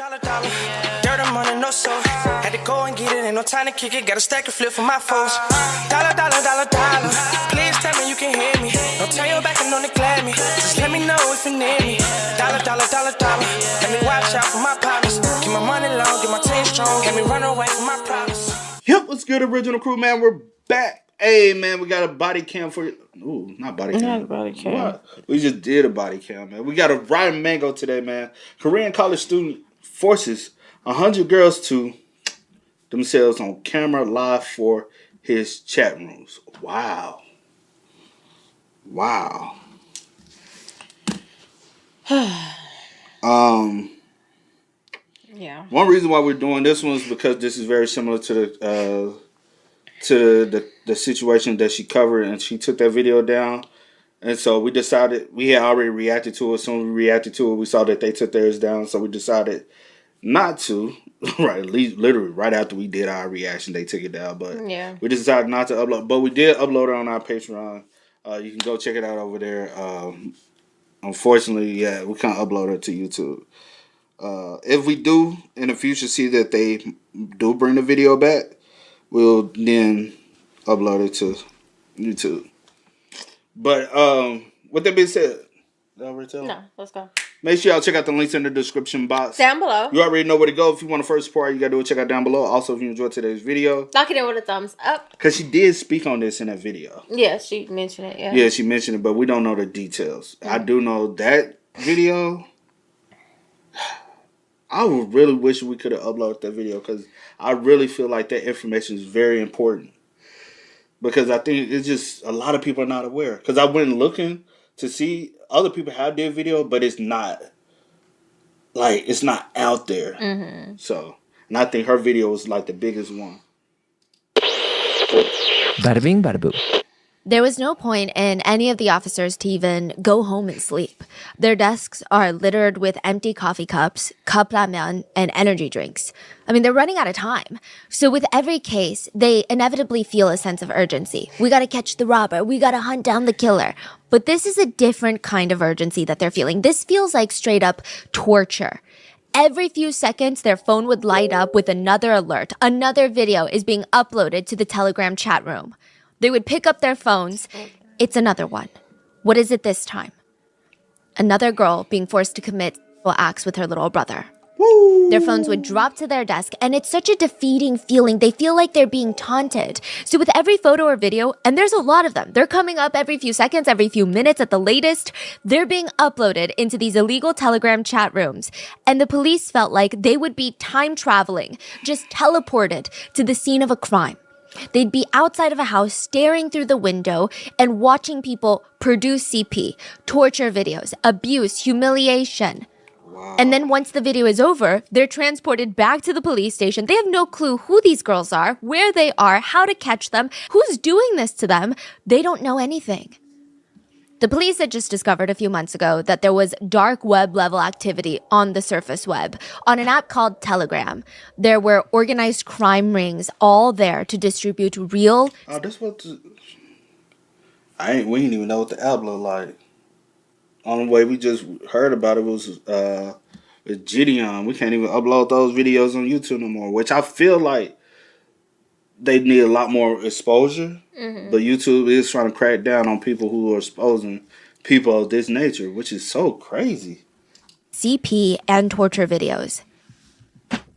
Dollar, dollar. Dirt and money, no soul. Had to go and get it, ain't no time to kick it. Got a stack of flip for my foes. Dollar, dollar, dollar, dollar. Please tell me you can hear me. Don't turn your back and don't neglect me. Just let me know if you need me. Dollar, dollar, dollar, dollar. Let me watch out for my partners. Keep my money long, get my team strong. Let me run away from my problems. Yep, what's good, original crew, man? We're back. Hey, man, we got a body cam for you. Ooh, not body cam. Not body cam. What? We just did a body cam, man. We got a Ryan Mango today, man. Korean college student forces 100 girls to themselves on camera live for his chat rooms. Wow. Wow. Yeah. One reason why we're doing this one is because this is very similar to the situation that she covered, and she took that video down. And so we decided, we had already reacted to it. As soon as we reacted to it, we saw that they took theirs down. So we decided not to, right, at least literally right after we did our reaction, they took it down. But Yeah. we decided not to upload. But we did upload it on our Patreon. You can go check it out over there. Unfortunately, yeah, we can't upload it to YouTube. If we do in the future see that they do bring the video back, we'll then upload it to YouTube. But with that being said, No, let's go. make sure y'all check out the links in the description box. Down below. You already know where to go. If you want to first support, you got to do it. Check out down below. Also, if you enjoyed today's video. Knock it in with a thumbs up. Because she did speak on this in that video. Yeah, she mentioned it, yeah. Yeah, she mentioned it, but we don't know the details. I do know that video. I would really wish we could have uploaded that video because I really feel like that information is very important. Because I think it's just a lot of people are not aware. Because I went looking to see other people have their video, but it's not out there. Mm-hmm. So, and I think her video was like the biggest one. Bada bing, bada boo. There was no point in any of the officers to even go home and sleep. Their desks are littered with empty coffee cups, cup ramen, and energy drinks. I mean, they're running out of time. So with every case, they inevitably feel a sense of urgency. We gotta catch the robber. We gotta hunt down the killer. But this is a different kind of urgency that they're feeling. This feels like straight up torture. Every few seconds, their phone would light up with another alert. Another video is being uploaded to the Telegram chat room. They would pick up their phones. It's another one. What is it this time? Another girl being forced to commit sexual acts with her little brother. Woo! Their phones would drop to their desk, and it's such a defeating feeling. They feel like they're being taunted. So with every photo or video, and there's a lot of them, they're coming up every few seconds, every few minutes at the latest, they're being uploaded into these illegal Telegram chat rooms. And the police felt like they would be time traveling, just teleported to the scene of a crime. They'd be outside of a house staring through the window and watching people produce CP, torture videos, abuse, humiliation. Wow. And then once the video is over, they're transported back to the police station. They have no clue who these girls are, where they are, how to catch them, who's doing this to them. They don't know anything. The police had just discovered a few months ago that there was dark web level activity on the surface web. On an app called Telegram, there were organized crime rings all there to distribute real... Oh, that's what... we didn't even know what the app looked like. Only way we just heard about it was with Gideon. We can't even upload those videos on YouTube no more, which I feel like they need a lot more exposure. Mm-hmm. But YouTube is trying to crack down on people who are exposing people of this nature, which is so crazy. CP and torture videos.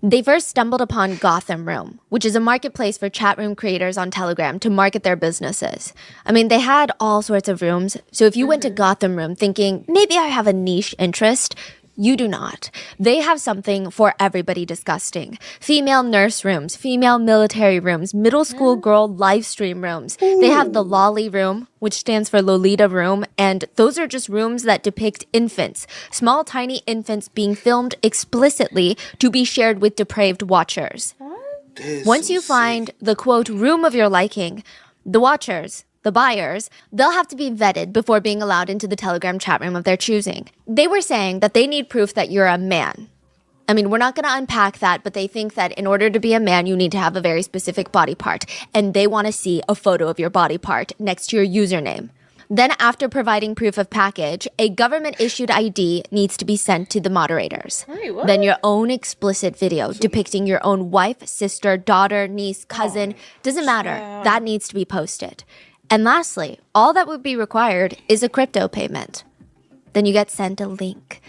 They first stumbled upon Gotham Room, which is a marketplace for chat room creators on Telegram to market their businesses. I mean, they had all sorts of rooms. So if you went to Gotham Room thinking, maybe I have a niche interest, you do not. They have something for everybody disgusting. Female nurse rooms, female military rooms, middle school girl live stream rooms. Ooh. They have the Lolly Room, which stands for Lolita Room, and those are just rooms that depict infants. Small, tiny infants being filmed explicitly to be shared with depraved watchers. Once you find the, quote, room of your liking, the watchers, the buyers, they'll have to be vetted before being allowed into the Telegram chat room of their choosing. They were saying that they need proof that you're a man. I mean, we're not going to unpack that, but they think that in order to be a man, you need to have a very specific body part. And they want to see a photo of your body part next to your username. Then, after providing proof of package, a government-issued ID needs to be sent to the moderators. Wait, what? Then your own explicit video depicting your own wife, sister, daughter, niece, cousin, doesn't matter. That needs to be posted. And lastly, all that would be required is a crypto payment. Then you get sent a link.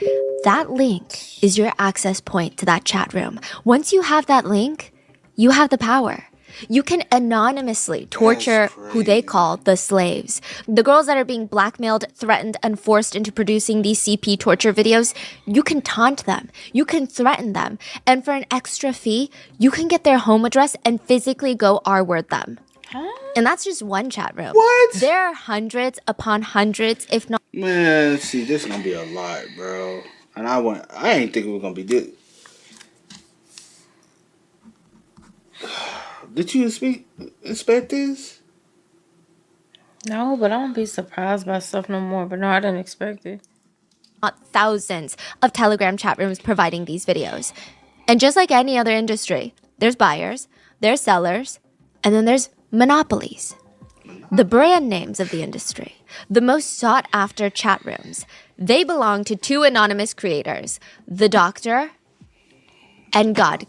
That link is your access point to that chat room. Once you have that link, you have the power. You can anonymously torture who they call the slaves. The girls that are being blackmailed, threatened, and forced into producing these CP torture videos, you can taunt them. You can threaten them. And for an extra fee, you can get their home address and physically go R-word them. Huh? And that's just one chat room. What? There are hundreds upon hundreds, if not... Man, see, this is gonna be a lot, bro. And I ain't think it was gonna be this. Did you expect this? No, but I don't be surprised by stuff no more. But no, I didn't expect it. Not thousands of Telegram chat rooms providing these videos. And just like any other industry, there's buyers, there's sellers, and then there's monopolies. The brand names of the industry, the most sought after chat rooms, they belong to two anonymous creators, The Doctor and God.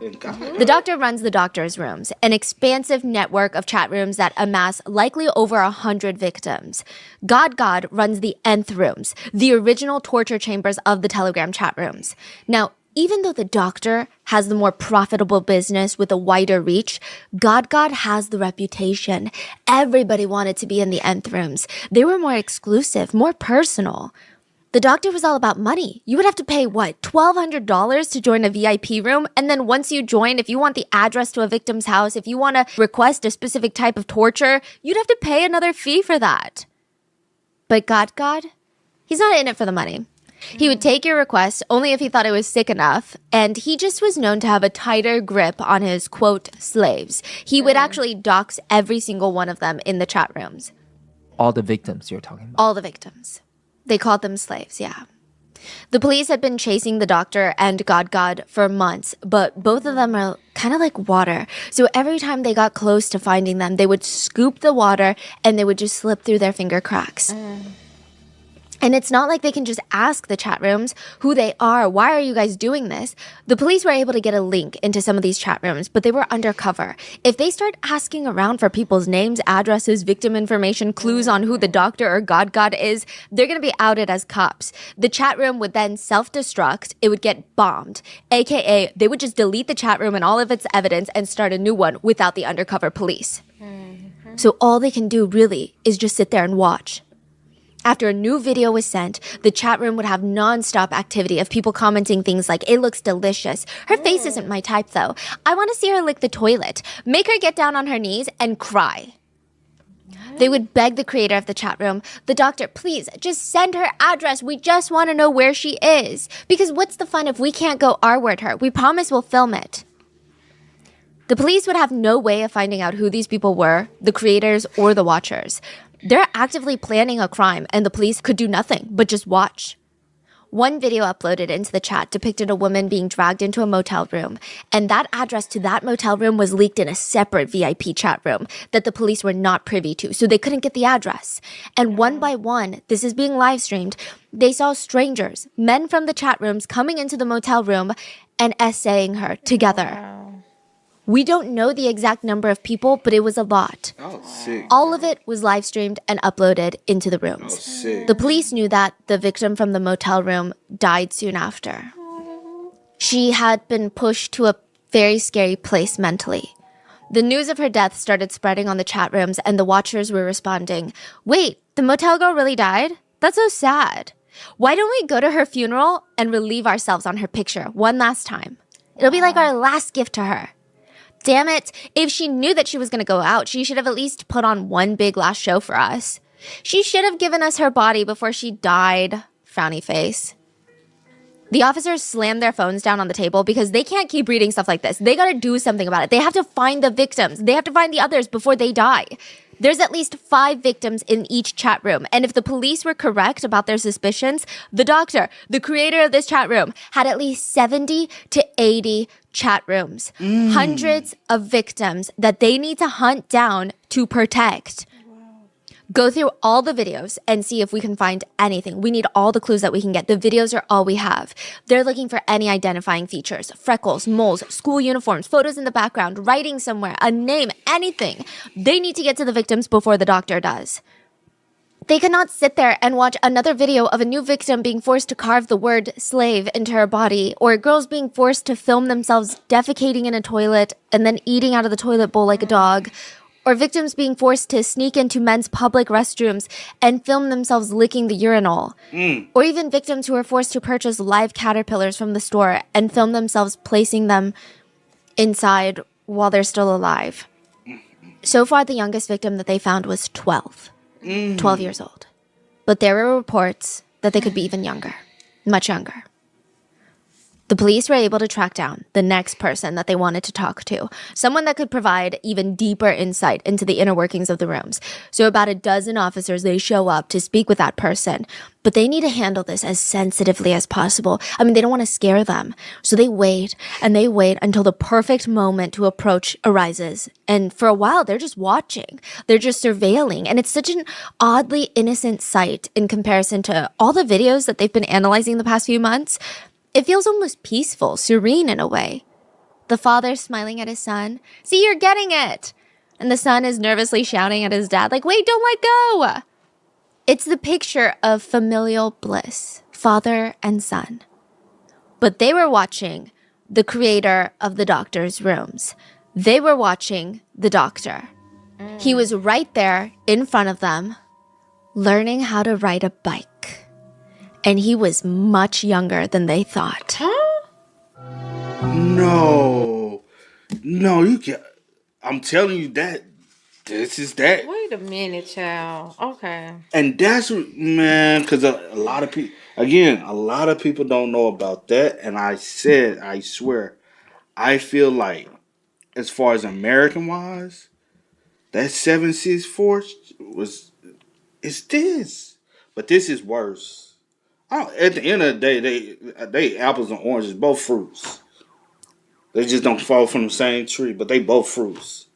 The Doctor runs The Doctor's Rooms, an expansive network of chat rooms that amass likely over 100 victims. God runs the Nth Rooms, the original torture chambers of the Telegram chat rooms. Now, even though The Doctor has the more profitable business with a wider reach, God has the reputation. Everybody wanted to be in the Nth Rooms. They were more exclusive, more personal. The Doctor was all about money. You would have to pay, what, $1,200 to join a VIP room? And then once you join, if you want the address to a victim's house, if you want to request a specific type of torture, you'd have to pay another fee for that. But God, he's not in it for the money. He would take your request only if he thought it was sick enough, and he just was known to have a tighter grip on his, quote, slaves. He would actually dox every single one of them in the chat rooms. All the victims you're talking about? All the victims. They called them slaves, yeah. The police had been chasing the Doctor and God for months, but both of them are kind of like water. So every time they got close to finding them, they would scoop the water and they would just slip through their finger cracks. And it's not like they can just ask the chat rooms who they are. Why are you guys doing this? The police were able to get a link into some of these chat rooms, but they were undercover. If they start asking around for people's names, addresses, victim information, clues on who the Doctor or God is, they're going to be outed as cops. The chat room would then self-destruct. It would get bombed, aka they would just delete the chat room and all of its evidence and start a new one without the undercover police. So all they can do really is just sit there and watch. After a new video was sent, the chat room would have non-stop activity of people commenting things like, "It looks delicious. Her face isn't my type though. I want to see her lick the toilet. Make her get down on her knees and cry." They would beg the creator of the chat room, "The Doctor, please, just send her address. We just want to know where she is. Because what's the fun if we can't go R-word her? We promise we'll film it." The police would have no way of finding out who these people were, the creators or the watchers. They're actively planning a crime, and the police could do nothing but just watch. One video uploaded into the chat depicted a woman being dragged into a motel room, and that address to that motel room was leaked in a separate VIP chat room that the police were not privy to, so they couldn't get the address. And one by one, this is being live streamed, they saw strangers, men from the chat rooms, coming into the motel room and essaying her together. We don't know the exact number of people, but it was a lot. Oh, sick. All of it was live streamed and uploaded into the rooms. Oh, sick. The police knew that the victim from the motel room died soon after. She had been pushed to a very scary place mentally. The news of her death started spreading on the chat rooms, and the watchers were responding, "Wait, the motel girl really died? That's so sad. Why don't we go to her funeral and relieve ourselves on her picture one last time? It'll be like our last gift to her. Damn it, if she knew that she was going to go out, she should have at least put on one big last show for us. She should have given us her body before she died." Frowny face. The officers slammed their phones down on the table because they can't keep reading stuff like this. They got to do something about it. They have to find the victims. They have to find the others before they die. There's at least 5 victims in each chat room. And if the police were correct about their suspicions, the Doctor, the creator of this chat room, had at least 70 to 80 chat rooms. Hundreds of victims that they need to hunt down to protect. Go through all the videos and see if we can find anything. We need all the clues that we can get. The videos are all we have. They're looking for any identifying features, freckles, moles, school uniforms, photos in the background, writing somewhere, a name, anything. They need to get to the victims before the doctor does. They cannot sit there and watch another video of a new victim being forced to carve the word slave into her body, or girls being forced to film themselves defecating in a toilet and then eating out of the toilet bowl like a dog, or victims being forced to sneak into men's public restrooms and film themselves licking the urinal, or even victims who are forced to purchase live caterpillars from the store and film themselves placing them inside while they're still alive. So far, the youngest victim that they found was 12 years old. But there were reports that they could be even younger, much younger. The police were able to track down the next person that they wanted to talk to, someone that could provide even deeper insight into the inner workings of the rooms. So about a dozen officers, they show up to speak with that person, but they need to handle this as sensitively as possible. I mean, they don't want to scare them. So they wait and they wait until the perfect moment to approach arises. And for a while, they're just watching. They're just surveilling. And it's such an oddly innocent sight in comparison to all the videos that they've been analyzing the past few months. It feels almost peaceful, serene in a way. The father smiling at his son. See, you're getting it. And the son is nervously shouting at his dad, like, wait, don't let go. It's the picture of familial bliss, father and son. But they were watching the creator of the doctor's rooms. They were watching the doctor. He was right there in front of them, learning how to ride a bike. And he was much younger than they thought. No, you can't. I'm telling you that this is that. Wait a minute, child. Okay. And that's man, because a lot of people, again, a lot of people don't know about that. And I swear, I feel like, as far as American wise, that 764 it's this, but this is worse. At the end of the day, they apples and oranges, both fruits. They just don't fall from the same tree, but they both fruits.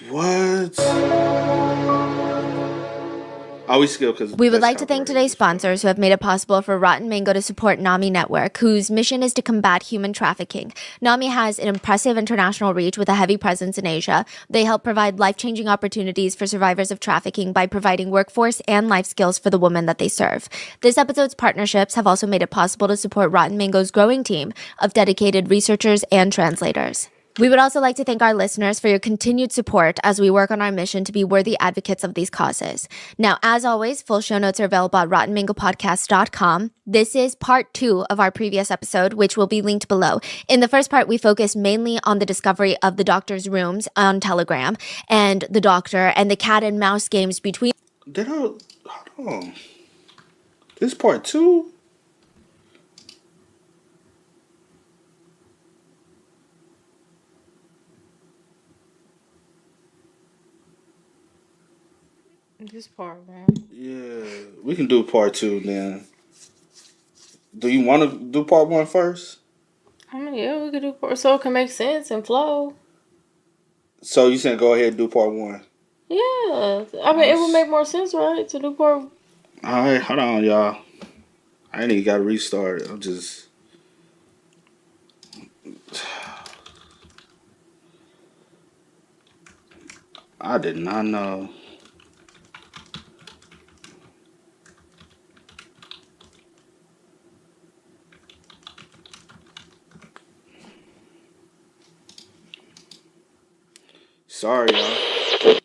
What? Are we still? We would like to thank today's sponsors who have made it possible for Rotten Mango to support NAMI Network, whose mission is to combat human trafficking. NAMI has an impressive international reach with a heavy presence in Asia. They help provide life-changing opportunities for survivors of trafficking by providing workforce and life skills for the women that they serve. This episode's partnerships have also made it possible to support Rotten Mango's growing team of dedicated researchers and translators. We would also like to thank our listeners for your continued support as we work on our mission to be worthy advocates of these causes. Now, as always, full show notes are available at rottenmangopodcast.com. This is part 2 of our previous episode, which will be linked below. In the first part, we focused mainly on the discovery of the doctor's rooms on Telegram and the doctor and the cat and mouse games between... Hold on. This part 2? This part, man. Yeah, we can do part 2 then. Do you want to do part 1 first? I mean, yeah, we could do part so it can make sense and flow. So you saying go ahead and do part 1? Yeah. I mean, it would make more sense, right, to do part... Alright, hold on, y'all. I ain't even got to restart. I'm just... I did not know. Sorry, y'all.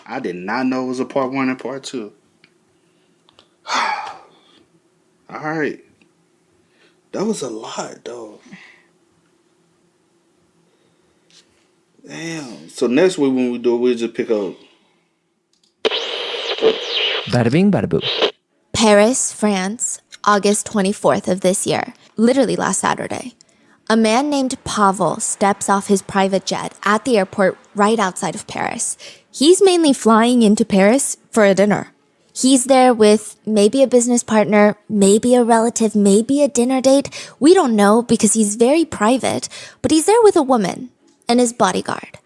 I did not know it was a part 1 and part 2. Alright. That was a lot, though. Damn. So next week when we do it, we'll just pick up. Bada bing, bada boo. Paris, France, August 24th of this year, literally last Saturday. A man named Pavel steps off his private jet at the airport right outside of Paris. He's mainly flying into Paris for a dinner. He's there with maybe a business partner, maybe a relative, maybe a dinner date. We don't know because he's very private, but he's there with a woman. and his bodyguard.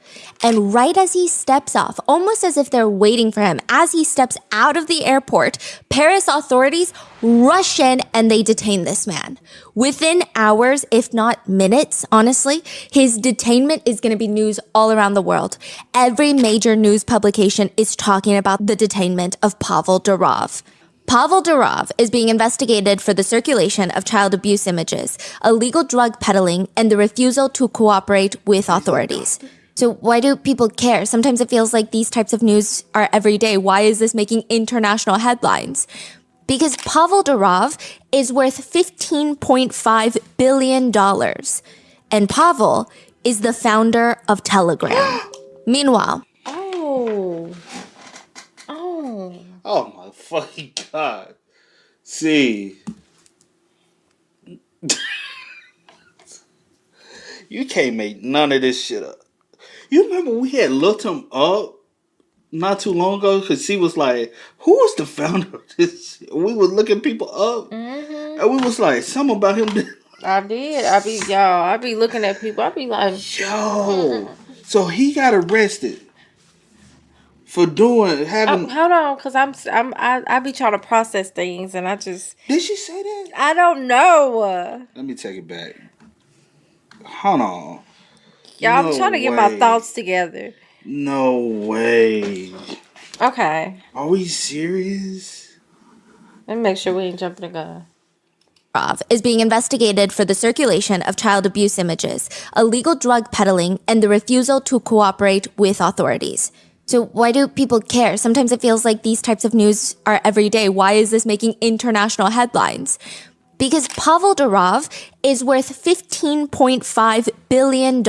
And right as he steps off, almost as if they're waiting for him, as he steps out of the airport, Paris authorities rush in and they detain this man. Within hours, if not minutes, honestly, his detainment is going to be news all around the world. Every major news publication is talking about the detainment of Pavel Durov. Pavel Durov is being investigated for the circulation of child abuse images, illegal drug peddling, and the refusal to cooperate with authorities. So why do people care? Sometimes it feels like these types of news are every day. Why is this making international headlines? Because Pavel Durov is worth $15.5 billion. And Pavel is the founder of Telegram. Meanwhile, Oh my fucking God. See. You can't make none of this shit up. You remember we had looked him up not too long ago because he was like, who was the founder of this shit? We was looking people up. And we was like, something about him. I did. I be looking at people. I be like, Yo. So he got arrested for having. hold on, cause I be trying to process things, and I just. Did she say that? I don't know. Let me take it back. Hold on. Y'all, I'm trying to get my thoughts together. No way. Okay. Are we serious? Let me make sure we ain't jumping the gun. is being investigated for the circulation of child abuse images, illegal drug peddling, and the refusal to cooperate with authorities. So why do people care? Sometimes it feels like these types of news are every day. Why is this making international headlines? Because Pavel Durov is worth $15.5 billion.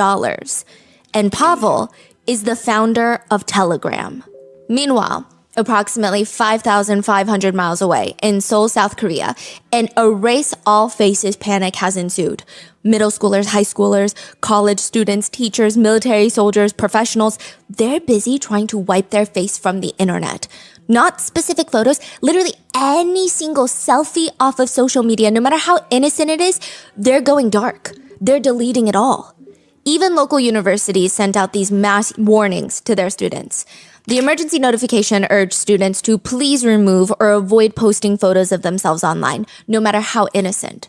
And Pavel is the founder of Telegram. Meanwhile, approximately 5,500 miles away in Seoul, South Korea, an erase all faces panic has ensued. Middle schoolers, high schoolers, college students, teachers, military soldiers, professionals, they're busy trying to wipe their face from the internet. Not specific photos, literally any single selfie off of social media, no matter how innocent it is, they're going dark. They're deleting it all. Even local universities sent out these mass warnings to their students. The emergency notification urged students to please remove or avoid posting photos of themselves online, no matter how innocent.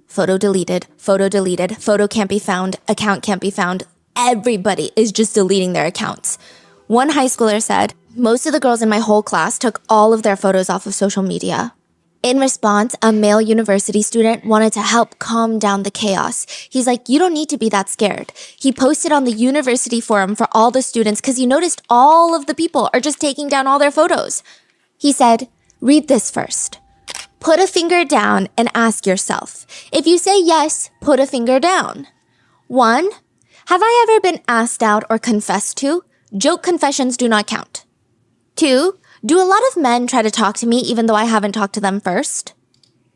Photo deleted, photo can't be found, account can't be found. Everybody is just deleting their accounts. One high schooler said, "Most of the girls in my whole class took all of their photos off of social media." In response, a male university student wanted to help calm down the chaos. He's like, "You don't need to be that scared." He posted on the university forum for all the students because he noticed all of the people are just taking down all their photos. He said, "Read this first. Put a finger down and ask yourself. If you say yes, put a finger down. 1. Have I ever been asked out or confessed to? Joke confessions do not count. 2. Do a lot of men try to talk to me even though I haven't talked to them first?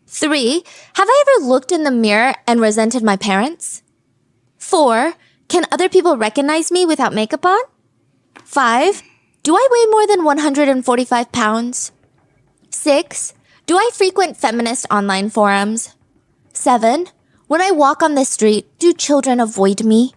3. Have I ever looked in the mirror and resented my parents? 4. Can other people recognize me without makeup on? 5. Do I weigh more than 145 pounds? 6. Do I frequent feminist online forums? 7. When I walk on the street, do children avoid me?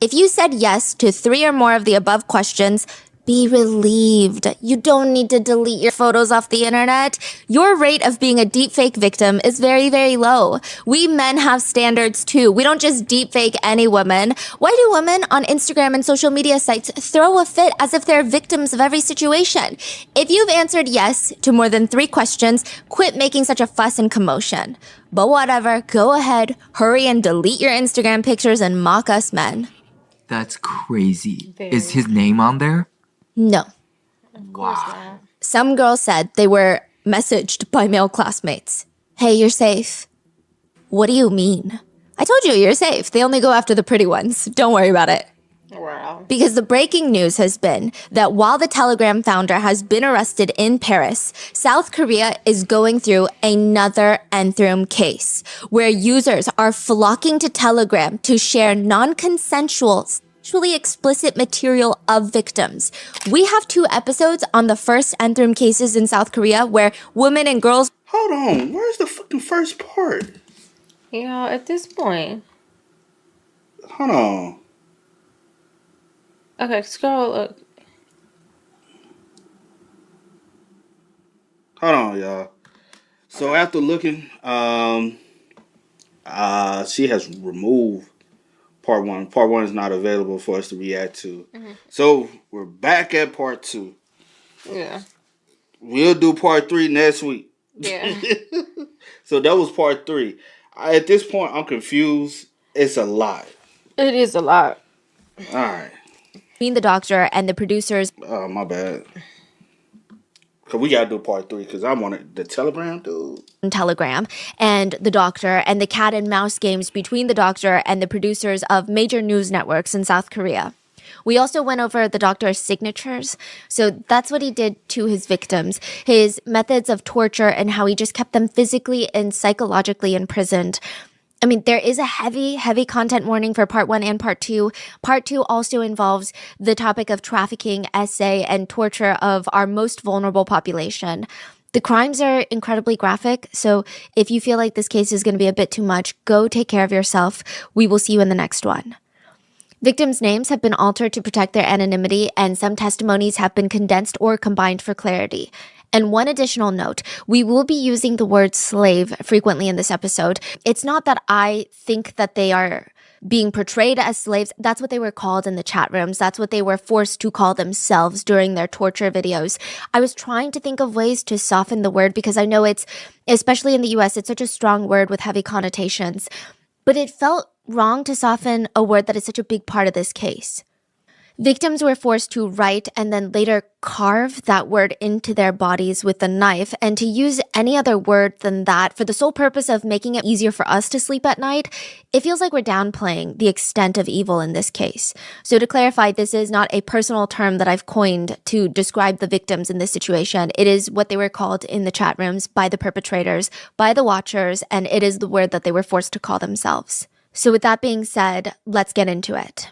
If you said yes to 3 or more of the above questions, be relieved. You don't need to delete your photos off the internet. Your rate of being a deepfake victim is very, very low. We men have standards too. We don't just deepfake any woman. Why do women on Instagram and social media sites throw a fit as if they're victims of every situation? If you've answered yes to more than 3 questions, quit making such a fuss and commotion. But whatever, go ahead, hurry and delete your Instagram pictures and mock us men. That's crazy. Is his name on there? No. Wow. Some girls said they were messaged by male classmates. "Hey, you're safe." What do you mean? I told you you're safe. They only go after the pretty ones. Don't worry about it. Wow. Because the breaking news has been that while the Telegram founder has been arrested in Paris, South Korea is going through another Enthrum case where users are flocking to Telegram to share non-consensual, sexually explicit material of victims. We have 2 episodes on the first Enthrum cases in South Korea where women and girls... Hold on. Where's the fucking first part? At this point. Hold on. Okay, scroll up. Hold on, y'all. So after looking, she has removed part one. Part one is not available for us to react to. So we're back at part two. Yeah. We'll do part three next week. Yeah. So that was part three. At this point, I'm confused. It's a lot. It is a lot. All right. Between the doctor and the producers Oh, my bad. Cause we gotta do part three. Cause I wanted the Telegram, dude. on Telegram and the doctor and the cat and mouse games between the doctor and the producers of major news networks in South Korea. We also went over the doctor's signatures. So that's what he did to his victims, his methods of torture, and how he just kept them physically and psychologically imprisoned. I mean, there is a heavy content warning for part one and part two. Part two also involves the topic of trafficking, essay, and torture of our most vulnerable population. The crimes are incredibly graphic, so if you feel like this case is going to be a bit too much, go take care of yourself. We will see you in the next one. Victims' names have been altered to protect their anonymity, and some testimonies have been condensed or combined for clarity. And one additional note, we will be using the word slave frequently in this episode. It's not that I think that they are being portrayed as slaves. That's what they were called in the chat rooms. That's what they were forced to call themselves during their torture videos. I was trying to think of ways to soften the word because I know it's, especially in the US, it's such a strong word with heavy connotations. But it felt wrong to soften a word that is such a big part of this case. Victims were forced to write and then later carve that word into their bodies with a knife, and to use any other word than that for the sole purpose of making it easier for us to sleep at night. It feels like we're downplaying the extent of evil in this case. So to clarify, this is not a personal term that I've coined to describe the victims in this situation. It is what they were called in the chat rooms by the perpetrators, by the watchers, and it is the word that they were forced to call themselves. So with that being said, let's get into it.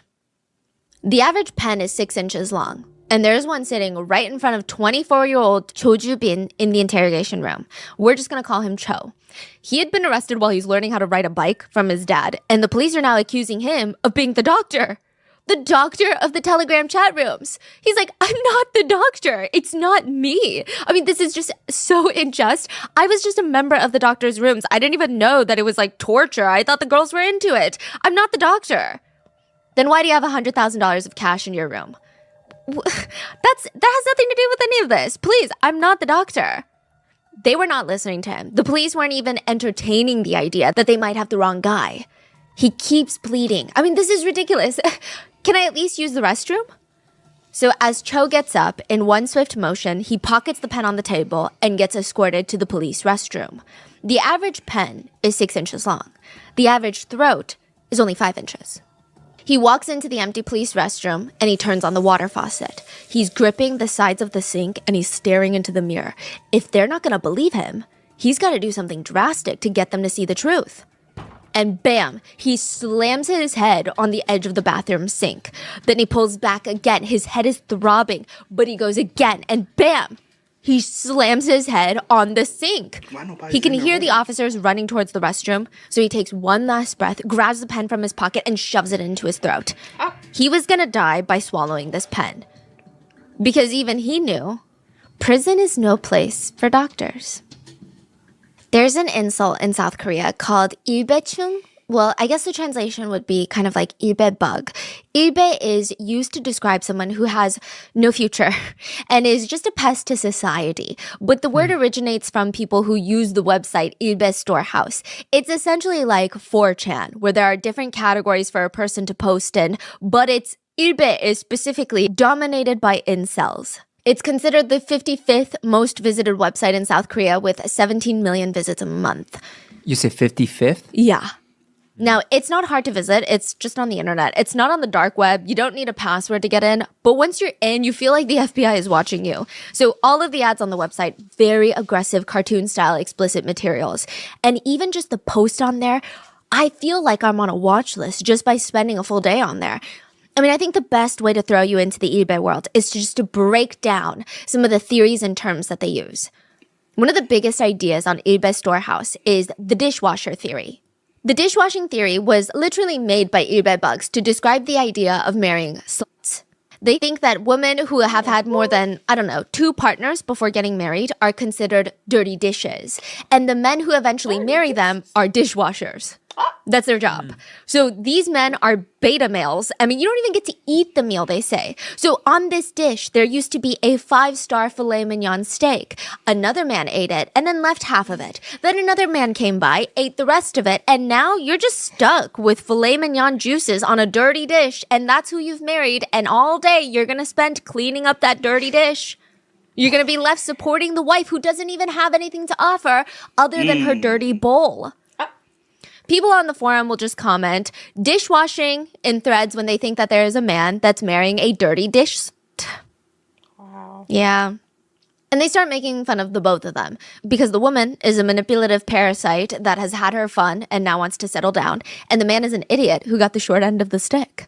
The average pen is 6 inches long, and there's one sitting right in front of 24-year-old Cho Ju-bin in the interrogation room. We're just going to call him Cho. He had been arrested while he's learning how to ride a bike from his dad, and the police are now accusing him of being the doctor. The doctor of the Telegram chat rooms. He's like, I'm not the doctor. It's not me. I mean, this is just so unjust. I was just a member of the doctor's rooms. I didn't even know that it was like torture. I thought the girls were into it. I'm not the doctor. Then why do you have $100,000 of cash in your room? That has nothing to do with any of this. Please, I'm not the doctor. They were not listening to him. The police weren't even entertaining the idea that they might have the wrong guy. He keeps pleading. I mean, this is ridiculous. Can I at least use the restroom? So as Cho gets up, in one swift motion, he pockets the pen on the table and gets escorted to the police restroom. The average pen is 6 inches long. The average throat is only 5 inches. He walks into the empty police restroom and he turns on the water faucet. He's gripping the sides of the sink and he's staring into the mirror. If they're not going to believe him, he's got to do something drastic to get them to see the truth. And bam, he slams his head on the edge of the bathroom sink. Then he pulls back again. His head is throbbing, but he goes again and bam, he slams his head on the sink. He can hear the officers running towards the restroom, so he takes one last breath, grabs the pen from his pocket, and shoves it into his throat. He was gonna die by swallowing this pen. Because even he knew, prison is no place for doctors. There's an insult in South Korea called 일배충. Well, I guess the translation would be kind of like 일배 bug. 일배 is used to describe someone who has no future and is just a pest to society. But the word originates from people who use the website 일배 Storehouse. It's essentially like 4chan, where there are different categories for a person to post in, but it's 일배 is specifically dominated by incels. It's considered the 55th most visited website in South Korea with 17 million visits a month. You say 55th? Yeah. Now, it's not hard to visit. It's just on the internet. It's not on the dark web. You don't need a password to get in. But once you're in, you feel like the FBI is watching you. So all of the ads on the website, very aggressive cartoon-style explicit materials. And even just the post on there, I feel like I'm on a watch list just by spending a full day on there. I mean, I think the best way to throw you into the eBay world is just to break down some of the theories and terms that they use. One of the biggest ideas on eBay Storehouse is the dishwasher theory. The dishwashing theory was literally made by eBay bugs to describe the idea of marrying sluts. They think that women who have had more than, 2 partners before getting married are considered dirty dishes. And the men who eventually marry them are dishwashers. That's their job. So these men are beta males. I mean, you don't even get to eat the meal, they say. So on this dish, there used to be a 5-star filet mignon steak. Another man ate it and then left half of it. Then another man came by, ate the rest of it, and now you're just stuck with filet mignon juices on a dirty dish, and that's who you've married, and all day you're gonna spend cleaning up that dirty dish. You're gonna be left supporting the wife who doesn't even have anything to offer other than her dirty bowl. People on the forum will just comment dishwashing in threads when they think that there is a man that's marrying a dirty dish. Wow. Yeah. And they start making fun of the both of them because the woman is a manipulative parasite that has had her fun and now wants to settle down. And the man is an idiot who got the short end of the stick.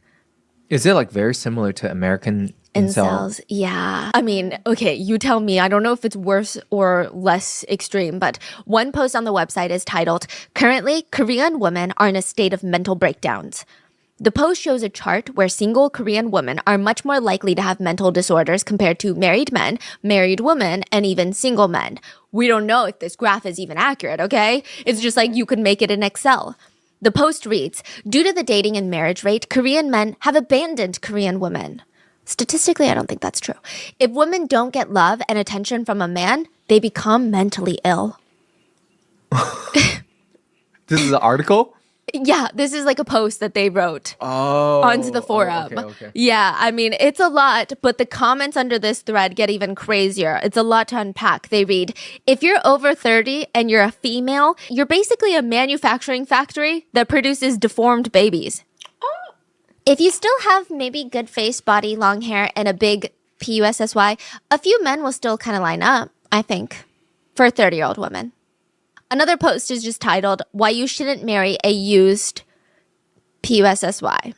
Is it like very similar to American Incels, yeah. I mean, okay, you tell me. I don't know if it's worse or less extreme, but one post on the website is titled, "Currently, Korean women are in a state of mental breakdowns." The post shows a chart where single Korean women are much more likely to have mental disorders compared to married men, married women, and even single men. We don't know if this graph is even accurate, okay? It's just like you could make it in Excel. The post reads, "Due to the dating and marriage rate, Korean men have abandoned Korean women." Statistically, I don't think that's true. If women don't get love and attention from a man, they become mentally ill. This is an article? Yeah, this is like a post that they wrote onto the forum. Okay. Yeah, I mean, it's a lot, but the comments under this thread get even crazier. It's a lot to unpack. They read, "If you're over 30 and you're a female, you're basically a manufacturing factory that produces deformed babies. If you still have maybe good face, body, long hair, and a big PUSSY, a few men will still kind of line up, I think, for a 30-year-old woman." Another post is just titled, "Why You Shouldn't Marry a Used PUSSY."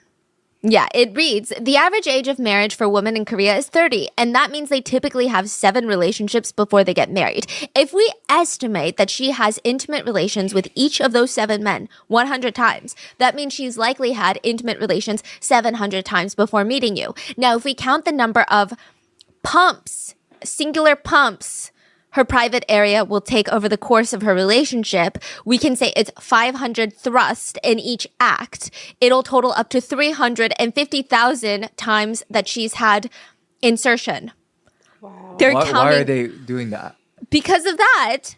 Yeah, it reads, "The average age of marriage for women in Korea is 30, and that means they typically have 7 relationships before they get married. If we estimate that she has intimate relations with each of those 7 men 100 times, that means she's likely had intimate relations 700 times before meeting you. Now, if we count the number of pumps, singular pumps, her private area will take over the course of her relationship, we can say it's 500 thrusts in each act. It'll total up to 350,000 times that she's had insertion." Wow. They're Why counting. are they doing that? Because of that,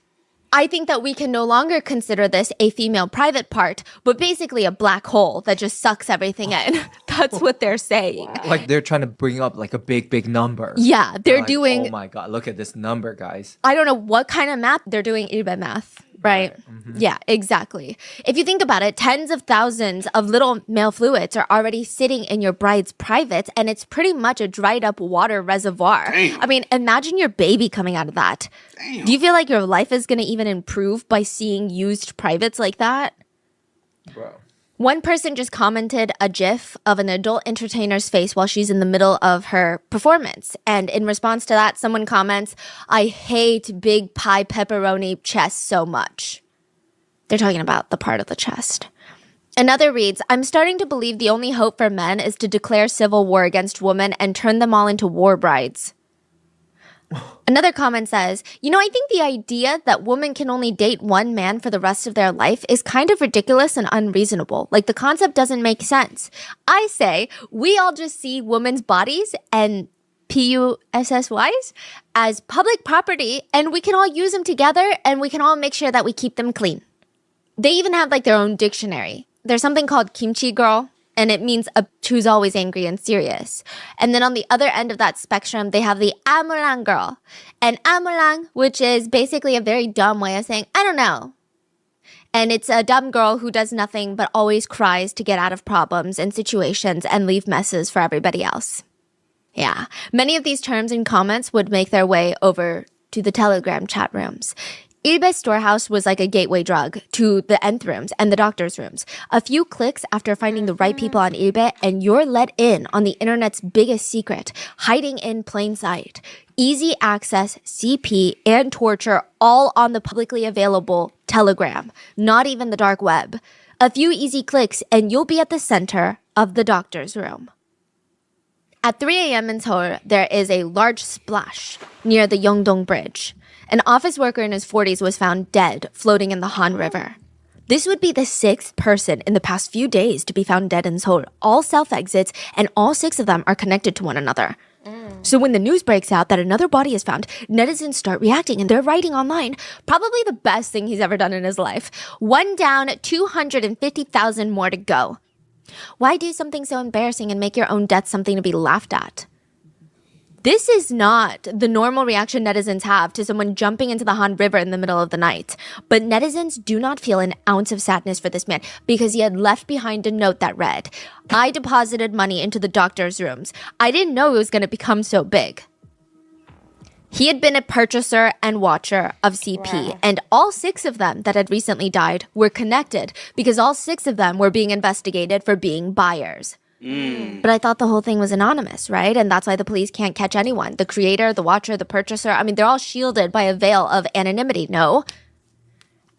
I think that we can no longer consider this a female private part, but basically a black hole that just sucks everything in. That's what they're saying. Like they're trying to bring up like a big number. Yeah, they're Like, doing, oh my god, look at this number, guys. I don't know what kind of math they're doing, Irbe math, right? Yeah, exactly. If you think about it, tens of thousands of little male fluids are already sitting in your bride's privates, and it's pretty much a dried up water reservoir. Damn. I mean, imagine your baby coming out of that. Damn. Do you feel like your life is going to even improve by seeing used privates like that? Bro. One person just commented a gif of an adult entertainer's face while she's in the middle of her performance. And in response to that, someone comments, "I hate big pie pepperoni chest so much." They're talking about the part of the chest. Another reads, "I'm starting to believe the only hope for men is to declare civil war against women and turn them all into war brides." Another comment says, I think the idea that women can only date one man for the rest of their life is kind of ridiculous and unreasonable. Like, the concept doesn't make sense. I say we all just see women's bodies and PUSSYs as public property, and we can all use them together, and we can all make sure that we keep them clean. They even have like their own dictionary. There's something called kimchi girl, and it means who's always angry and serious. And then on the other end of that spectrum, they have the amulang girl. And amulang, which is basically a very dumb way of saying, I don't know. And it's a dumb girl who does nothing but always cries to get out of problems and situations and leave messes for everybody else. Yeah, many of these terms and comments would make their way over to the Telegram chat rooms. Ilbe's storehouse was like a gateway drug to the nth rooms and the doctor's rooms. A few clicks after finding the right people on Ilbe, and you're let in on the internet's biggest secret, hiding in plain sight. Easy access, CP, and torture all on the publicly available Telegram, not even the dark web. A few easy clicks and you'll be at the center of the doctor's room. At 3 a.m. in Seoul, there is a large splash near the Yeongdong Bridge. An office worker in his 40s was found dead floating in the Han River. This would be the 6th person in the past few days to be found dead in Seoul. All self-exits, and all 6 of them are connected to one another. So when the news breaks out that another body is found, netizens start reacting and they're writing online, probably the best thing he's ever done in his life. 1 down, 250,000 more to go. Why do something so embarrassing and make your own death something to be laughed at? This is not the normal reaction netizens have to someone jumping into the Han River in the middle of the night. But netizens do not feel an ounce of sadness for this man because he had left behind a note that read, "I deposited money into the doctor's rooms. I didn't know it was going to become so big." He had been a purchaser and watcher of CP, and all 6 of them that had recently died were connected because all 6 of them were being investigated for being buyers. But I thought the whole thing was anonymous, right? And that's why the police can't catch anyone. The creator, the watcher, the purchaser, I mean, they're all shielded by a veil of anonymity, no?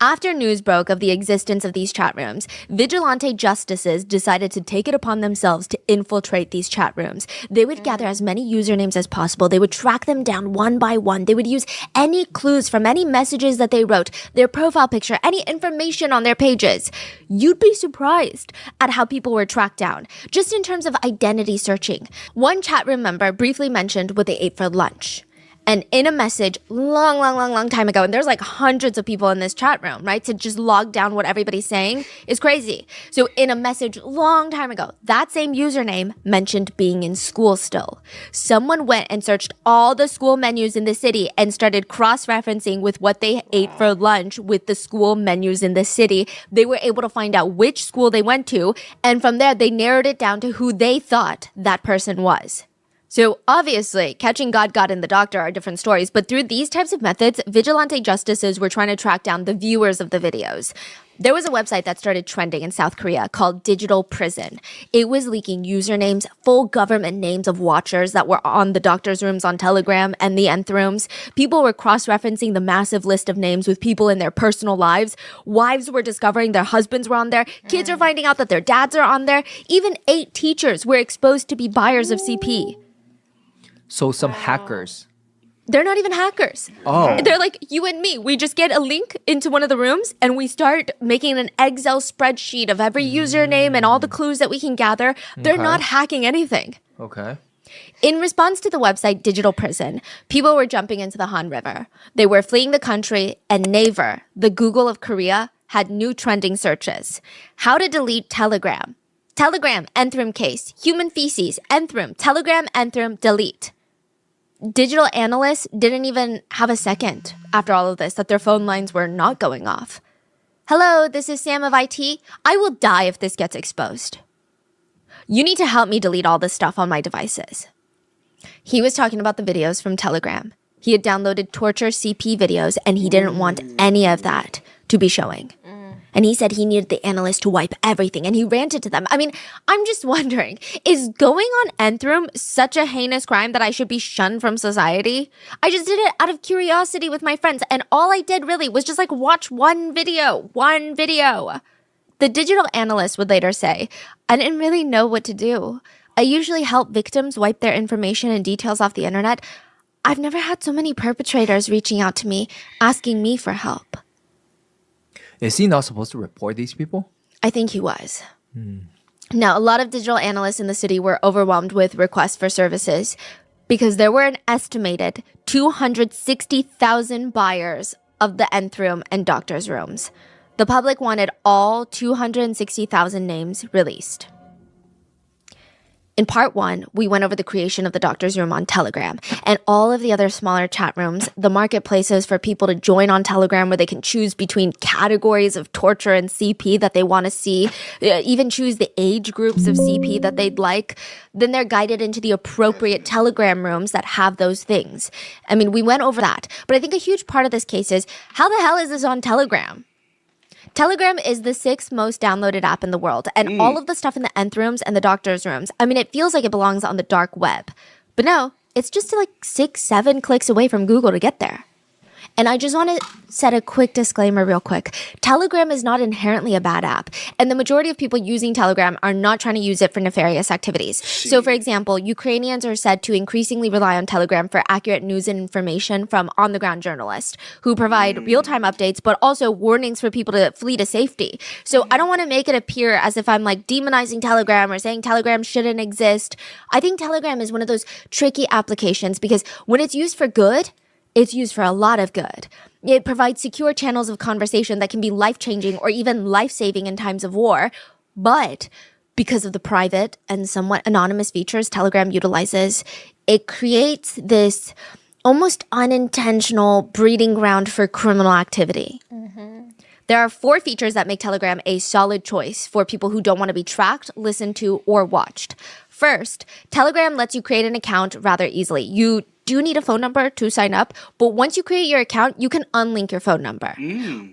After news broke of the existence of these chat rooms, vigilante justices decided to take it upon themselves to infiltrate these chat rooms. They would gather as many usernames as possible. They would track them down one by one. They would use any clues from any messages that they wrote, their profile picture, any information on their pages. You'd be surprised at how people were tracked down, just in terms of identity searching. One chat room member briefly mentioned what they ate for lunch. And in a message long time ago, and there's like hundreds of people in this chat room, right? To just log down what everybody's saying is crazy. So in a message long time ago, that same username mentioned being in school still. Someone went and searched all the school menus in the city and started cross-referencing with what they ate for lunch with the school menus in the city. They were able to find out which school they went to, and from there, they narrowed it down to who they thought that person was. So obviously, catching God and the doctor are different stories, but through these types of methods, vigilante justices were trying to track down the viewers of the videos. There was a website that started trending in South Korea called Digital Prison. It was leaking usernames, full government names of watchers that were on the doctor's rooms on Telegram and the nth rooms. People were cross-referencing the massive list of names with people in their personal lives. Wives were discovering their husbands were on there. Kids are finding out that their dads are on there. Even 8 teachers were exposed to be buyers of CP. So some hackers. They're not even hackers. Oh. They're like you and me. We just get a link into one of the rooms and we start making an Excel spreadsheet of every username and all the clues that we can gather. They're not hacking anything. Okay. In response to the website Digital Prison, people were jumping into the Han River. They were fleeing the country, and Naver, the Google of Korea, had new trending searches. How to delete Telegram. Telegram, nth room case. Human feces, nth room. Telegram, nth room, delete. Digital analysts didn't even have a second after all of this that their phone lines were not going off. Hello, this is Sam of IT. I will die if this gets exposed. You need to help me delete all this stuff on my devices. He was talking about the videos from Telegram. He had downloaded torture CP videos and he didn't want any of that to be showing. And he said he needed the analyst to wipe everything, and he ranted to them. I mean, I'm just wondering, is going on nth room such a heinous crime that I should be shunned from society? I just did it out of curiosity with my friends, and all I did really was just like watch one video. The digital analyst would later say, I didn't really know what to do. I usually help victims wipe their information and details off the internet. I've never had so many perpetrators reaching out to me, asking me for help. Is he not supposed to report these people? I think he was. Now, a lot of digital analysts in the city were overwhelmed with requests for services because there were an estimated 260,000 buyers of the nth room and doctor's rooms. The public wanted all 260,000 names released. In part 1, we went over the creation of the doctor's room on Telegram and all of the other smaller chat rooms, the marketplaces for people to join on Telegram where they can choose between categories of torture and CP that they want to see, even choose the age groups of CP that they'd like. Then they're guided into the appropriate Telegram rooms that have those things. I mean, we went over that. But I think a huge part of this case is, how the hell is this on Telegram? Telegram is the 6th most downloaded app in the world, and all of the stuff in the nth rooms and the doctor's rooms, I mean, it feels like it belongs on the dark web. But no, it's just like 6-7 clicks away from Google to get there. And I just want to set a quick disclaimer real quick. Telegram is not inherently a bad app, and the majority of people using Telegram are not trying to use it for nefarious activities. So for example, Ukrainians are said to increasingly rely on Telegram for accurate news and information from on-the-ground journalists who provide real-time updates, but also warnings for people to flee to safety. So I don't want to make it appear as if I'm like demonizing Telegram or saying Telegram shouldn't exist. I think Telegram is one of those tricky applications because when it's used for good, it's used for a lot of good. It provides secure channels of conversation that can be life-changing or even life-saving in times of war. But because of the private and somewhat anonymous features Telegram utilizes, it creates this almost unintentional breeding ground for criminal activity. There are 4 features that make Telegram a solid choice for people who don't want to be tracked, listened to, or watched. First, Telegram lets you create an account rather easily. You do need a phone number to sign up, but once you create your account, you can unlink your phone number.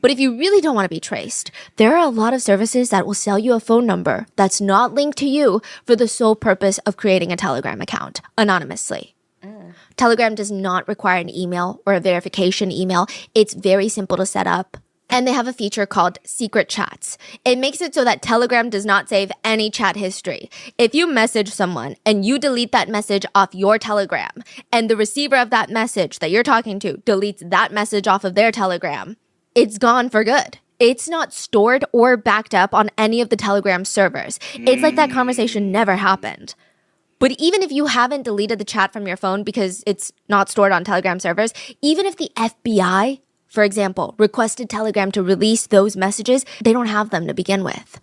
But if you really don't want to be traced, there are a lot of services that will sell you a phone number that's not linked to you for the sole purpose of creating a Telegram account anonymously. Telegram does not require an email or a verification email. It's very simple to set up. And they have a feature called secret chats. It makes it so that Telegram does not save any chat history. If you message someone and you delete that message off your Telegram, and the receiver of that message that you're talking to deletes that message off of their Telegram, it's gone for good. It's not stored or backed up on any of the Telegram servers. It's like that conversation never happened. But even if you haven't deleted the chat from your phone because it's not stored on Telegram servers, even if the FBI, for example, requested Telegram to release those messages, they don't have them to begin with.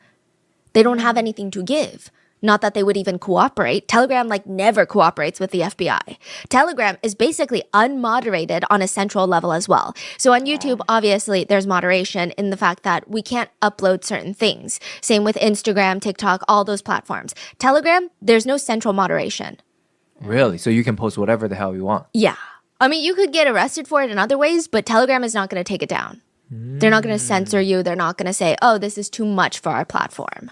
They don't have anything to give. Not that they would even cooperate. Telegram never cooperates with the FBI. Telegram is basically unmoderated on a central level as well. So on YouTube, obviously, there's moderation in the fact that we can't upload certain things. Same with Instagram, TikTok, all those platforms. Telegram, there's no central moderation. Really? So you can post whatever the hell you want? Yeah. I mean, you could get arrested for it in other ways, but Telegram is not going to take it down. They're not going to censor you. They're not going to say, oh, this is too much for our platform.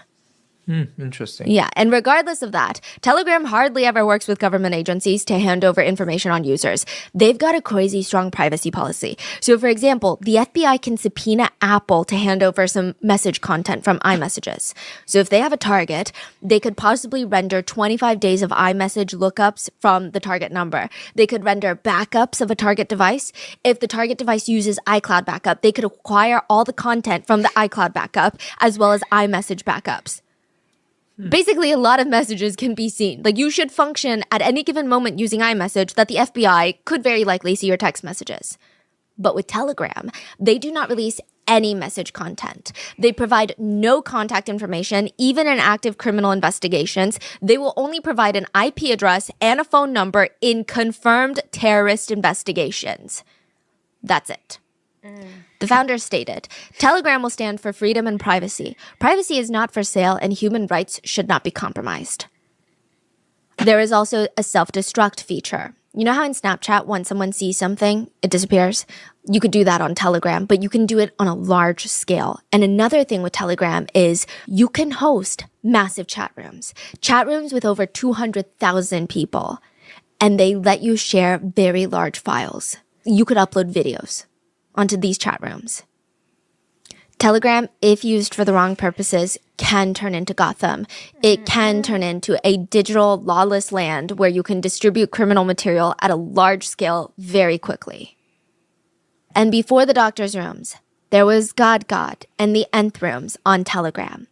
Interesting. Yeah, and regardless of that, Telegram hardly ever works with government agencies to hand over information on users. They've got a crazy strong privacy policy. So for example, the FBI can subpoena Apple to hand over some message content from iMessages. So if they have a target, they could possibly render 25 days of iMessage lookups from the target number. They could render backups of a target device. If the target device uses iCloud backup, they could acquire all the content from the iCloud backup as well as iMessage backups. Basically, a lot of messages can be seen. You should function at any given moment using iMessage that the FBI could very likely see your text messages. But with Telegram, they do not release any message content. They provide no contact information, even in active criminal investigations. They will only provide an IP address and a phone number in confirmed terrorist investigations. That's it. The founder stated, Telegram will stand for freedom and privacy. Privacy is not for sale and human rights should not be compromised. There is also a self-destruct feature. You know how in Snapchat, when someone sees something, it disappears? You could do that on Telegram, but you can do it on a large scale. And another thing with Telegram is you can host massive chat rooms with over 200,000 people, and they let you share very large files. You could upload videos onto these chat rooms. Telegram, if used for the wrong purposes, can turn into Gotham. It can turn into a digital lawless land where you can distribute criminal material at a large scale very quickly. And before the doctor's rooms, there was God and the Nth rooms on Telegram.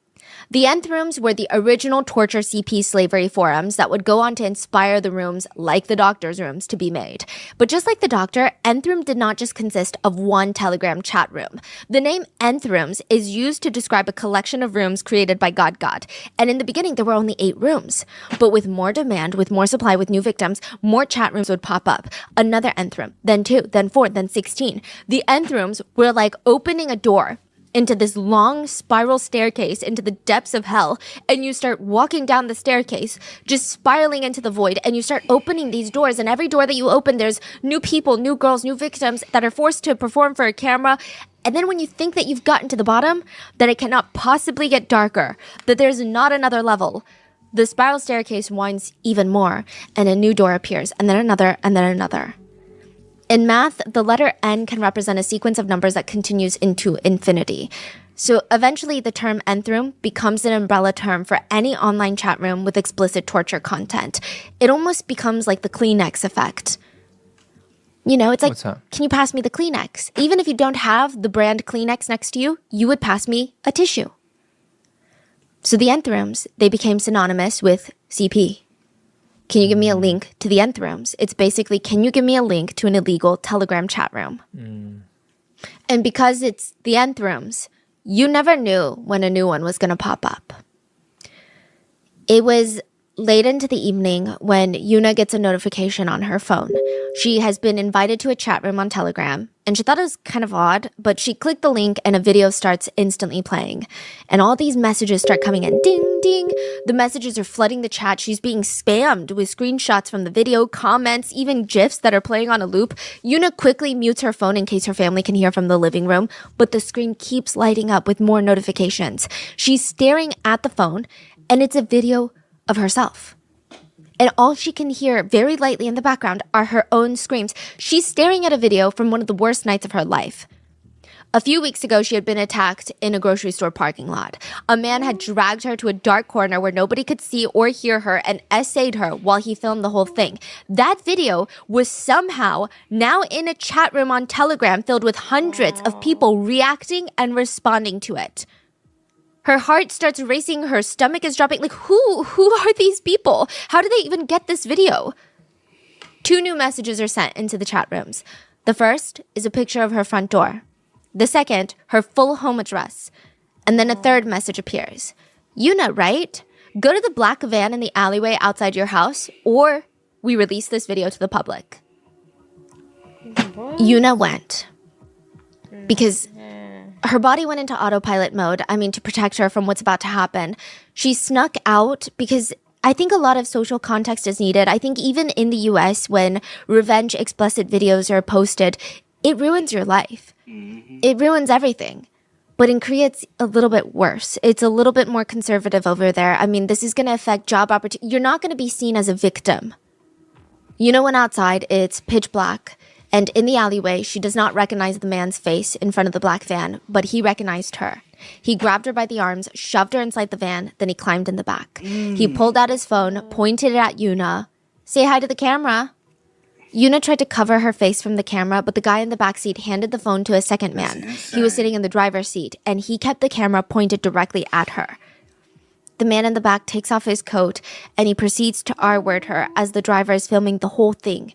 The Nth rooms were the original torture CP slavery forums that would go on to inspire the rooms like the doctor's rooms to be made. But just like the doctor, Nth room did not just consist of one Telegram chat room. The name Nth rooms is used to describe a collection of rooms created by God. And in the beginning, there were only 8 rooms. But with more demand, with more supply, with new victims, more chat rooms would pop up. Another Nth room, then 2, then 4, then 16. The Nth rooms were like opening a door into this long spiral staircase into the depths of hell, and you start walking down the staircase, just spiraling into the void, and you start opening these doors, and every door that you open, there's new people, new girls, new victims that are forced to perform for a camera. And then when you think that you've gotten to the bottom, that it cannot possibly get darker, that there's not another level, the spiral staircase winds even more, and a new door appears, and then another, and then another. In math, the letter N can represent a sequence of numbers that continues into infinity. So eventually, the term nth room becomes an umbrella term for any online chat room with explicit torture content. It almost becomes like the Kleenex effect. You know, it's like, What's that? can you pass me the Kleenex? Even if you don't have the brand Kleenex next to you, you would pass me a tissue. So the nth rooms, they became synonymous with CP. Can you give me a link to the nth rooms? It's basically, can you give me a link to an illegal Telegram chat room? And because it's the nth rooms, you never knew when a new one was going to pop up. It was late into the evening when Yuna gets a notification on her phone. She has been invited to a chat room on Telegram, and she thought it was kind of odd, but she clicked the link and a video starts instantly playing. And all these messages start coming in. Ding, ding. The messages are flooding the chat. She's being spammed with screenshots from the video, comments, even GIFs that are playing on a loop. Yuna quickly mutes her phone in case her family can hear from the living room, but the screen keeps lighting up with more notifications. She's staring at the phone, and it's a video of herself. And all she can hear very lightly in the background are her own screams. She's staring at a video from one of the worst nights of her life. A few weeks ago, she had been attacked in a grocery store parking lot. A man had dragged her to a dark corner where nobody could see or hear her and essayed her while he filmed the whole thing. That video was somehow now in a chat room on Telegram filled with hundreds of people reacting and responding to it. Her heart starts racing, her stomach is dropping. Like, who are these people? How did they even get this video? 2 new messages are sent into the chat rooms. The first is a picture of her front door. The second, her full home address. And then a third message appears. Yuna, right? Go to the black van in the alleyway outside your house, or we release this video to the public. Yuna went. Because her body went into autopilot mode, to protect her from what's about to happen. She snuck out because I think a lot of social context is needed. I think even in the US, when revenge explicit videos are posted, it ruins your life. It ruins everything. But in Korea, it's a little bit worse. It's a little bit more conservative over there. This is going to affect job opportunities. You're not going to be seen as a victim. Yuna went outside. It's pitch black. And in the alleyway, she does not recognize the man's face in front of the black van, but he recognized her. He grabbed her by the arms, shoved her inside the van, then he climbed in the back. He pulled out his phone, pointed it at Yuna. Say hi to the camera. Yuna tried to cover her face from the camera, but the guy in the backseat handed the phone to a second man. He was sitting in the driver's seat, and he kept the camera pointed directly at her. The man in the back takes off his coat, and he proceeds to R-word her as the driver is filming the whole thing.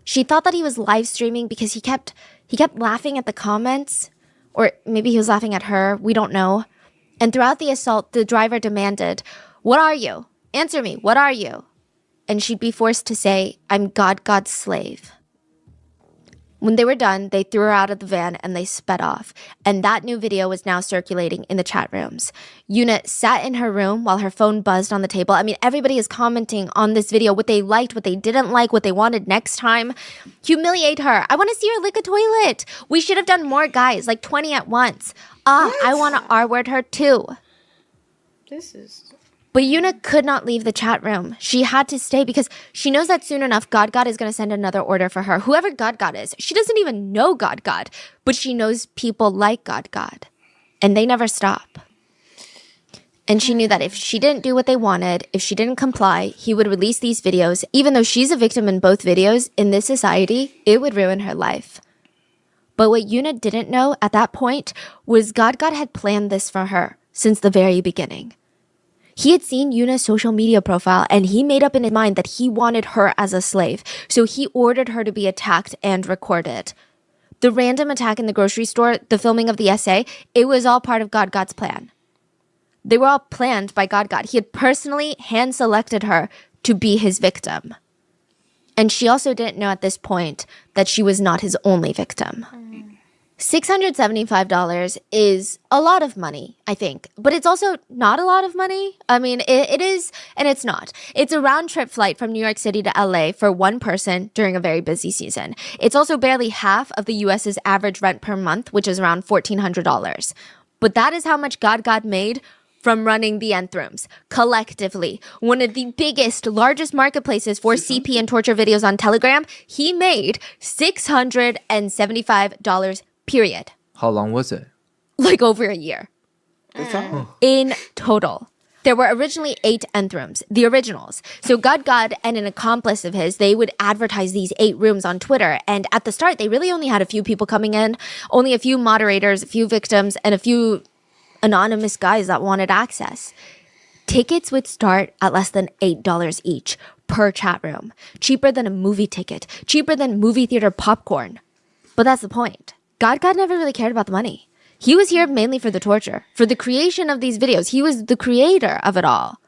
She thought that he was live streaming because he kept laughing at the comments, or maybe he was laughing at her. We don't know. And throughout the assault, the driver demanded, "What are you? Answer me. What are you?" And she'd be forced to say, "I'm God's slave." When they were done, they threw her out of the van and they sped off. And that new video was now circulating in the chat rooms. Yuna sat in her room while her phone buzzed on the table. Everybody is commenting on this video, what they liked, what they didn't like, what they wanted next time. Humiliate her. I want to see her lick a toilet. We should have done more, guys, like 20 at once. I want to R-word her too. But Yuna could not leave the chat room. She had to stay because she knows that soon enough, God is going to send another order for her. Whoever God is. She doesn't even know God, but she knows people like God. And they never stop. And she knew that if she didn't do what they wanted, if she didn't comply, he would release these videos. Even though she's a victim in both videos, in this society, it would ruin her life. But what Yuna didn't know at that point was God had planned this for her since the very beginning. He had seen Yuna's social media profile and he made up in his mind that he wanted her as a slave. So he ordered her to be attacked and recorded. The random attack in the grocery store, the filming of the essay, it was all part of God's plan. They were all planned by God. He had personally hand-selected her to be his victim. And she also didn't know at this point that she was not his only victim. $675 is a lot of money, I think. But it's also not a lot of money. It is, and it's not. It's a round-trip flight from New York City to LA for one person during a very busy season. It's also barely half of the US's average rent per month, which is around $1,400. But that is how much God made from running the nth rooms. Collectively, one of the biggest, largest marketplaces for CP and torture videos on Telegram, he made $675, period. How long was it? Like over a year. That's all. In total. There were originally 8 nth rooms, the originals. So God and an accomplice of his, they would advertise these 8 rooms on Twitter. And at the start, they really only had a few people coming in, only a few moderators, a few victims, and a few anonymous guys that wanted access. Tickets would start at less than $8 each per chat room. Cheaper than a movie ticket, cheaper than movie theater popcorn. But that's the point. God never really cared about the money. He was here mainly for the torture, for the creation of these videos. He was the creator of it all.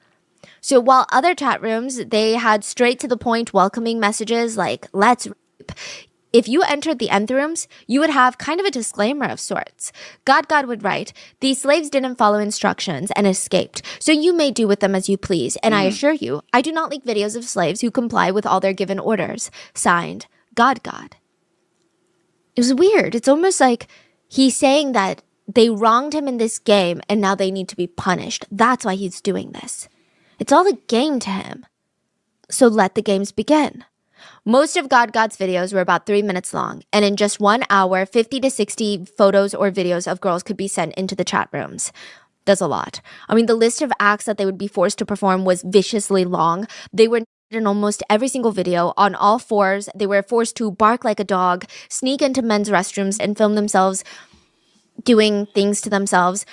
So while other chat rooms, they had straight to the point welcoming messages like, let's rape. If you entered the nth rooms, you would have kind of a disclaimer of sorts. God would write, these slaves didn't follow instructions and escaped, so you may do with them as you please. And I assure you, I do not leak videos of slaves who comply with all their given orders. Signed, God. It was weird. It's almost like he's saying that they wronged him in this game and now they need to be punished. That's why he's doing this. It's all a game to him. So let the games begin. Most of God's videos were about 3 minutes long, and in just 1 hour, 50 to 60 photos or videos of girls could be sent into the chat rooms. That's a lot. I mean, the list of acts that they would be forced to perform was viciously long. They were in almost every single video on all fours. They were forced to bark like a dog, sneak into men's restrooms, and film themselves doing things to themselves,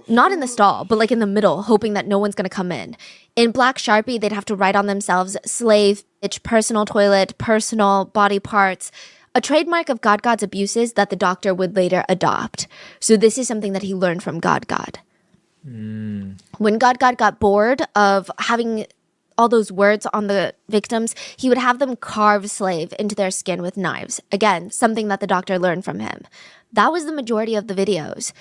not in the stall, but like in the middle, hoping that no one's going to come in. In black Sharpie, they'd have to write on themselves, slave, bitch, personal toilet, personal body parts, a trademark of God's abuses that the doctor would later adopt. So this is something that he learned from God. When God got bored of having all those words on the victims, he would have them carve slave into their skin with knives. Again, something that the doctor learned from him. That was the majority of the videos.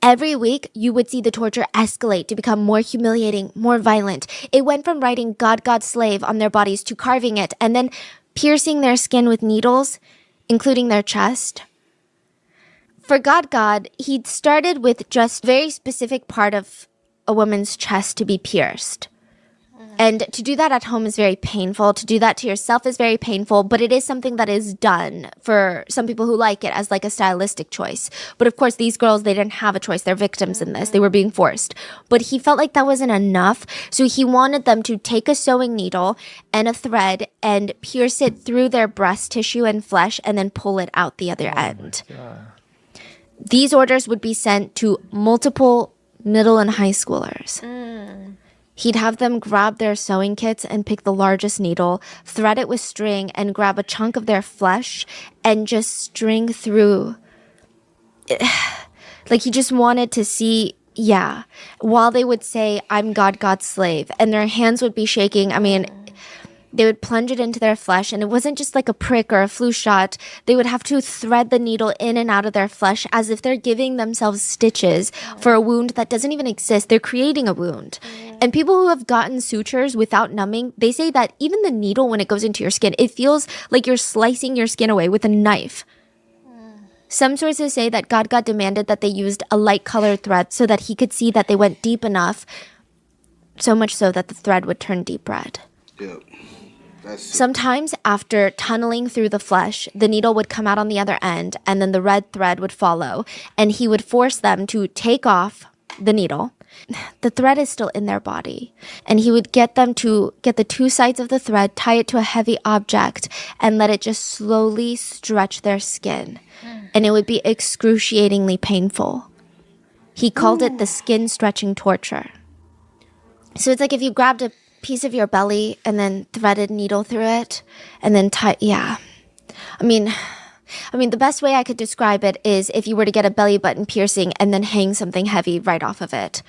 Every week, you would see the torture escalate to become more humiliating, more violent. It went from writing God slave on their bodies to carving it and then piercing their skin with needles, including their chest. For God, he'd started with just a very specific part of a woman's chest to be pierced. And to do that at home is very painful. To do that to yourself is very painful, but it is something that is done for some people who like it as like a stylistic choice. But of course, these girls, they didn't have a choice. They're victims in this. They were being forced. But he felt like that wasn't enough. So he wanted them to take a sewing needle and a thread and pierce it through their breast tissue and flesh and then pull it out the other end. These orders would be sent to multiple middle and high schoolers. He'd have them grab their sewing kits and pick the largest needle, thread it with string, and grab a chunk of their flesh and just string through. Like he just wanted to see, while they would say, I'm God's slave, and their hands would be shaking. I mean, they would plunge it into their flesh, and it wasn't just like a prick or a flu shot. They would have to thread the needle in and out of their flesh as if they're giving themselves stitches for a wound that doesn't even exist. They're creating a wound. And people who have gotten sutures without numbing, they say that even the needle, when it goes into your skin, it feels like you're slicing your skin away with a knife. Some sources say that God demanded that they used a light-colored thread so that he could see that they went deep enough, so much so that the thread would turn deep red. Yep. Sometimes after tunneling through the flesh, the needle would come out on the other end and then the red thread would follow, and he would force them to take off the needle. The thread is still in their body, and he would get them to get the two sides of the thread, tie it to a heavy object, and let it just slowly stretch their skin. And it would be excruciatingly painful. He called it the skin stretching torture. So it's like if you grabbed a piece of your belly and then threaded needle through it and then I mean the best way I could describe it is if you were to get a belly button piercing and then hang something heavy right off of it.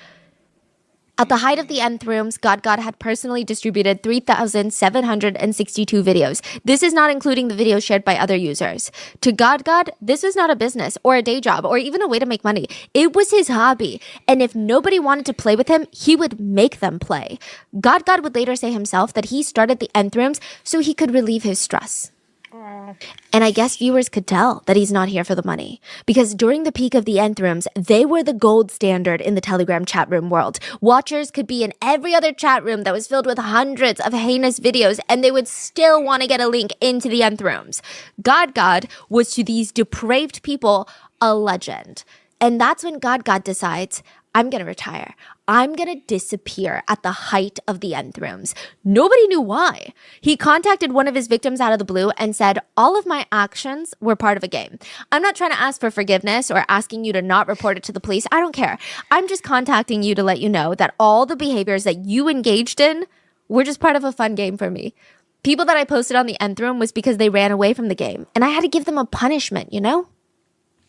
At the height of the nth rooms, God had personally distributed 3,762 videos. This is not including the videos shared by other users. To God, this was not a business or a day job or even a way to make money. It was his hobby. And if nobody wanted to play with him, he would make them play. God would later say himself that he started the nth rooms so he could relieve his stress. Wow. And I guess viewers could tell that he's not here for the money. Because during the peak of the nth rooms, they were the gold standard in the Telegram chat room world. Watchers could be in every other chat room that was filled with hundreds of heinous videos, and they would still want to get a link into the nth rooms. God was to these depraved people a legend. And that's when God decides, I'm going to retire. I'm going to disappear at the height of the nth rooms. Nobody knew why. He contacted one of his victims out of the blue and said, all of my actions were part of a game. I'm not trying to ask for forgiveness or asking you to not report it to the police. I don't care. I'm just contacting you to let you know that all the behaviors that you engaged in were just part of a fun game for me. People that I posted on the nth room was because they ran away from the game, and I had to give them a punishment, you know?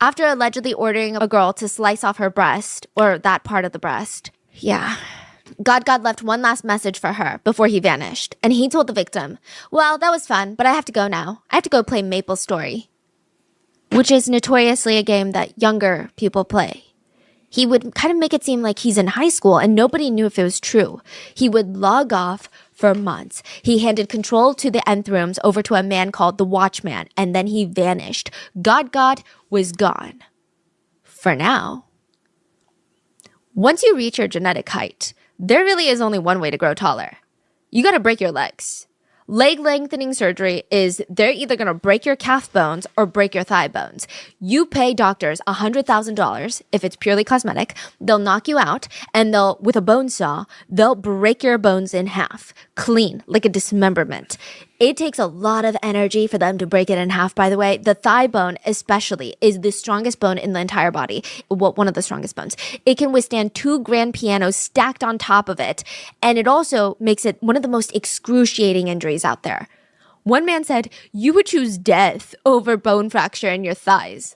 After allegedly ordering a girl to slice off her breast, or that part of the breast, yeah. God left one last message for her before he vanished, and he told the victim, well, that was fun, but I have to go now. I have to go play Maple Story, which is notoriously a game that younger people play. He would kind of make it seem like he's in high school, and nobody knew if it was true. He would log off for months. He handed control to the nth rooms over to a man called the Watchman, and then he vanished. God was gone. For now. Once you reach your genetic height, there really is only one way to grow taller. You gotta break your legs. Leg lengthening surgery is they're either going to break your calf bones or break your thigh bones. You pay doctors $100,000 if it's purely cosmetic. They'll knock you out, and with a bone saw, they'll break your bones in half, clean, like a dismemberment. It takes a lot of energy for them to break it in half, by the way. The thigh bone especially is the strongest bone in the entire body. Well, one of the strongest bones. It can withstand 2 grand pianos stacked on top of it. And it also makes it one of the most excruciating injuries out there. One man said, you would choose death over bone fracture in your thighs.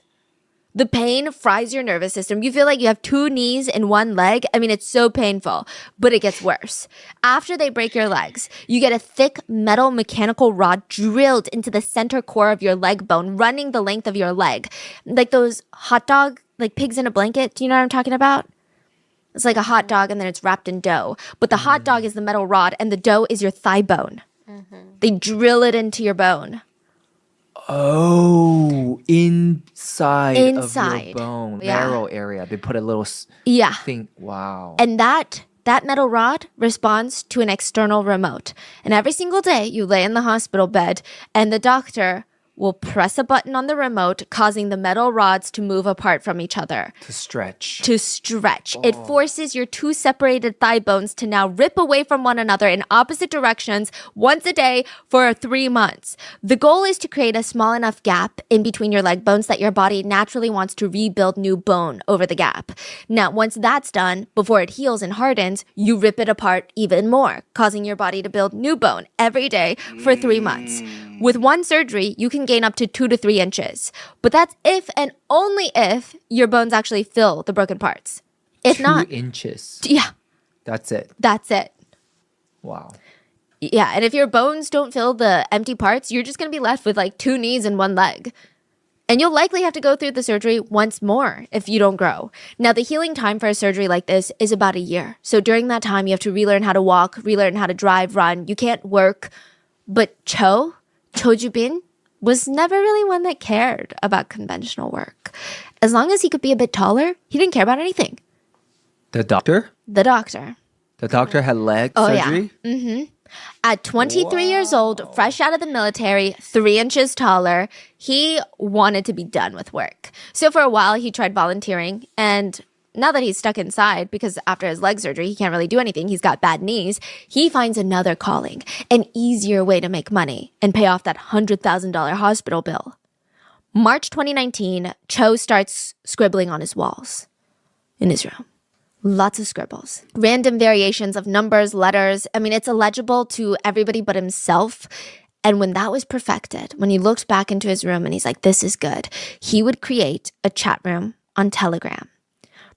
The pain fries your nervous system. You feel like you have 2 knees and 1 leg. I mean, it's so painful, but it gets worse. After they break your legs, you get a thick metal mechanical rod drilled into the center core of your leg bone, running the length of your leg. Like those hot dog, like pigs in a blanket. Do you know what I'm talking about? It's like a hot dog and then it's wrapped in dough. But the hot dog is the metal rod and the dough is your thigh bone. They drill it into your bone. Oh, inside of your Inside. bone, Yeah. marrow area. They put a little Yeah. thing. Wow. And that metal rod responds to an external remote. And every single day you lay in the hospital bed and the doctor will press a button on the remote, causing the metal rods to move apart from each other. To stretch. It forces your 2 separated thigh bones to now rip away from one another in opposite directions once a day for 3 months. The goal is to create a small enough gap in between your leg bones that your body naturally wants to rebuild new bone over the gap. Now, once that's done, before it heals and hardens, you rip it apart even more, causing your body to build new bone every day for 3 months. With one surgery, you can gain up to 2 to 3 inches. But that's if and only if your bones actually fill the broken parts. If 2 not, inches. yeah, That's it. that's it. Wow. Yeah, and if your bones don't fill the empty parts, you're just going to be left with like 2 knees and 1 leg. And you'll likely have to go through the surgery once more if you don't grow. Now, the healing time for a surgery like this is about a year. So during that time, you have to relearn how to walk, relearn how to drive, run. You can't work. But Cho Ju-bin, was never really one that cared about conventional work. As long as he could be a bit taller, he didn't care about anything. The doctor? The doctor. The doctor had leg surgery? Yeah. At 23 years old, fresh out of the military, 3 inches taller, he wanted to be done with work. So for a while, he tried volunteering, and now that he's stuck inside, because after his leg surgery, he can't really do anything, he's got bad knees, he finds another calling, an easier way to make money and pay off that $100,000 hospital bill. March 2019, Cho starts scribbling on his walls in his room. Lots of scribbles. Random variations of numbers, letters. I mean, it's illegible to everybody but himself. And when that was perfected, when he looked back into his room and he's like, this is good, he would create a chat room on Telegram.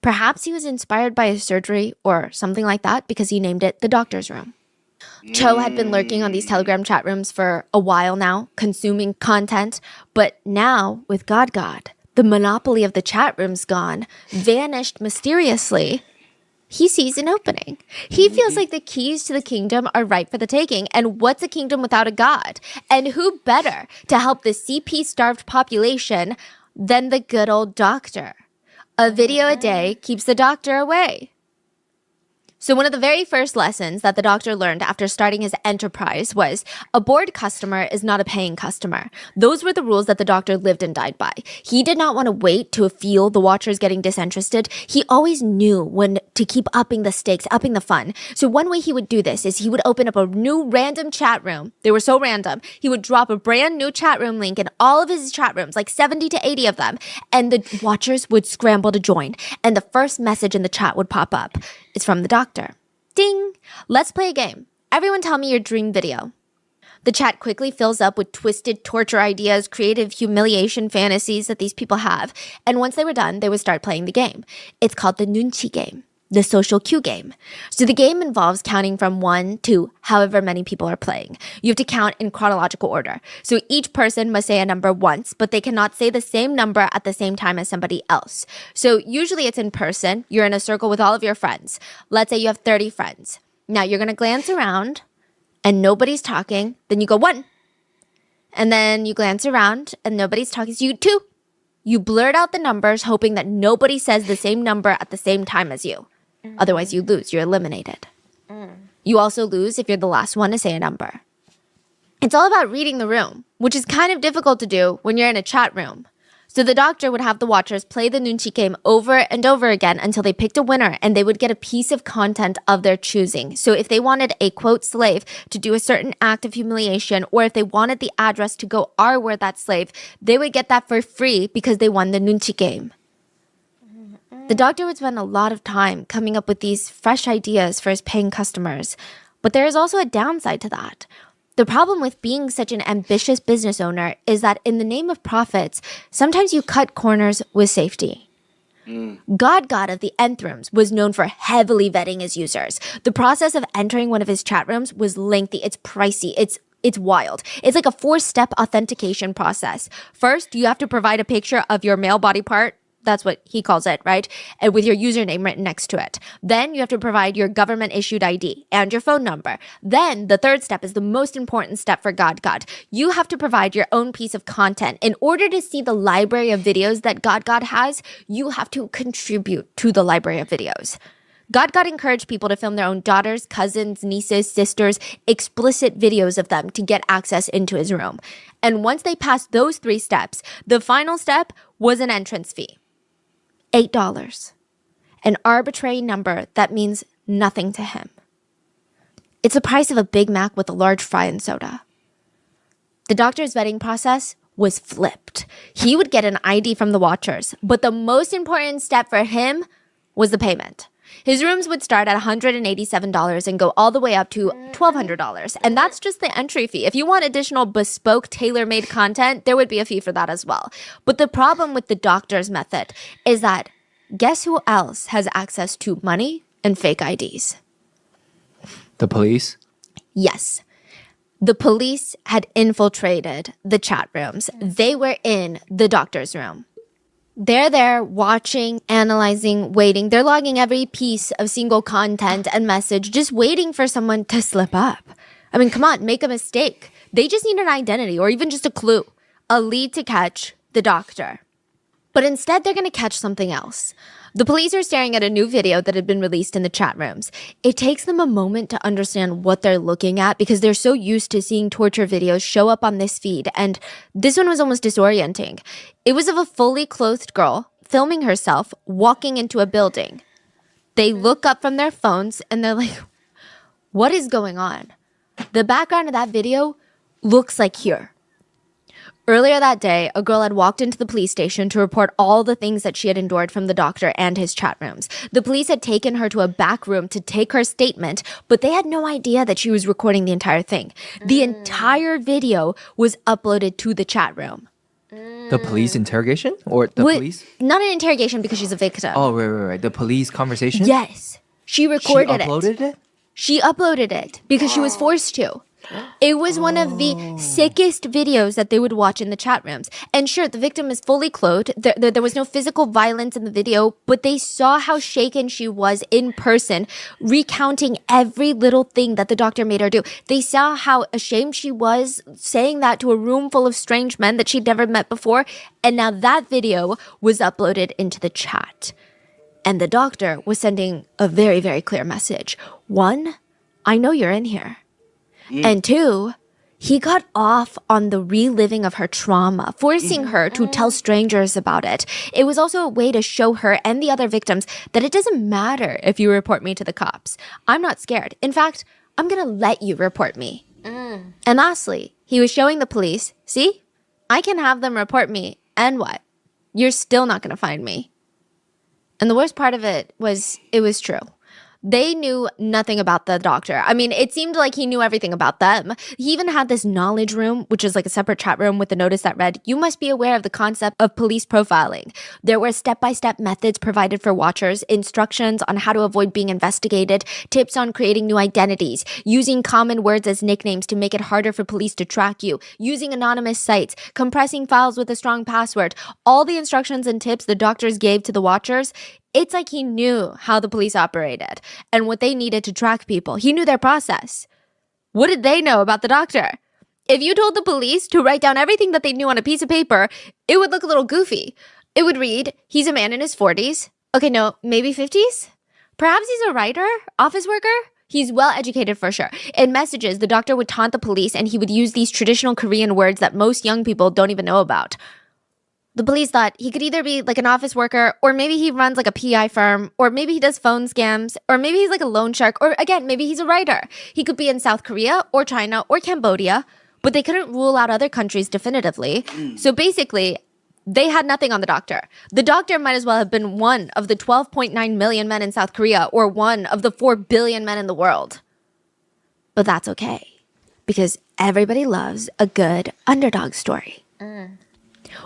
Perhaps he was inspired by his surgery or something like that because he named it the doctor's room. Cho had been lurking on these Telegram chat rooms for a while now, consuming content. But now, with God, the monopoly of the chat room's gone, vanished mysteriously. he sees an opening. He feels like the keys to the kingdom are ripe for the taking. And what's a kingdom without a god? And who better to help the CP-starved population than the good old doctor? A video a day keeps the doctor away. So one of the very first lessons that the doctor learned after starting his enterprise was a bored customer is not a paying customer. Those were the rules that the doctor lived and died by. He did not want to wait to feel the watchers getting disinterested. He always knew when to keep upping the stakes, upping the fun. So one way he would do this is he would open up a new random chat room. They were so random. He would drop a brand new chat room link in all of his chat rooms, like 70 to 80 of them, and the watchers would scramble to join. And the first message in the chat would pop up. It's from the doctor. Ding! Let's play a game. Everyone tell me your dream video. The chat quickly fills up with twisted torture ideas, creative humiliation fantasies that these people have. And once they were done, they would start playing the game. It's called the Nunchi game, the social cue game. So the game involves counting from 1 to however many people are playing. You have to count in chronological order. So each person must say a number once, but they cannot say the same number at the same time as somebody else. So usually it's in person. You're in a circle with all of your friends. Let's say you have 30 friends. Now you're going to glance around and nobody's talking. Then you go 1. And then you glance around and nobody's talking. So you 2. You blurt out the numbers, hoping that nobody says the same number at the same time as you. Otherwise, you lose. You're eliminated. You also lose if you're the last one to say a number. It's all about reading the room, which is kind of difficult to do when you're in a chat room. So the doctor would have the watchers play the Nunchi game over and over again until they picked a winner, and they would get a piece of content of their choosing. So if they wanted a, quote, slave to do a certain act of humiliation, or if they wanted the address to go where that slave, they would get that for free because they won the Nunchi game. The doctor would spend a lot of time coming up with these fresh ideas for his paying customers. But there is also a downside to that. The problem with being such an ambitious business owner is that in the name of profits, sometimes you cut corners with safety. God of the Nth Rooms was known for heavily vetting his users. The process of entering one of his chat rooms was lengthy, it's pricey, it's wild. It's like a 4-step authentication process. First, you have to provide a picture of your male body part. That's what he calls it, right? And with your username written next to it. Then you have to provide your government-issued ID and your phone number. Then the third step is the most important step for God. You have to provide your own piece of content. In order to see the library of videos that God has, you have to contribute to the library of videos. God encouraged people to film their own daughters, cousins, nieces, sisters, explicit videos of them to get access into his room. And once they passed those 3 steps, the final step was an entrance fee. $8. An arbitrary number that means nothing to him. It's the price of a Big Mac with a large fry and soda. The doctor's vetting process was flipped. He would get an ID from the watchers, but the most important step for him was the payment. His rooms would start at $187 and go all the way up to $1,200. And that's just the entry fee. If you want additional bespoke, tailor-made content, there would be a fee for that as well. But the problem with the doctor's method is that guess who else has access to money and fake IDs? The police? Yes. The police had infiltrated the chat rooms. They were in the doctor's room. They're there watching, analyzing, waiting. They're logging every piece of single content and message, just waiting for someone to slip up. I mean, come on, make a mistake. They just need an identity or even just a clue, a lead to catch the doctor. But instead, they're going to catch something else. The police are staring at a new video that had been released in the chat rooms. It takes them a moment to understand what they're looking at because they're so used to seeing torture videos show up on this feed, and this one was almost disorienting. It was of a fully clothed girl filming herself walking into a building. They look up from their phones and they're like, what is going on? The background of that video looks like here. Earlier that day, a girl had walked into the police station to report all the things that she had endured from the doctor and his chat rooms. The police had taken her to a back room to take her statement, but they had no idea that she was recording the entire thing. The entire video was uploaded to the chat room. The police interrogation? Or the police? Not an interrogation because she's a victim. Oh, right. The police conversation? Yes. She recorded She uploaded it? She uploaded it because she was forced to. It was one of the sickest videos that they would watch in the chat rooms. And sure, the victim is fully clothed. There was no physical violence in the video, but they saw how shaken she was in person, recounting every little thing that the doctor made her do. They saw how ashamed she was saying that to a room full of strange men that she'd never met before. And now that video was uploaded into the chat. And the doctor was sending a very, very clear message. 1, I know you're in here. And 2, he got off on the reliving of her trauma, forcing her to tell strangers about it. It was also a way to show her and the other victims that it doesn't matter if you report me to the cops. I'm not scared. In fact, I'm going to let you report me. And lastly, he was showing the police, see, I can have them report me, and what? You're still not going to find me. And the worst part of it was true. They knew nothing about the doctor. I mean, it seemed like he knew everything about them. He even had this knowledge room, which is like a separate chat room with a notice that read, you must be aware of the concept of police profiling. There were step-by-step methods provided for watchers, instructions on how to avoid being investigated, tips on creating new identities, using common words as nicknames to make it harder for police to track you, using anonymous sites, compressing files with a strong password. All the instructions and tips the doctors gave to the watchers, it's like he knew how the police operated and what they needed to track people. He knew their process. What did they know about the doctor? If you told the police to write down everything that they knew on a piece of paper, it would look a little goofy. It would read, he's a man in his 40s. Okay, no, maybe 50s? Perhaps he's a writer, office worker? He's well educated for sure. In messages, the doctor would taunt the police and he would use these traditional Korean words that most young people don't even know about. The police thought he could either be like an office worker, or maybe he runs like a PI firm, or maybe he does phone scams, or maybe he's like a loan shark, or again, maybe he's a writer. He could be in South Korea or China or Cambodia, but they couldn't rule out other countries definitively. So basically, they had nothing on the doctor. The doctor might as well have been one of the 12.9 million men in South Korea or one of the 4 billion men in the world. But that's okay, because everybody loves a good underdog story.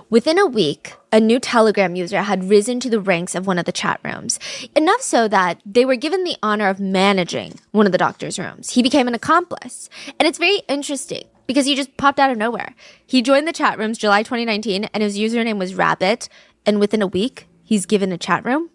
Within a week, a new Telegram user had risen to the ranks of one of the chat rooms, enough so that they were given the honor of managing one of the doctor's rooms. He became an accomplice. And it's very interesting because he just popped out of nowhere. He joined the chat rooms July 2019 and his username was Rabbit. And within a week, he's given a chat room.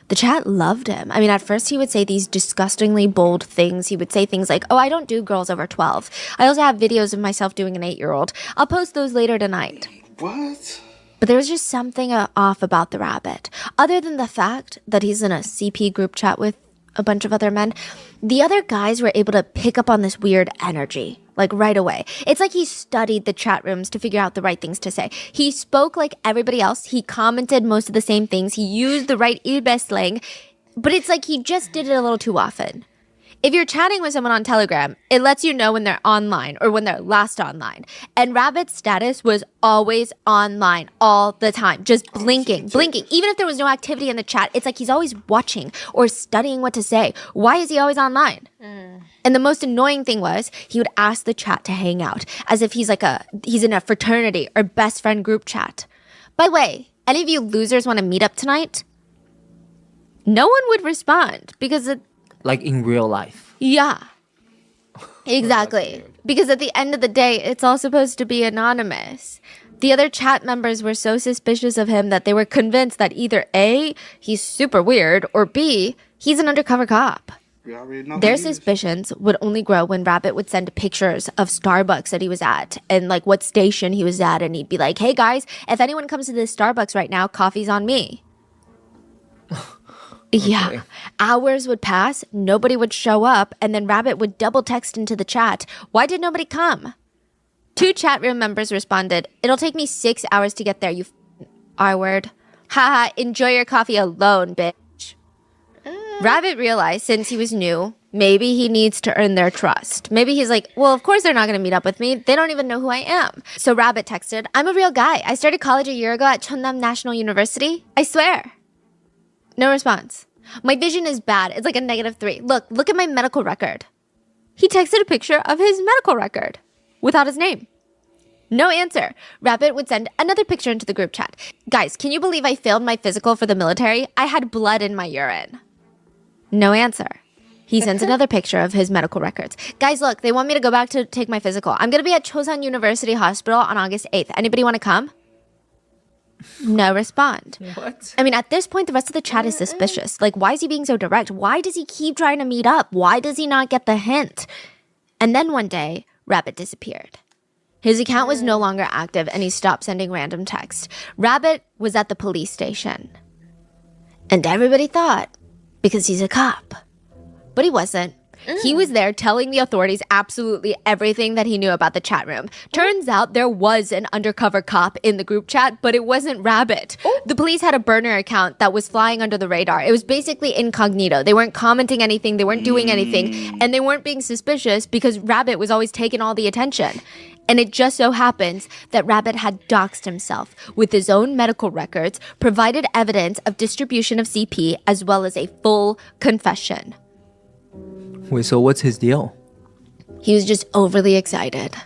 The chat loved him. I mean, at first he would say these disgustingly bold things. He would say things like, oh, I don't do girls over 12. I also have videos of myself doing an 8-year-old. I'll post those later tonight. What? But there was just something off about the Rabbit. Other than the fact that he's in a CP group chat with a bunch of other men, the other guys were able to pick up on this weird energy, like right away. It's like he studied the chat rooms to figure out the right things to say. He spoke like everybody else. He commented most of the same things. He used the right ilbe slang, but it's like he just did it a little too often. If you're chatting with someone on Telegram, it lets you know when they're online or when they're last online. And Rabbit's status was always online all the time, just blinking. Even if there was no activity in the chat, it's like he's always watching or studying what to say. Why is he always online? And the most annoying thing was he would ask the chat to hang out as if he's in a fraternity or best friend group chat. By the way, any of you losers want to meet up tonight? No one would respond because Like in real life. yeah, exactly. Because at the end of the day, it's all supposed to be anonymous. The other chat members were so suspicious of him that they were convinced that either A, he's super weird, or B, he's an undercover cop. We already know Their who he is. suspicions would only grow when Rabbit would send pictures of Starbucks that he was at and like what station he was at. And he'd be like, hey guys, if anyone comes to this Starbucks right now, coffee's on me. Yeah. Hours would pass, nobody would show up, and then Rabbit would double text into the chat, why did nobody come? 2 chat room members responded, it'll take me 6 hours to get there, you R-word. Haha, enjoy your coffee alone, bitch. Rabbit realized since he was new, maybe he needs to earn their trust. Maybe he's like, well, of course they're not going to meet up with me. They don't even know who I am. So Rabbit texted, I'm a real guy. I started college a year ago at Cheonnam National University. I swear. No response. My vision is bad. It's like a -3. Look at my medical record. He texted a picture of his medical record without his name. No answer. Rabbit would send another picture into the group chat. Guys, can you believe I failed my physical for the military? I had blood in my urine. No answer. He sends another picture of his medical records. Guys, look, they want me to go back to take my physical. I'm going to be at Chosun University Hospital on August 8th. Anybody want to come? No respond. What? I mean, at this point, the rest of the chat is suspicious. Like, why is he being so direct? Why does he keep trying to meet up? Why does he not get the hint? And then one day, Rabbit disappeared. His account was no longer active and he stopped sending random texts. Rabbit was at the police station. And everybody thought, because he's a cop. But he wasn't. He was there telling the authorities absolutely everything that he knew about the chat room. Turns out there was an undercover cop in the group chat, but it wasn't Rabbit. The police had a burner account that was flying under the radar. It was basically incognito. They weren't commenting anything. They weren't doing anything. And they weren't being suspicious because Rabbit was always taking all the attention. And it just so happens that Rabbit had doxed himself with his own medical records, provided evidence of distribution of CP, as well as a full confession. Wait, so what's his deal? He was just overly excited.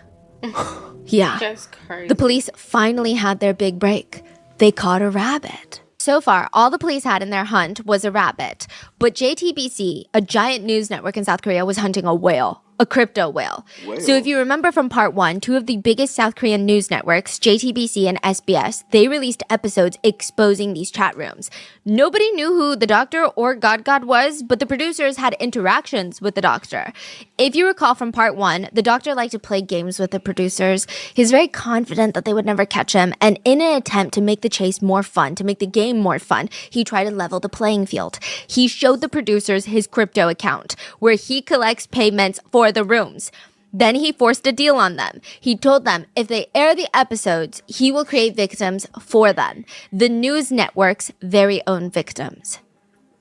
Yeah. That's crazy. The police finally had their big break. They caught a rabbit. So far, all the police had in their hunt was a rabbit. But JTBC, a giant news network in South Korea, was hunting a whale. A crypto whale. So if you remember from part 1, 2 of the biggest South Korean news networks, JTBC and SBS, they released episodes exposing these chat rooms. Nobody knew who the doctor or God was, but the producers had interactions with the doctor. If you recall from part 1, the doctor liked to play games with the producers. He was very confident that they would never catch him, and in an attempt to make the chase more fun, to make the game more fun, he tried to level the playing field. He showed the producers his crypto account, where he collects payments for the rooms. Then he forced a deal on them. He told them if they air the episodes, he will create victims for them. The news network's very own victims.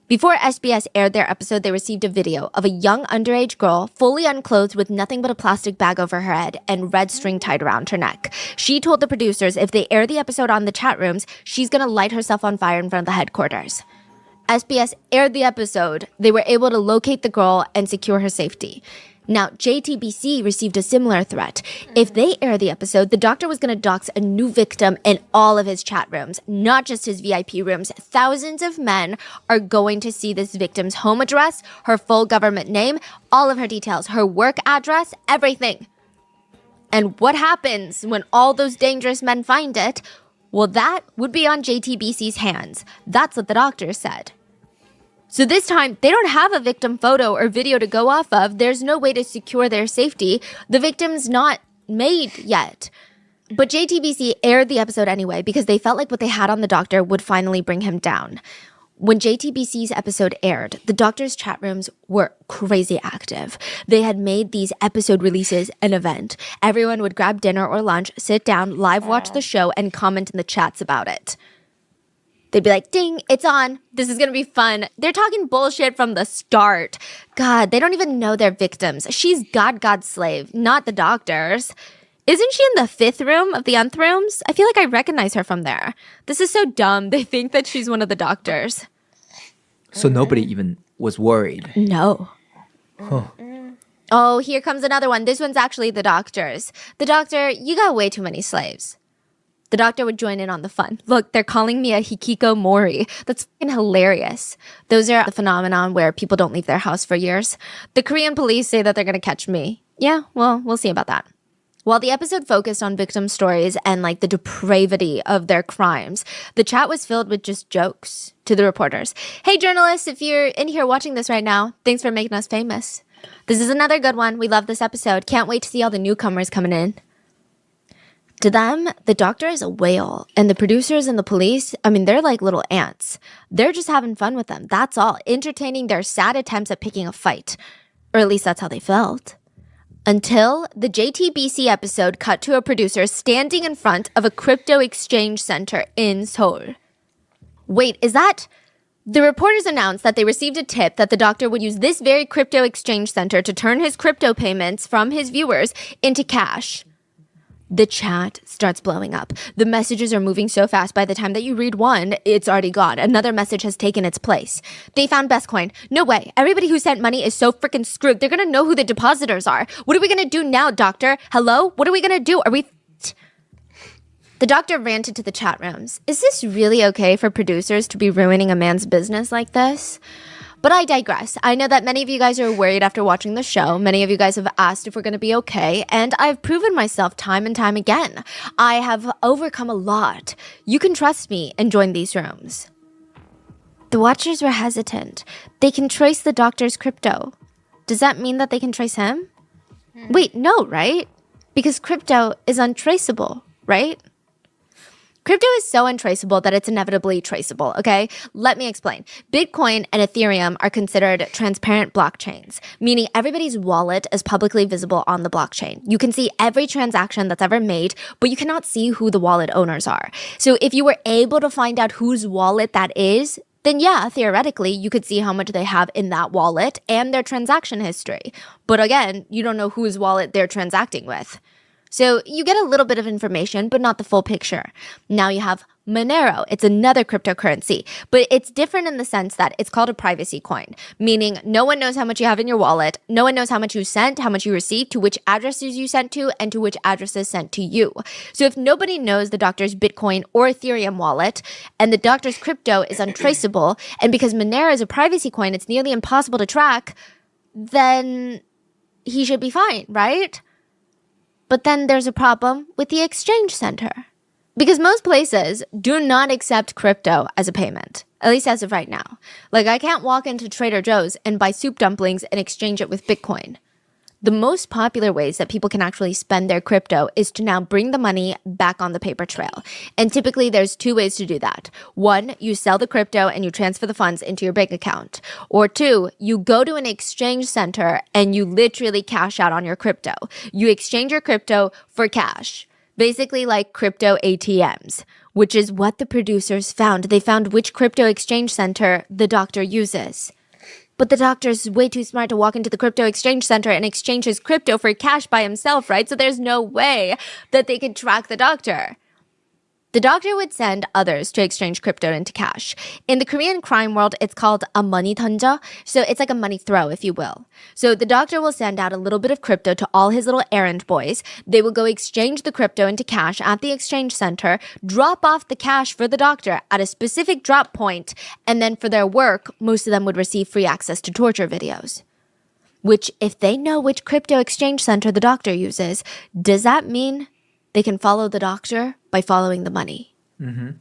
Before SBS aired their episode, they received a video of a young underage girl fully unclothed with nothing but a plastic bag over her head and red string tied around her neck. She told the producers if they air the episode on the chat rooms, she's gonna light herself on fire in front of the headquarters. SBS aired the episode. They were able to locate the girl and secure her safety. Now, JTBC received a similar threat. If they air the episode, the doctor was going to dox a new victim in all of his chat rooms, not just his VIP rooms. Thousands of men are going to see this victim's home address, her full government name, all of her details, her work address, everything. And what happens when all those dangerous men find it? Well, that would be on JTBC's hands. That's what the doctor said. So this time, they don't have a victim photo or video to go off of. There's no way to secure their safety. The victim's not made yet. But JTBC aired the episode anyway because they felt like what they had on the doctor would finally bring him down. When JTBC's episode aired, the doctor's chat rooms were crazy active. They had made these episode releases an event. Everyone would grab dinner or lunch, sit down, live watch the show, and comment in the chats about it. They'd be like, ding, it's on. This is going to be fun. They're talking bullshit from the start. God, they don't even know their victims. She's God's slave, not the doctor's. Isn't she in the 5th room of the nth rooms? I feel like I recognize her from there. This is so dumb. They think that she's one of the doctors. So nobody even was worried. No. Huh. Oh, here comes another one. This one's actually the doctor's. The doctor, you got way too many slaves. The doctor would join in on the fun. Look, they're calling me a hikikomori. That's fucking hilarious. Those are the phenomenon where people don't leave their house for years. The Korean police say that they're going to catch me. Yeah, well, we'll see about that. While the episode focused on victim stories and like the depravity of their crimes, the chat was filled with just jokes to the reporters. Hey, journalists, if you're in here watching this right now, thanks for making us famous. This is another good one. We love this episode. Can't wait to see all the newcomers coming in. To them, the doctor is a whale, and the producers and the police, I mean, they're like little ants. They're just having fun with them. That's all, entertaining their sad attempts at picking a fight. Or at least that's how they felt. Until the JTBC episode cut to a producer standing in front of a crypto exchange center in Seoul. Wait, is that... The reporters announced that they received a tip that the doctor would use this very crypto exchange center to turn his crypto payments from his viewers into cash. The chat starts blowing up. The messages are moving so fast by the time that you read one, it's already gone. Another message has taken its place. They found best coin. No way. Everybody who sent money is so freaking screwed. They're gonna know who the depositors are. What are we gonna do now, doctor? Hello? What are we gonna do? Are we... The doctor ranted to the chat rooms. Is this really okay for producers to be ruining a man's business like this? But I digress. I know that many of you guys are worried after watching the show. Many of you guys have asked if we're going to be okay. And I've proven myself time and time again. I have overcome a lot. You can trust me and join these rooms. The Watchers were hesitant. They can trace the doctor's crypto. Does that mean that they can trace him? Wait, no, right? Because crypto is untraceable, right? Crypto is so untraceable that it's inevitably traceable, okay? Let me explain. Bitcoin and Ethereum are considered transparent blockchains, meaning everybody's wallet is publicly visible on the blockchain. You can see every transaction that's ever made, but you cannot see who the wallet owners are. So if you were able to find out whose wallet that is, then yeah, theoretically, you could see how much they have in that wallet and their transaction history. But again, you don't know whose wallet they're transacting with. So you get a little bit of information, but not the full picture. Now you have Monero. It's another cryptocurrency, but it's different in the sense that it's called a privacy coin, meaning no one knows how much you have in your wallet. No one knows how much you sent, how much you received, to which addresses you sent to, and to which addresses sent to you. So if nobody knows the doctor's Bitcoin or Ethereum wallet, and the doctor's crypto is untraceable, and because Monero is a privacy coin, it's nearly impossible to track, then he should be fine, right? But then there's a problem with the exchange center. Because most places do not accept crypto as a payment, at least as of right now. Like, I can't walk into Trader Joe's and buy soup dumplings and exchange it with Bitcoin. The most popular ways that people can actually spend their crypto is to now bring the money back on the paper trail. And typically there's two ways to do that. One, you sell the crypto and you transfer the funds into your bank account. Or two, you go to an exchange center and you literally cash out on your crypto. You exchange your crypto for cash. Basically like crypto ATMs, which is what the producers found. They found which crypto exchange center the doctor uses. But the doctor's way too smart to walk into the crypto exchange center and exchange his crypto for cash by himself, right? So there's no way that they could track the doctor. The doctor would send others to exchange crypto into cash. In the Korean crime world, it's called a money 던져. So it's like a money throw, if you will. So the doctor will send out a little bit of crypto to all his little errand boys. They will go exchange the crypto into cash at the exchange center, drop off the cash for the doctor at a specific drop point, and then for their work, most of them would receive free access to torture videos. Which, if they know which crypto exchange center the doctor uses, does that mean they can follow the doctor by following the money? Mm-hmm.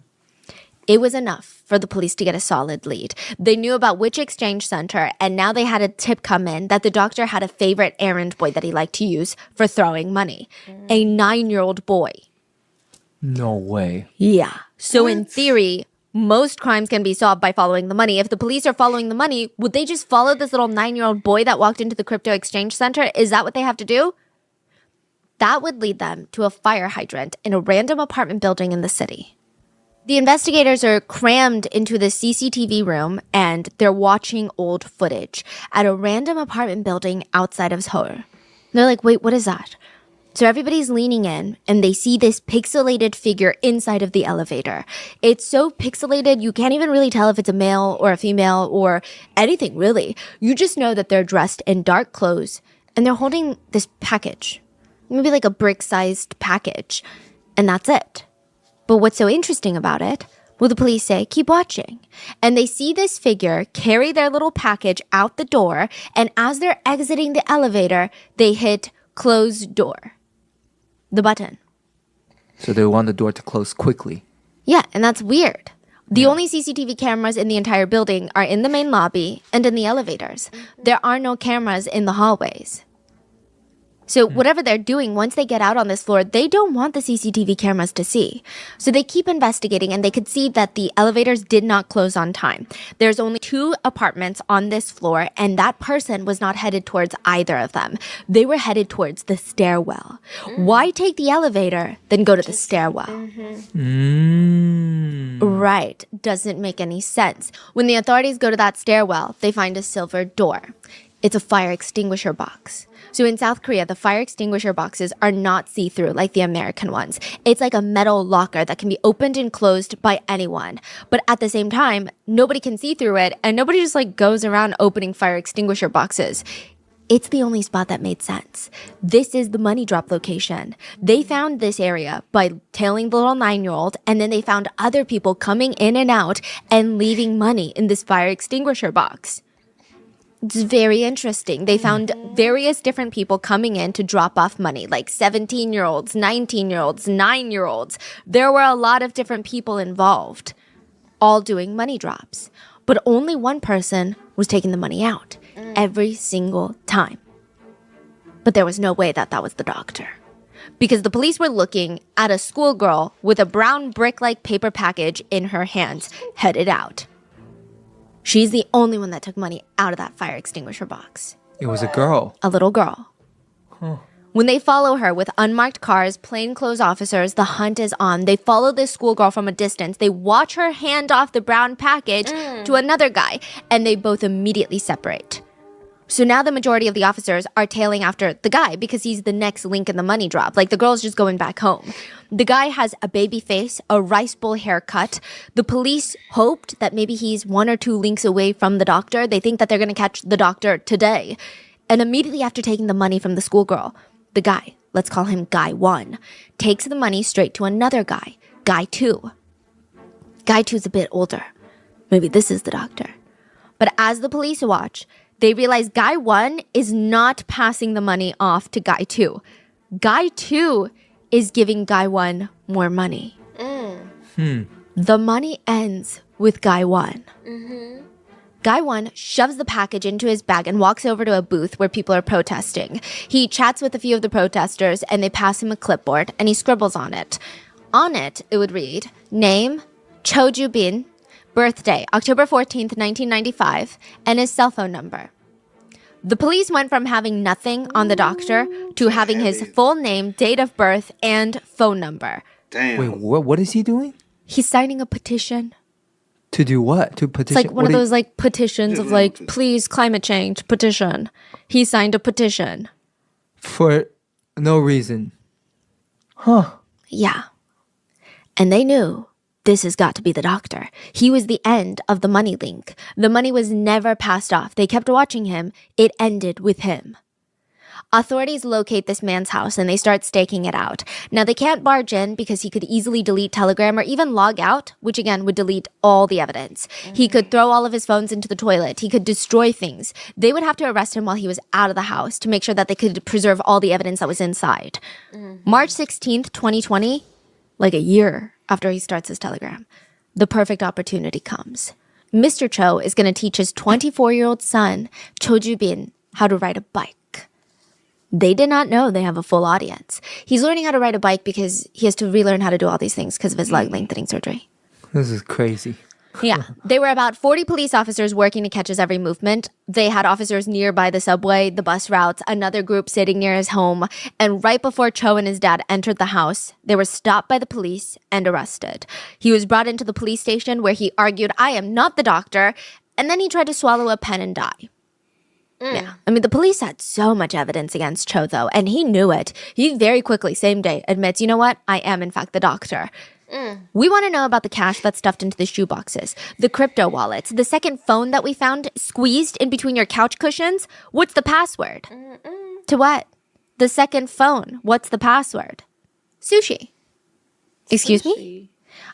It was enough for the police to get a solid lead. They knew about which exchange center, and now they had a tip come in that the doctor had a favorite errand boy that he liked to use for throwing money. A 9-year-old boy. No way. Yeah. So in theory, most crimes can be solved by following the money. If the police are following the money, would they just follow this little 9-year-old boy that walked into the crypto exchange center? Is that what they have to do? That would lead them to a fire hydrant in a random apartment building in the city. The investigators are crammed into the CCTV room and they're watching old footage at a random apartment building outside of Seoul. They're like, wait, what is that? So everybody's leaning in and they see this pixelated figure inside of the elevator. It's so pixelated, you can't even really tell if it's a male or a female or anything really. You just know that they're dressed in dark clothes and they're holding this package. Maybe like a brick-sized package. And that's it. But what's so interesting about it, well, the police say, keep watching. And they see this figure carry their little package out the door. And as they're exiting the elevator, they hit close door. The button. So they want the door to close quickly. Yeah, and that's weird. The only CCTV cameras in the entire building are in the main lobby and in the elevators. There are no cameras in the hallways. So whatever they're doing, once they get out on this floor, they don't want the CCTV cameras to see. So they keep investigating and they could see that the elevators did not close on time. There's only 2 apartments on this floor and that person was not headed towards either of them. They were headed towards the stairwell. Why take the elevator, then go to the stairwell? Right. Doesn't make any sense. When the authorities go to that stairwell, they find a silver door. It's a fire extinguisher box. So in South Korea, the fire extinguisher boxes are not see-through like the American ones. It's like a metal locker that can be opened and closed by anyone. But at the same time, nobody can see through it and nobody just like goes around opening fire extinguisher boxes. It's the only spot that made sense. This is the money drop location. They found this area by tailing the little 9-year-old, and then they found other people coming in and out and leaving money in this fire extinguisher box. It's very interesting. They found various different people coming in to drop off money, like 17-year-olds, 19-year-olds, 9-year-olds. There were a lot of different people involved, all doing money drops. But only one person was taking the money out every single time. But there was no way that that was the doctor. Because the police were looking at a schoolgirl with a brown brick-like paper package in her hands, headed out. She's the only one that took money out of that fire extinguisher box. It was a girl. A little girl. When they follow her with unmarked cars, plainclothes officers, the hunt is on. They follow this schoolgirl from a distance. They watch her hand off the brown package to another guy, and they both immediately separate. So now the majority of the officers are tailing after the guy because he's the next link in the money drop. Like, the girl's just going back home. The guy has a baby face, a rice bowl haircut. The police hoped that maybe he's 1 or 2 links away from the doctor. They think that they're going to catch the doctor today. And immediately after taking the money from the schoolgirl, the guy, let's call him Guy 1, takes the money straight to another guy, Guy 2. Guy 2's a bit older. Maybe this is the doctor. But as the police watch, they realize Guy 1 is not passing the money off to Guy 2. Guy 2 is giving Guy 1 more money. The money ends with Guy 1. Guy 1 shoves the package into his bag and walks over to a booth where people are protesting. He chats with a few of the protesters and they pass him a clipboard and he scribbles on it. On it, it would read, name, Cho Ju-bin, birthday, October 14th, 1995, and his cell phone number. The police went from having nothing on the doctor to having his full name, date of birth, and phone number. Damn. Wait, what is he doing? He's signing a petition. To do what? To It's petition? like one of those like petitions of like, please climate change petition. He signed a petition. For no reason. Huh. Yeah. And they knew this has got to be the doctor. He was the end of the money link. The money was never passed off. They kept watching him. It ended with him. Authorities locate this man's house and they start staking it out. Now, they can't barge in because he could easily delete Telegram or even log out, which again would delete all the evidence. He could throw all of his phones into the toilet. He could destroy things. They would have to arrest him while he was out of the house to make sure that they could preserve all the evidence that was inside. March 16th, 2020, like a year after he starts his Telegram, the perfect opportunity comes. Mr. Cho is going to teach his 24-year-old son, Cho Ju-bin, how to ride a bike. They did not know they have a full audience. He's learning how to ride a bike because he has to relearn how to do all these things because of his leg lengthening surgery. This is crazy. Yeah. There were about 40 police officers working to catch his every movement. They had officers nearby the subway, the bus routes, another group sitting near his home. And right before Cho and his dad entered the house, they were stopped by the police and arrested. He was brought into the police station where he argued, I am not the doctor. And then he tried to swallow a pen and die. Yeah. I mean, the police had so much evidence against Cho, though, and he knew it. He very quickly, same day, admits, you know what? I am, in fact, the doctor. We want to know about the cash that's stuffed into the shoe boxes, the crypto wallets, the second phone that we found squeezed in between your couch cushions. What's the password? To what? The second phone. What's the password? Sushi. Excuse me?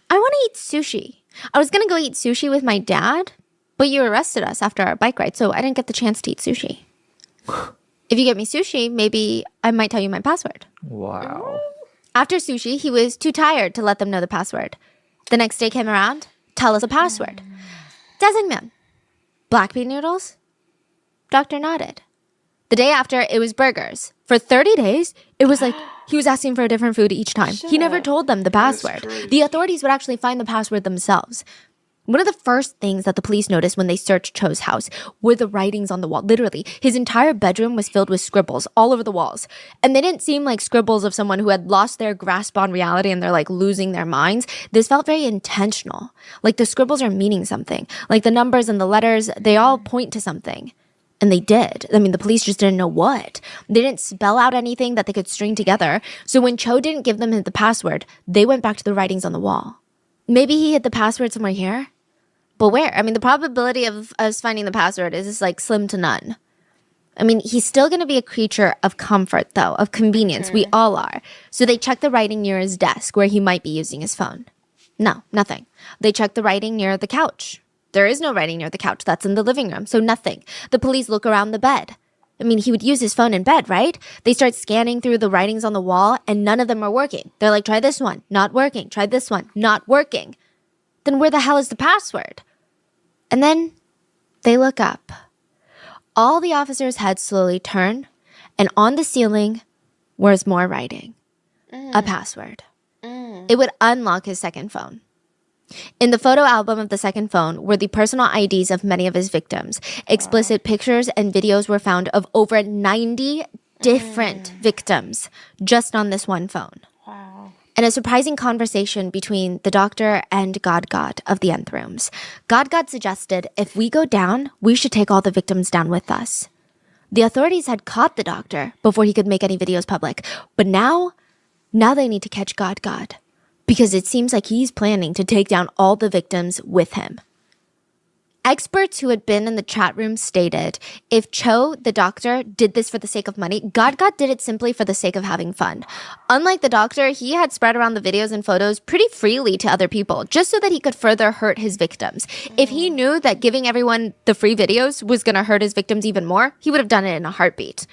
I want to eat sushi. I was going to go eat sushi with my dad, but you arrested us after our bike ride, so I didn't get the chance to eat sushi. If you get me sushi, maybe I might tell you my password. Wow. After sushi, he was too tired to let them know the password. The next day came around. Tell us a password. Jjajangmyeon. Black bean noodles? Doctor nodded. The day after, it was burgers. For 30 days, it was like he was asking for a different food each time. He never told them the password. The authorities would actually find the password themselves. One of the first things that the police noticed when they searched Cho's house were the writings on the wall. Literally, his entire bedroom was filled with scribbles all over the walls. And they didn't seem like scribbles of someone who had lost their grasp on reality and they're like losing their minds. This felt very intentional. Like the scribbles are meaning something. Like the numbers and the letters, they all point to something. And they did. I mean, the police just didn't know what. They didn't spell out anything that they could string together. So when Cho didn't give them the password, they went back to the writings on the wall. Maybe he hid the password somewhere here? But where? I mean, the probability of us finding the password is just like slim to none. I mean, he's still going to be a creature of comfort, though, of convenience. We all are. So they checked the writing near his desk where he might be using his phone. No, nothing. They checked the writing near the couch. There is no writing near the couch. That's in the living room. So nothing. The police look around the bed. I mean, he would use his phone in bed, right? They start scanning through the writings on the wall and none of them are working. They're like, try this one, not working. Try this one, not working. Then where the hell is the password? And then they look up. All the officers' heads slowly turn, and on the ceiling was more writing. A password. It would unlock his second phone. In the photo album of the second phone were the personal IDs of many of his victims. Explicit pictures and videos were found of over 90 different victims just on this one phone. Wow. And a surprising conversation between the doctor and God of the Nth Rooms. God suggested if we go down, we should take all the victims down with us. The authorities had caught the doctor before he could make any videos public. But now they need to catch God. Because it seems like he's planning to take down all the victims with him. Experts who had been in the chat room stated, if Cho, the doctor, did this for the sake of money, God did it simply for the sake of having fun. Unlike the doctor, he had spread around the videos and photos pretty freely to other people, just so that he could further hurt his victims. If he knew that giving everyone the free videos was going to hurt his victims even more, he would have done it in a heartbeat.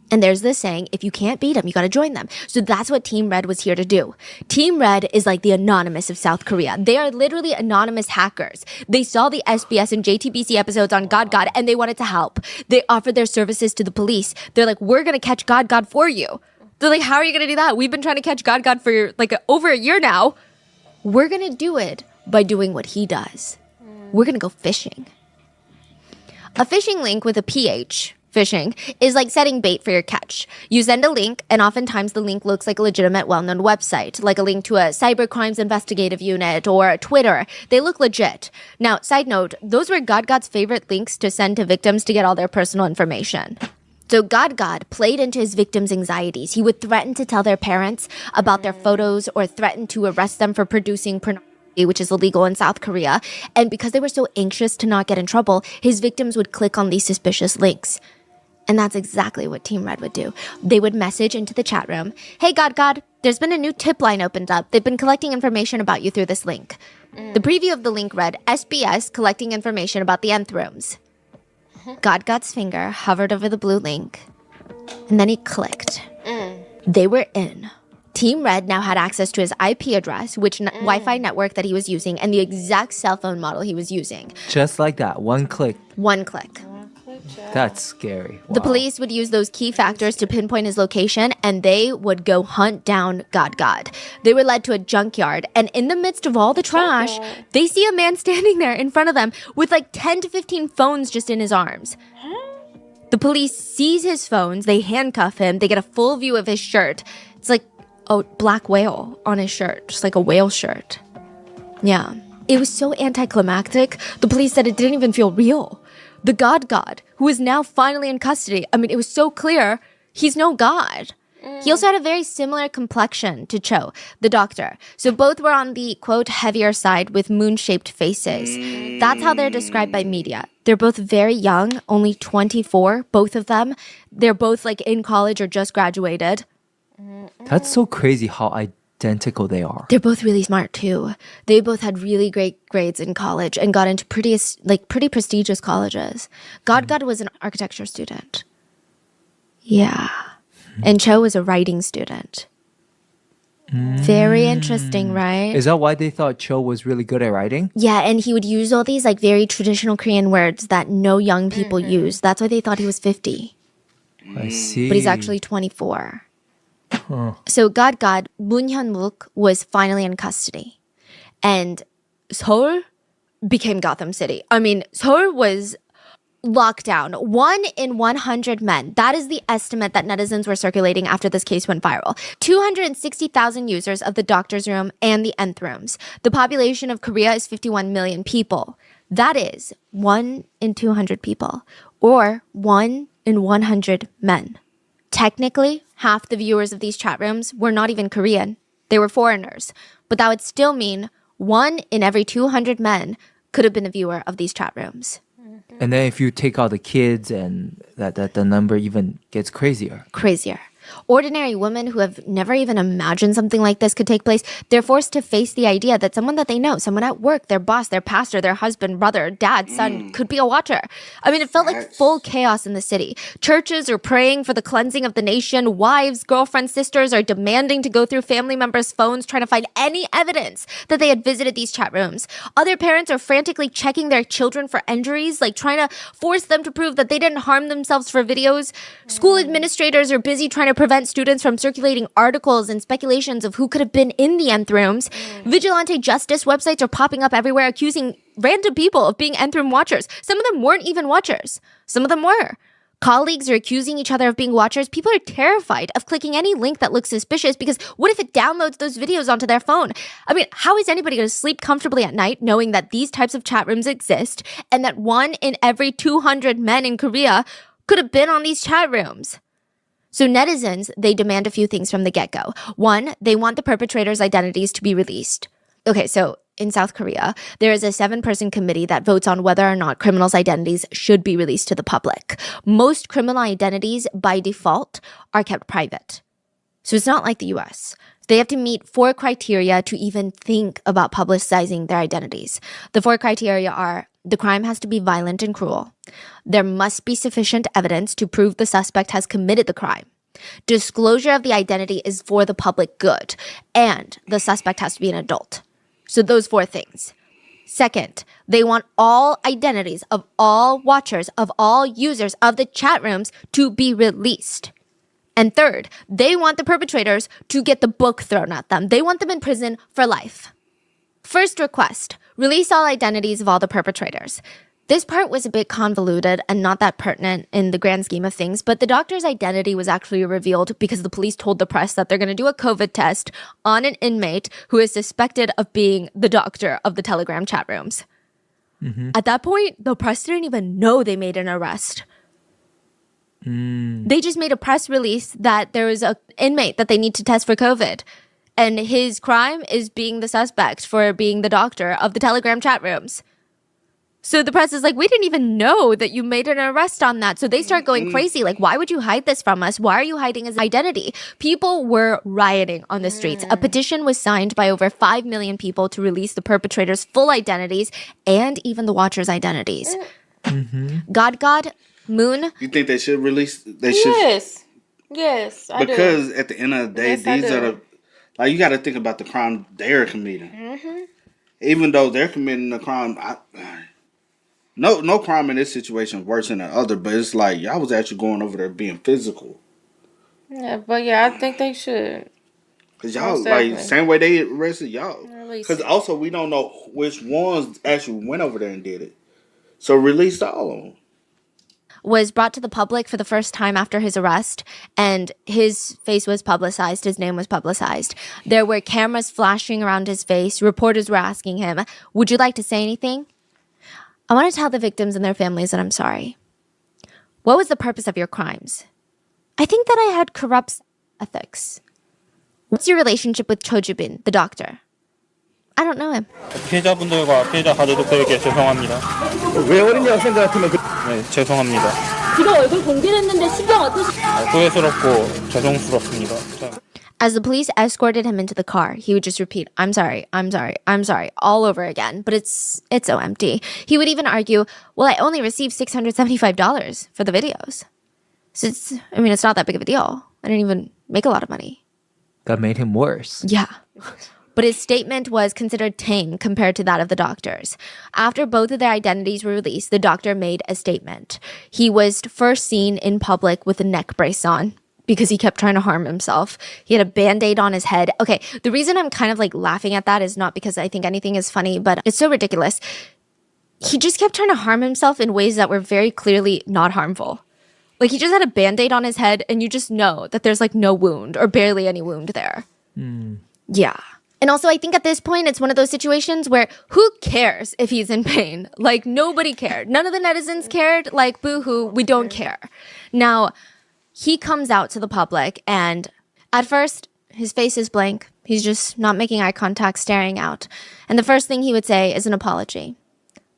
And there's this saying, if you can't beat them, you got to join them. So that's what Team Red was here to do. Team Red is like the Anonymous of South Korea. They are literally anonymous hackers. They saw the SBS and JTBC episodes on God, and they wanted to help. They offered their services to the police. They're like, we're going to catch God for you. They're like, how are you going to do that? We've been trying to catch God for like over a year now. We're going to do it by doing what he does. We're going to go fishing. A fishing link with a PH, fishing, is like setting bait for your catch. You send a link, and oftentimes the link looks like a legitimate, well-known website, like a link to a cybercrimes investigative unit or Twitter. They look legit. Now, side note, those were God's favorite links to send to victims to get all their personal information. So God played into his victims' anxieties. He would threaten to tell their parents about their photos or threaten to arrest them for producing pornography, which is illegal in South Korea. And because they were so anxious to not get in trouble, his victims would click on these suspicious links. And that's exactly what Team Red would do. They would message into the chat room, hey, God, there's been a new tip line opened up. They've been collecting information about you through this link. The preview of the link read, SBS collecting information about the Nth Rooms. God's finger hovered over the blue link, and then he clicked. They were in. Team Red now had access to his IP address, which Wi-Fi network that he was using, and the exact cell phone model he was using. Just like that, one click. One click. That's scary. Wow. The police would use those key factors to pinpoint his location, and they would go hunt down God. They were led to a junkyard, and in the midst of all the trash, they see a man standing there in front of them with like 10 to 15 phones just in his arms. The police seize his phones, they handcuff him, they get a full view of his shirt. It's like a black whale on his shirt, just like a whale shirt. Yeah. It was so anticlimactic, the police said it didn't even feel real. The God, who is now finally in custody. I mean, it was so clear he's no God. He also had a very similar complexion to Cho, the doctor. So both were on the, quote, heavier side with moon-shaped faces. That's how they're described by media. They're both very young, only 24, both of them. They're both like in college or just graduated. That's so crazy how identical they are. They're both really smart too. They both had really great grades in college and got into pretty prestigious colleges. God was an architecture student. Yeah. And Cho was a writing student. Very interesting, right? Is that why they thought Cho was really good at writing? Yeah, and he would use all these like very traditional Korean words that no young people use. That's why they thought he was 50. I see. But he's actually 24. So God, Moon Hyun-wook was finally in custody. And Seoul became Gotham City. I mean, Seoul was locked down. 1 in 100 men. That is the estimate that netizens were circulating after this case went viral. 260,000 users of the doctor's room and the Nth Rooms. The population of Korea is 51 million people. That is 1 in 200 people. Or 1 in 100 men. Technically, half the viewers of these chat rooms were not even Korean. They were foreigners. But that would still mean 1 in every 200 men could have been a viewer of these chat rooms. And then if you take out the kids and that the number even gets crazier. Crazier. Ordinary women who have never even imagined something like this could take place, they're forced to face the idea that someone that they know, someone at work, their boss, their pastor, their husband, brother, dad, son, could be a watcher. I mean, it felt like full chaos in the city. Churches are praying for the cleansing of the nation. Wives, girlfriends, sisters are demanding to go through family members' phones trying to find any evidence that they had visited these chat rooms. Other parents are frantically checking their children for injuries, like trying to force them to prove that they didn't harm themselves for videos. School administrators are busy trying to prevent students from circulating articles and speculations of who could have been in the nth rooms. Vigilante justice websites are popping up everywhere accusing random people of being nth room watchers. Some of them weren't even watchers. Some of them were. Colleagues are accusing each other of being watchers. People are terrified of clicking any link that looks suspicious because what if it downloads those videos onto their phone? I mean, how is anybody going to sleep comfortably at night knowing that these types of chat rooms exist and that 1 in every 200 men in Korea could have been on these chat rooms? So netizens, they demand a few things from the get-go. One, they want the perpetrators' identities to be released. Okay, so in South Korea, there is a 7-person committee that votes on whether or not criminals' identities should be released to the public. Most criminal identities, by default, are kept private. So it's not like the US. They have to meet 4 criteria to even think about publicizing their identities. The 4 criteria are: the crime has to be violent and cruel. There must be sufficient evidence to prove the suspect has committed the crime. Disclosure of the identity is for the public good. And the suspect has to be an adult. So those 4 things. Second, they want all identities of all watchers, of all users of the chat rooms to be released. And third, they want the perpetrators to get the book thrown at them. They want them in prison for life. First request, release all identities of all the perpetrators. This part was a bit convoluted and not that pertinent in the grand scheme of things, but the doctor's identity was actually revealed because the police told the press that they're going to do a COVID test on an inmate who is suspected of being the doctor of the Telegram chat rooms. At that point, the press didn't even know they made an arrest. They just made a press release that there was an inmate that they need to test for COVID. And his crime is being the suspect for being the doctor of the Telegram chat rooms. So the press is like, we didn't even know that you made an arrest on that. So they start going crazy. Like, why would you hide this from us? Why are you hiding his identity? People were rioting on the streets. A petition was signed by over 5 million people to release the perpetrators' full identities and even the watchers' identities. God, Moon. You think they should release? They should. Yes, I do. Because at the end of the day, Yes, I these do. are the, like, you got to think about the crime they're committing. Even though they're committing the crime, no crime in this situation is worse than the other. But it's like y'all was actually going over there being physical. Yeah, but yeah, I think they should. Cause y'all Most like definitely. same way they arrested y'all. Release Cause it. also we don't know which ones actually went over there and did it. So release all of them. Was brought to the public for the first time after his arrest, and his face was publicized, his name was publicized. There were cameras flashing around his face. Reporters were asking him, would you like to say anything? I want to tell the victims and their families that I'm sorry. What was the purpose of your crimes? I think that I had corrupt ethics. What's your relationship with Cho Ju-bin, the doctor? I don't know him. 피해자분들과 피해자 가족들에게 죄송합니다. 왜 어린이 학생들한테는 네, 죄송합니다. 지금 얼굴 공개를 했는데 신경 어떠신가요? 후회스럽고 죄송스럽습니다. As the police escorted him into the car, he would just repeat, I'm sorry, I'm sorry, I'm sorry, all over again. But it's so empty. He would even argue, well, I only received $675 for the videos. So it's not that big of a deal. I didn't even make a lot of money. That made him worse. Yeah. But his statement was considered tame compared to that of the doctors. After both of their identities were released, the doctor made a statement. He was first seen in public with a neck brace on because he kept trying to harm himself. He had a Band-Aid on his head. Okay, the reason I'm kind of like laughing at that is not because I think anything is funny, but it's so ridiculous. He just kept trying to harm himself in ways that were very clearly not harmful. Like, he just had a Band-Aid on his head, and you just know that there's like no wound or barely any wound there. Yeah. And also, I think at this point, it's one of those situations where who cares if he's in pain? Like, nobody cared. None of the netizens cared. Like, boo-hoo, we don't care. Now, he comes out to the public, and at first, his face is blank. He's just not making eye contact, staring out. And the first thing he would say is an apology.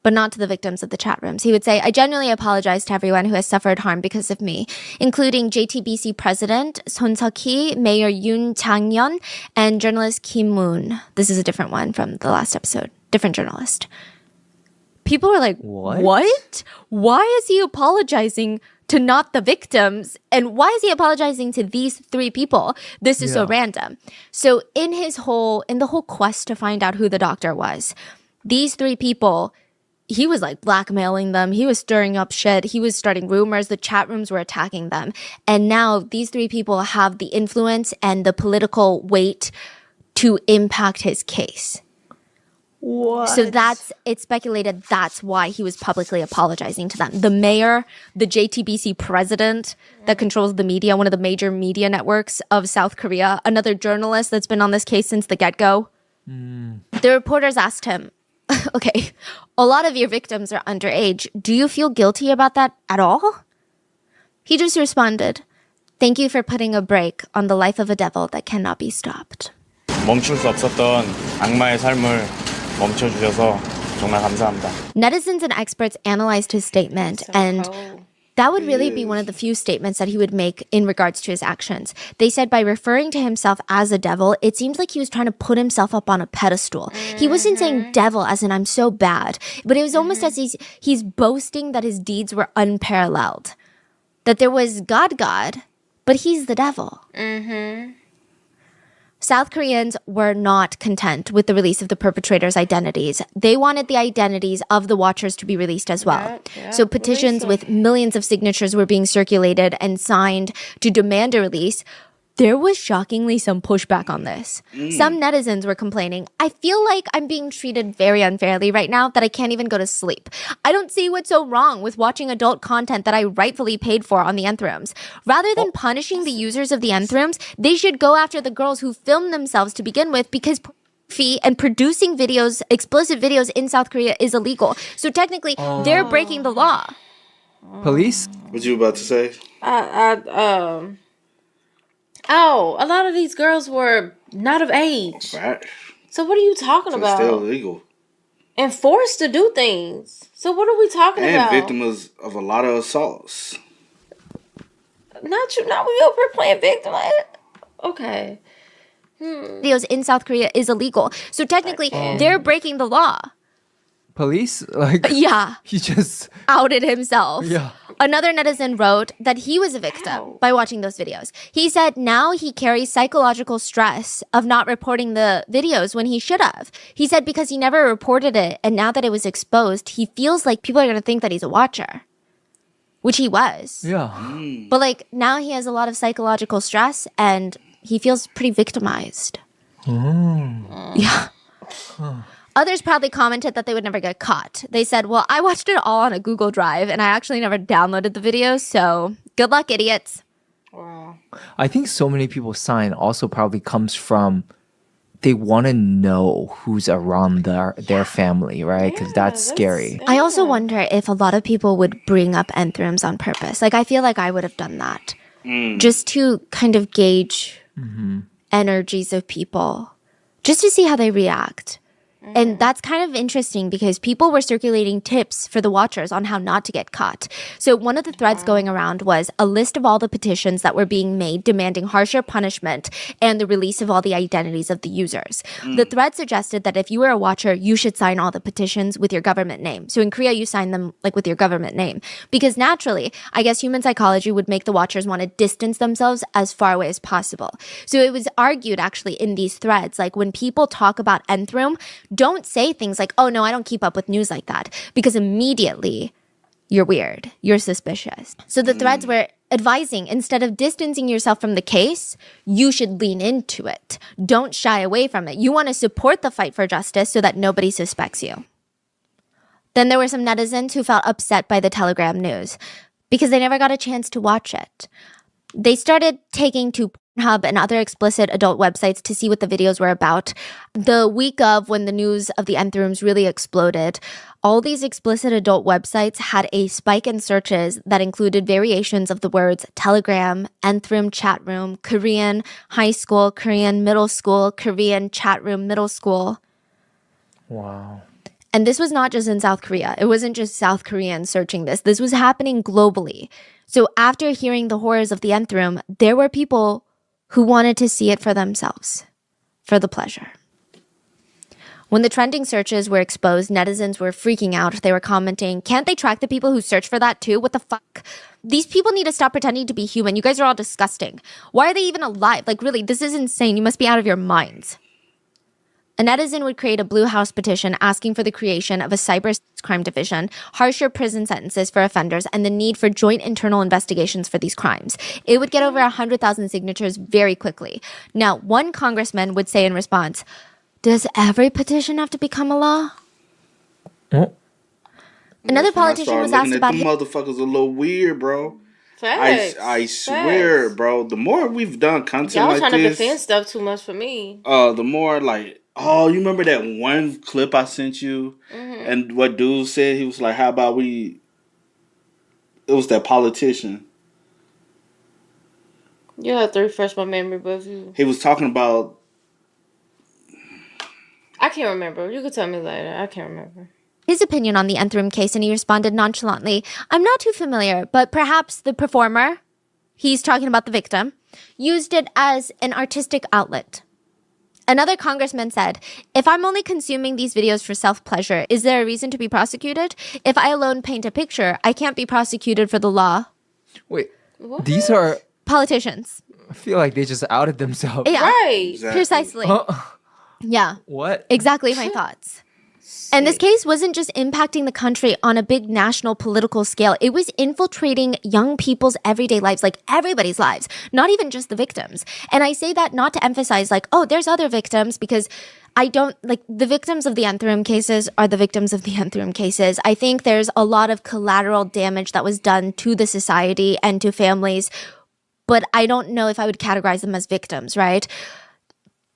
but not to the victims of the chat rooms. He would say, I genuinely apologize to everyone who has suffered harm because of me, including JTBC President Son Seok-hee, Mayor Yoon Chang-yeon, and journalist Kim Moon. This is a different one from the last episode. Different journalist. People were like, what? Why is he apologizing to not the victims? And why is he apologizing to these three people? This is so random. So in the whole quest to find out who the doctor was, these three people, he was like blackmailing them. He was stirring up shit. He was starting rumors. The chat rooms were attacking them. And now these three people have the influence and the political weight to impact his case. What? So it's speculated that's why he was publicly apologizing to them. The mayor, the JTBC president that controls the media, one of the major media networks of South Korea, another journalist that's been on this case since the get-go. The reporters asked him, okay, a lot of your victims are underage. Do you feel guilty about that at all? He just responded, thank you for putting a brake on the life of a devil that cannot be stopped. 멈출 수 없었던 악마의 삶을 멈춰주셔서 정말 감사합니다. Netizens and experts analyzed his statement, and that would really be one of the few statements that he would make in regards to his actions. They said by referring to himself as a devil, it seems like he was trying to put himself up on a pedestal. He wasn't saying devil as in I'm so bad, but it was almost as he's boasting that his deeds were unparalleled. That there was God, but he's the devil. South Koreans were not content with the release of the perpetrators' identities. They wanted the identities of the watchers to be released as well. So petitions with millions of signatures were being circulated and signed to demand a release. There was shockingly some pushback on this. Some netizens were complaining, I feel like I'm being treated very unfairly right now that I can't even go to sleep. I don't see what's so wrong with watching adult content that I rightfully paid for on the nth rooms. Rather than punishing the users of the nth rooms, they should go after the girls who filmed themselves to begin with because pornography and producing videos, explicit videos in South Korea is illegal. So technically, they're breaking the law. Police? What you about to say? A lot of these girls were not of age. Right. So what are you talking So about? it's still illegal. And forced to do things. So what are we talking about? And victims of a lot of assaults. Not we over playing victim. Okay. Videos in South Korea is illegal. So technically, they're breaking the law. Police? Like, Yeah. he just... Outed himself. Yeah. Another netizen wrote that he was a victim by watching those videos. He said now he carries psychological stress of not reporting the videos when he should have. He said because he never reported it, and now that it was exposed, he feels like people are going to think that he's a watcher, which he was. Yeah. But like now he has a lot of psychological stress, and he feels pretty victimized. Yeah. Others proudly commented that they would never get caught. They said, well, I watched it all on a Google Drive and I actually never downloaded the videos, so good luck, idiots. Wow. I think so many people sign also probably comes from they want to know who's around their family, right? Because that's scary. I also wonder if a lot of people would bring up nth rooms on purpose. Like, I feel like I would have done that. Just to kind of gauge energies of people. Just to see how they react. And that's kind of interesting because people were circulating tips for the watchers on how not to get caught. So one of the threads going around was a list of all the petitions that were being made demanding harsher punishment and the release of all the identities of the users. The thread suggested that if you were a watcher, you should sign all the petitions with your government name. So in Korea, you sign them like with your government name. Because naturally, I guess human psychology would make the watchers want to distance themselves as far away as possible. So it was argued actually in these threads, like when people talk about nth room, don't say things like, oh no, I don't keep up with news like that. Because immediately you're weird. You're suspicious. So the threads were advising instead of distancing yourself from the case, you should lean into it. Don't shy away from it. You want to support the fight for justice so that nobody suspects you. Then there were some netizens who felt upset by the Telegram news because they never got a chance to watch it. They started taking to Pornhub and other explicit adult websites to see what the videos were about. The week of when the news of the nth rooms really exploded, all these explicit adult websites had a spike in searches that included variations of the words Telegram, nth room chat room, Korean high school, Korean middle school, Korean chat room middle school. Wow. And this was not just in South Korea. It wasn't just South Koreans searching this. This was happening globally. So after hearing the horrors of the Nth Room, there were people who wanted to see it for themselves, for the pleasure. When the trending searches were exposed, netizens were freaking out. They were commenting, can't they track the people who search for that too? What the fuck? These people need to stop pretending to be human. You guys are all disgusting. Why are they even alive? Like, really, this is insane. You must be out of your minds. A netizen would create a Blue House petition asking for the creation of a cyber crime division, harsher prison sentences for offenders, and the need for joint internal investigations for these crimes. It would get over 100,000 signatures very quickly. Now, one congressman would say in response, does every petition have to become a law? Oh. Another politician was asked about his motherfuckers a little weird, bro. Facts. I swear, Facts. bro. The more we've done content Y'all like trying to this, defend stuff too much for me. the more like, oh, you remember that one clip I sent you, and what dude said? He was like, "How about we?" It was that politician. You have to refresh my memory, but He was talking about. I can't remember. You can tell me later. I can't remember. his opinion on the Nth Room case, and he responded nonchalantly, I'm not too familiar, but perhaps the performer, he's talking about the victim, used it as an artistic outlet. Another congressman said, if I'm only consuming these videos for self-pleasure, is there a reason to be prosecuted? If I alone paint a picture, I can't be prosecuted for the law. Wait, What? these are... Politicians. I feel like they just outed themselves. Yeah, Right. Exactly. precisely. Yeah, What? exactly my thoughts. And this case wasn't just impacting the country on a big national political scale. It was infiltrating young people's everyday lives, like everybody's lives, not even just the victims. And I say that not to emphasize like, oh, there's other victims, because I don't, like, the victims of the Nth Room cases are the victims of the Nth Room cases. I think there's a lot of collateral damage that was done to the society and to families, but I don't know if I would categorize them as victims, right?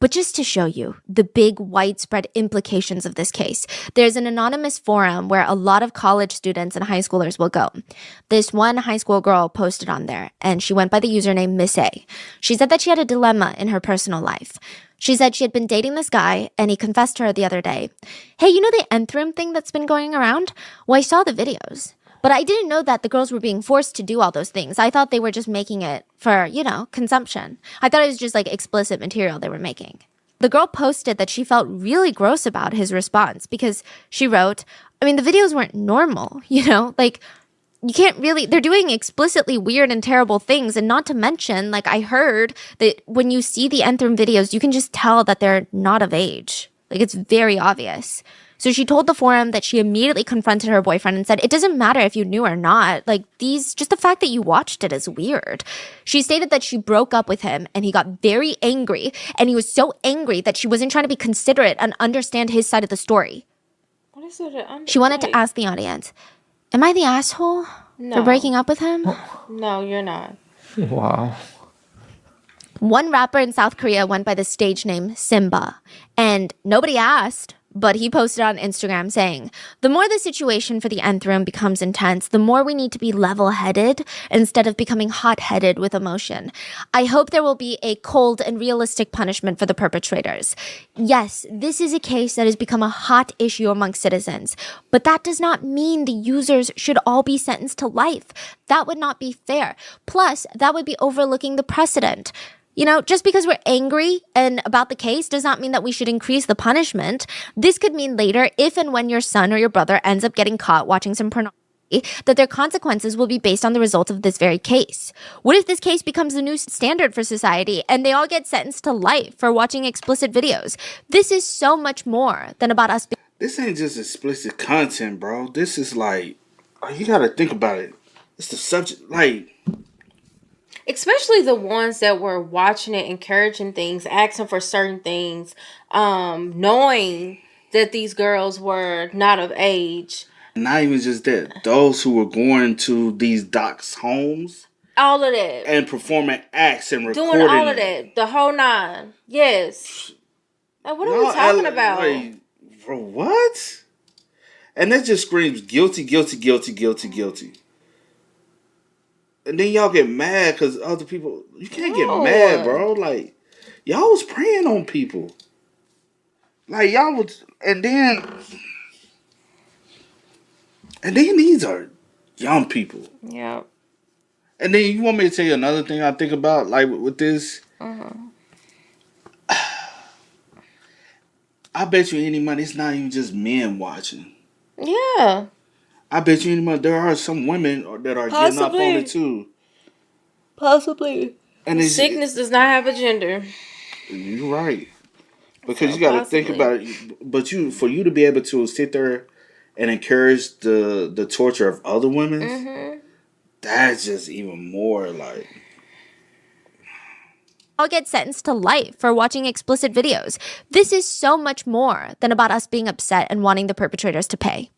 But just to show you the big widespread implications of this case, there's an anonymous forum where a lot of college students and high schoolers will go. This one high school girl posted on there, and she went by the username Miss A. She said that she had a dilemma in her personal life. She said she had been dating this guy, and he confessed to her the other day, hey, you know the Nth Room thing that's been going around? Well, I saw the videos. But I didn't know that the girls were being forced to do all those things. I thought they were just making it for, you know, consumption. I thought it was just like explicit material they were making. The girl posted that she felt really gross about his response because she wrote, I mean, the videos weren't normal, you know? Like, you can't really, they're doing explicitly weird and terrible things. And not to mention, like, I heard that when you see the Nth Room videos, you can just tell that they're not of age. Like, it's very obvious. So she told the forum that she immediately confronted her boyfriend and said, it doesn't matter if you knew or not. Like, just the fact that you watched it is weird. She stated that she broke up with him and he got very angry. And he was so angry that she wasn't trying to be considerate and understand his side of the story. What is it? She wanted to ask the audience, am I the asshole for breaking up with him? No, you're not. Wow. One rapper in South Korea went by the stage name Simba. And nobody asked, but he posted on Instagram saying, the more the situation for the Nth Room becomes intense, the more we need to be level-headed instead of becoming hot-headed with emotion. I hope there will be a cold and realistic punishment for the perpetrators. Yes, this is a case that has become a hot issue among citizens, but that does not mean the users should all be sentenced to life. That would not be fair. Plus, that would be overlooking the precedent. You know, just because we're angry and about the case does not mean that we should increase the punishment. This could mean later, if and when your son or your brother ends up getting caught watching some pornography, that their consequences will be based on the results of this very case. What if this case becomes the new standard for society and they all get sentenced to life for watching explicit videos? This is so much more than about us. This ain't just explicit content, bro. This is like, you gotta think about it. It's the subject, like... Especially the ones that were watching it, encouraging things, asking for certain things, knowing that these girls were not of age. Not even just that. Those who were going to these docs' homes. All of that. And performing acts and recording doing all of that. The whole nine. Yes. Like, what are we talking about? Like, bro, what? And that just screams guilty, guilty, guilty, guilty, guilty. And then y'all get mad because other people... You can't get mad, bro. Like, y'all was preying on people. Like, y'all was... And then... And then these are young people. Yeah. And then you want me to tell you another thing I think about, like with this? I bet you any money, it's not even just men watching. Yeah. I bet you any money, there are some women that are getting up on it too. Possibly. And it's, Sickness does not have a gender. you're right. Because So you got to think possibly. about it. But for you to be able to sit there and encourage the torture of other women, that's just even more like. I'll get sentenced to life for watching explicit videos. This is so much more than about us being upset and wanting the perpetrators to pay.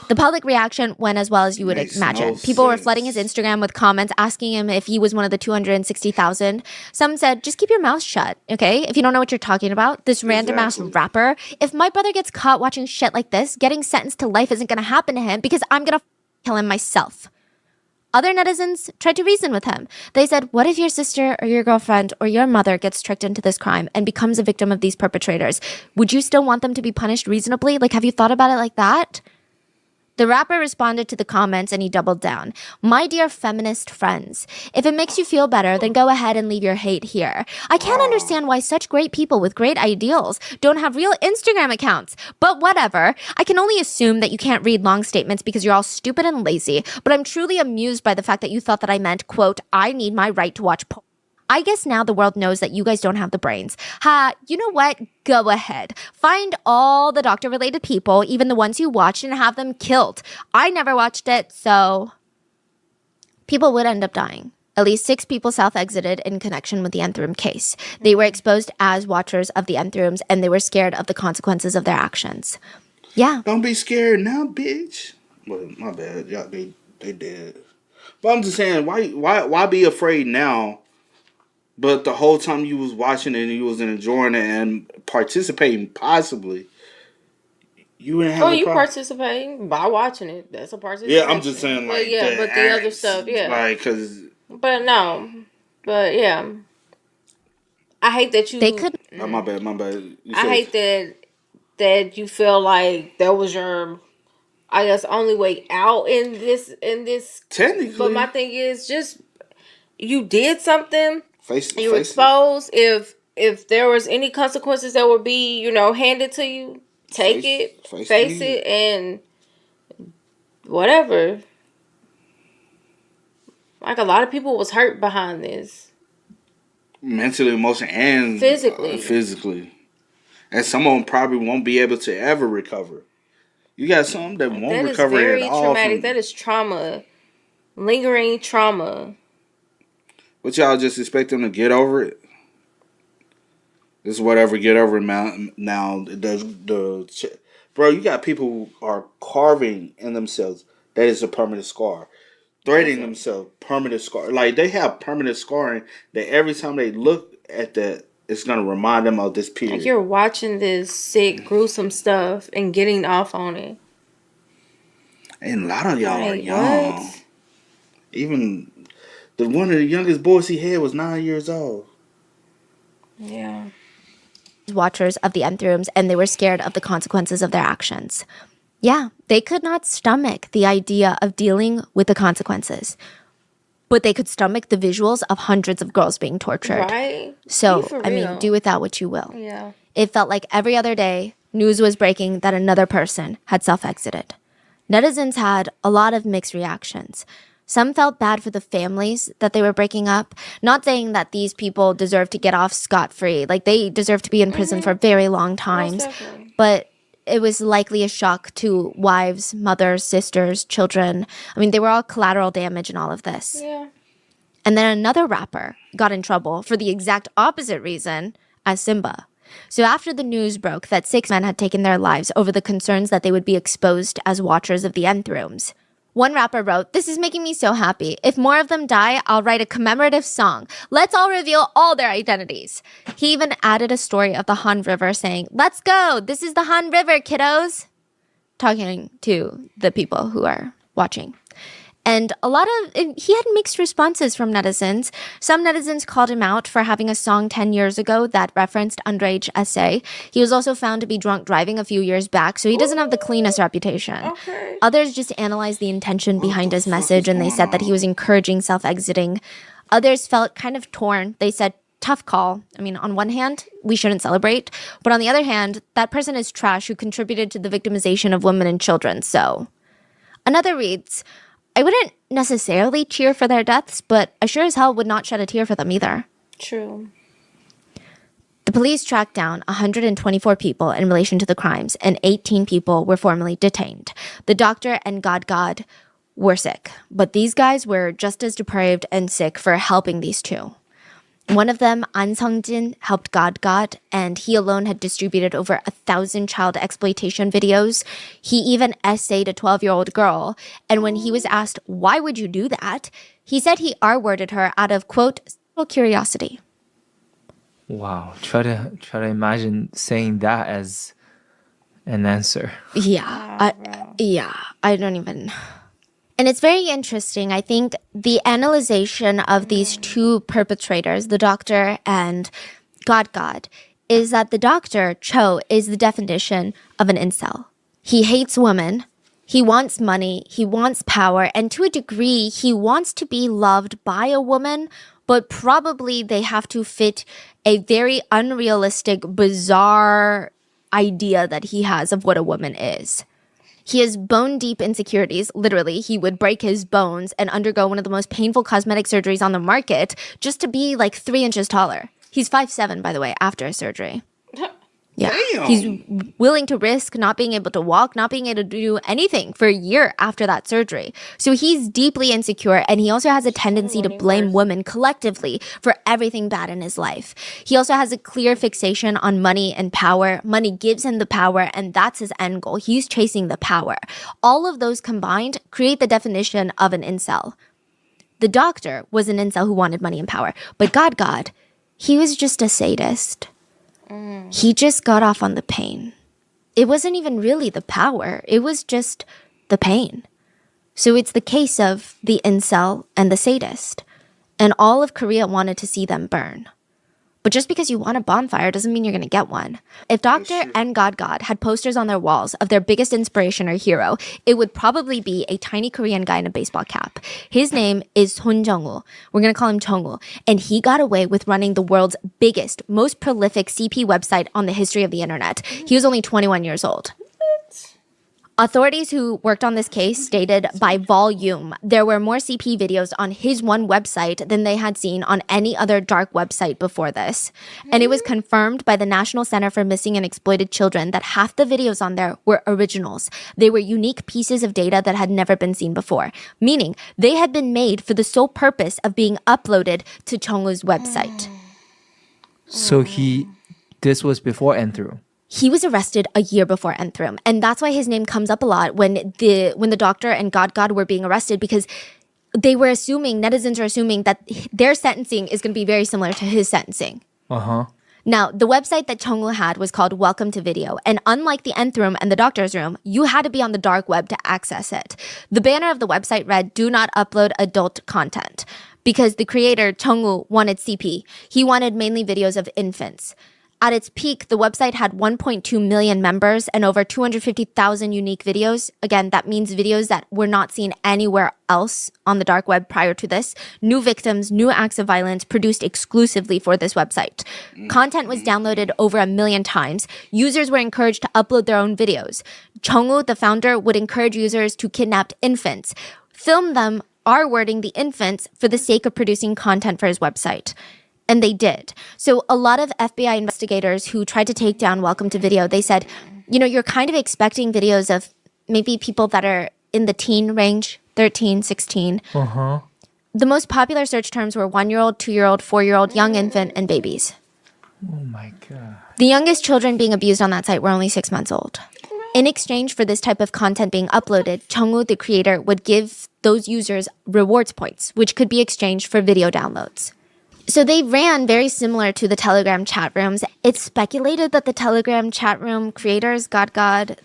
The public reaction went as well as you would Makes imagine. no People were sense. flooding his Instagram with comments asking him if he was one of the 260,000. Some said, just keep your mouth shut, okay? If you don't know what you're talking about, this random ass Exactly. rapper. If my brother gets caught watching shit like this, getting sentenced to life isn't gonna happen to him because I'm gonna kill him myself. Other netizens tried to reason with him. They said, what if your sister or your girlfriend or your mother gets tricked into this crime and becomes a victim of these perpetrators? Would you still want them to be punished reasonably? Like, have you thought about it like that? The rapper responded to the comments and he doubled down. My dear feminist friends, if it makes you feel better, then go ahead and leave your hate here. I can't understand why such great people with great ideals don't have real Instagram accounts. But whatever. I can only assume that you can't read long statements because you're all stupid and lazy. But I'm truly amused by the fact that you thought that I meant, quote, I need my right to watch porn. I guess now the world knows that you guys don't have the brains. Ha, you know what? Go ahead. Find all the doctor-related people, even the ones you watched, and have them killed. I never watched it, so people would end up dying. At least 6 people self-exited in connection with the Nth Room case. They were exposed as watchers of the Nth Rooms, and they were scared of the consequences of their actions. Yeah. Don't be scared now, bitch. Well, my bad. Y'all, they dead. But I'm just saying, why be afraid now? But the whole time you was watching it and you was enjoying it and participating, possibly, you didn't have Well, a you problem. participating by watching it. That's a participation. Yeah, I'm just saying, like, But yeah, but the other acts, stuff, yeah. like, cause But no. But yeah. I hate that you. They could. oh, my bad. You I said- hate that you feel like that was your, I guess, only way out in this. technically. But my thing is, just you did something. You were face exposed. If there was any consequences that would be, handed to you, take Face- it, face it, and whatever. Like, a lot of people was hurt behind this. mentally, emotionally, and Physically. and some of them probably won't be able to ever recover. You got some that won't That is recover very at all. traumatic. That is trauma. Lingering trauma. But y'all just expect them to get over it. It's whatever, get over it now. Bro, you got people who are carving in themselves. That is a permanent scar. Threading themselves, permanent scar. Like, they have permanent scarring that every time they look at that, it's going to remind them of this period. Like, you're watching this sick, gruesome stuff and getting off on it. And a lot of y'all are Like, young. what? Even one of the youngest boys he had was 9 years old. Yeah. Watchers of the Nth Rooms, and they were scared of the consequences of their actions. Yeah, they could not stomach the idea of dealing with the consequences, but they could stomach the visuals of hundreds of girls being tortured. Right? So, Be for I mean, real. do with that what you will. Yeah. It felt like every other day, news was breaking that another person had self-exited. Netizens had a lot of mixed reactions. Some felt bad for the families that they were breaking up, not saying that these people deserve to get off scot-free. Like, they deserve to be in prison for very long times. definitely. But it was likely a shock to wives, mothers, sisters, children. I mean, they were all collateral damage in all of this. Yeah. And then another rapper got in trouble for the exact opposite reason as Simba. So after the news broke that 6 men had taken their lives over the concerns that they would be exposed as watchers of the Nth Rooms, one rapper wrote, "This is making me so happy. If more of them die, I'll write a commemorative song. Let's all reveal all their identities." He even added a story of the Han River saying, "Let's go. This is the Han River, kiddos." Talking to the people who are watching. And he had mixed responses from netizens. Some netizens called him out for having a song 10 years ago that referenced underage essay. He was also found to be drunk driving a few years back, so he doesn't have the cleanest reputation. Okay. Others just analyzed the intention behind his message, and they said that he was encouraging self-exiting. Others felt kind of torn. They said, tough call. I mean, on one hand, we shouldn't celebrate. But on the other hand, that person is trash who contributed to the victimization of women and children. So another reads, I wouldn't necessarily cheer for their deaths, but I sure as hell would not shed a tear for them either. True. The police tracked down 124 people in relation to the crimes, and 18 people were formally detained. The doctor and God were sick, but these guys were just as depraved and sick for helping these two. One of them, An Sung-jin, helped God, and he alone had distributed over 1,000 child exploitation videos. He even essayed a 12-year-old girl, and when he was asked, why would you do that? He said he R-worded her out of, quote, sexual curiosity. Wow. Try to imagine saying that as an answer. I don't even... And it's very interesting. I think the analyzation of these two perpetrators, the doctor and God, is that the doctor, Cho, is the definition of an incel. He hates women. He wants money. He wants power. And to a degree, he wants to be loved by a woman, but probably they have to fit a very unrealistic, bizarre idea that he has of what a woman is. He has bone-deep insecurities. Literally, he would break his bones and undergo one of the most painful cosmetic surgeries on the market just to be like 3 inches taller. He's 5'7", by the way, after his surgery. Yeah. Damn. He's willing to risk not being able to walk, not being able to do anything for a year after that surgery. So he's deeply insecure, and he also has a tendency to blame women collectively for everything bad in his life. He also has a clear fixation on money and power. Money gives him the power, and that's his end goal. He's chasing the power. All of those combined create the definition of an incel. The doctor was an incel who wanted money and power, but God, he was just a sadist. He just got off on the pain. It wasn't even really the power. It was just the pain. So it's the case of the incel and the sadist. And all of Korea wanted to see them burn. But just because you want a bonfire doesn't mean you're going to get one. If Doctor and God had posters on their walls of their biggest inspiration or hero, it would probably be a tiny Korean guy in a baseball cap. His name is Son Jung-woo. We're going to call him Jung-woo. And he got away with running the world's biggest, most prolific CP website on the history of the internet. He was only 21 years old. Authorities who worked on this case stated by volume there were more CP videos on his one website than they had seen on any other dark website before this. And it was confirmed by the National Center for Missing and Exploited Children that half the videos on there were originals. They were unique pieces of data that had never been seen before, meaning they had been made for the sole purpose of being uploaded to Chungwoo's website. So this was before and through. He was arrested a year before Nthrum, and that's why his name comes up a lot when the doctor and God were being arrested, because they were assuming, netizens are assuming that their sentencing is going to be very similar to his sentencing. Now, the website that Jung-woo had was called Welcome to Video, and unlike the Nth Room and the Doctor's Room, you had to be on the dark web to access it. The banner of the website read, "Do not upload adult content," because the creator, Jung-woo, wanted CP. He wanted mainly videos of infants. At its peak, the website had 1.2 million members and over 250,000 unique videos. Again, that means videos that were not seen anywhere else on the dark web prior to this. New victims, new acts of violence produced exclusively for this website. Content was downloaded over 1 million times. Users were encouraged to upload their own videos. Jung-woo, the founder, would encourage users to kidnap infants, film them R-wording the infants for the sake of producing content for his website. And they did. So a lot of FBI investigators who tried to take down Welcome to Video, they said, you're kind of expecting videos of maybe people that are in the teen range, 13, 16. The most popular search terms were 1-year-old, 2-year-old, 4-year-old, young infant, and babies. Oh my God. The youngest children being abused on that site were only 6 months old. In exchange for this type of content being uploaded, Jung-woo, the creator, would give those users rewards points, which could be exchanged for video downloads. So they ran very similar to the Telegram chat rooms. It's speculated that the Telegram chat room creators, God,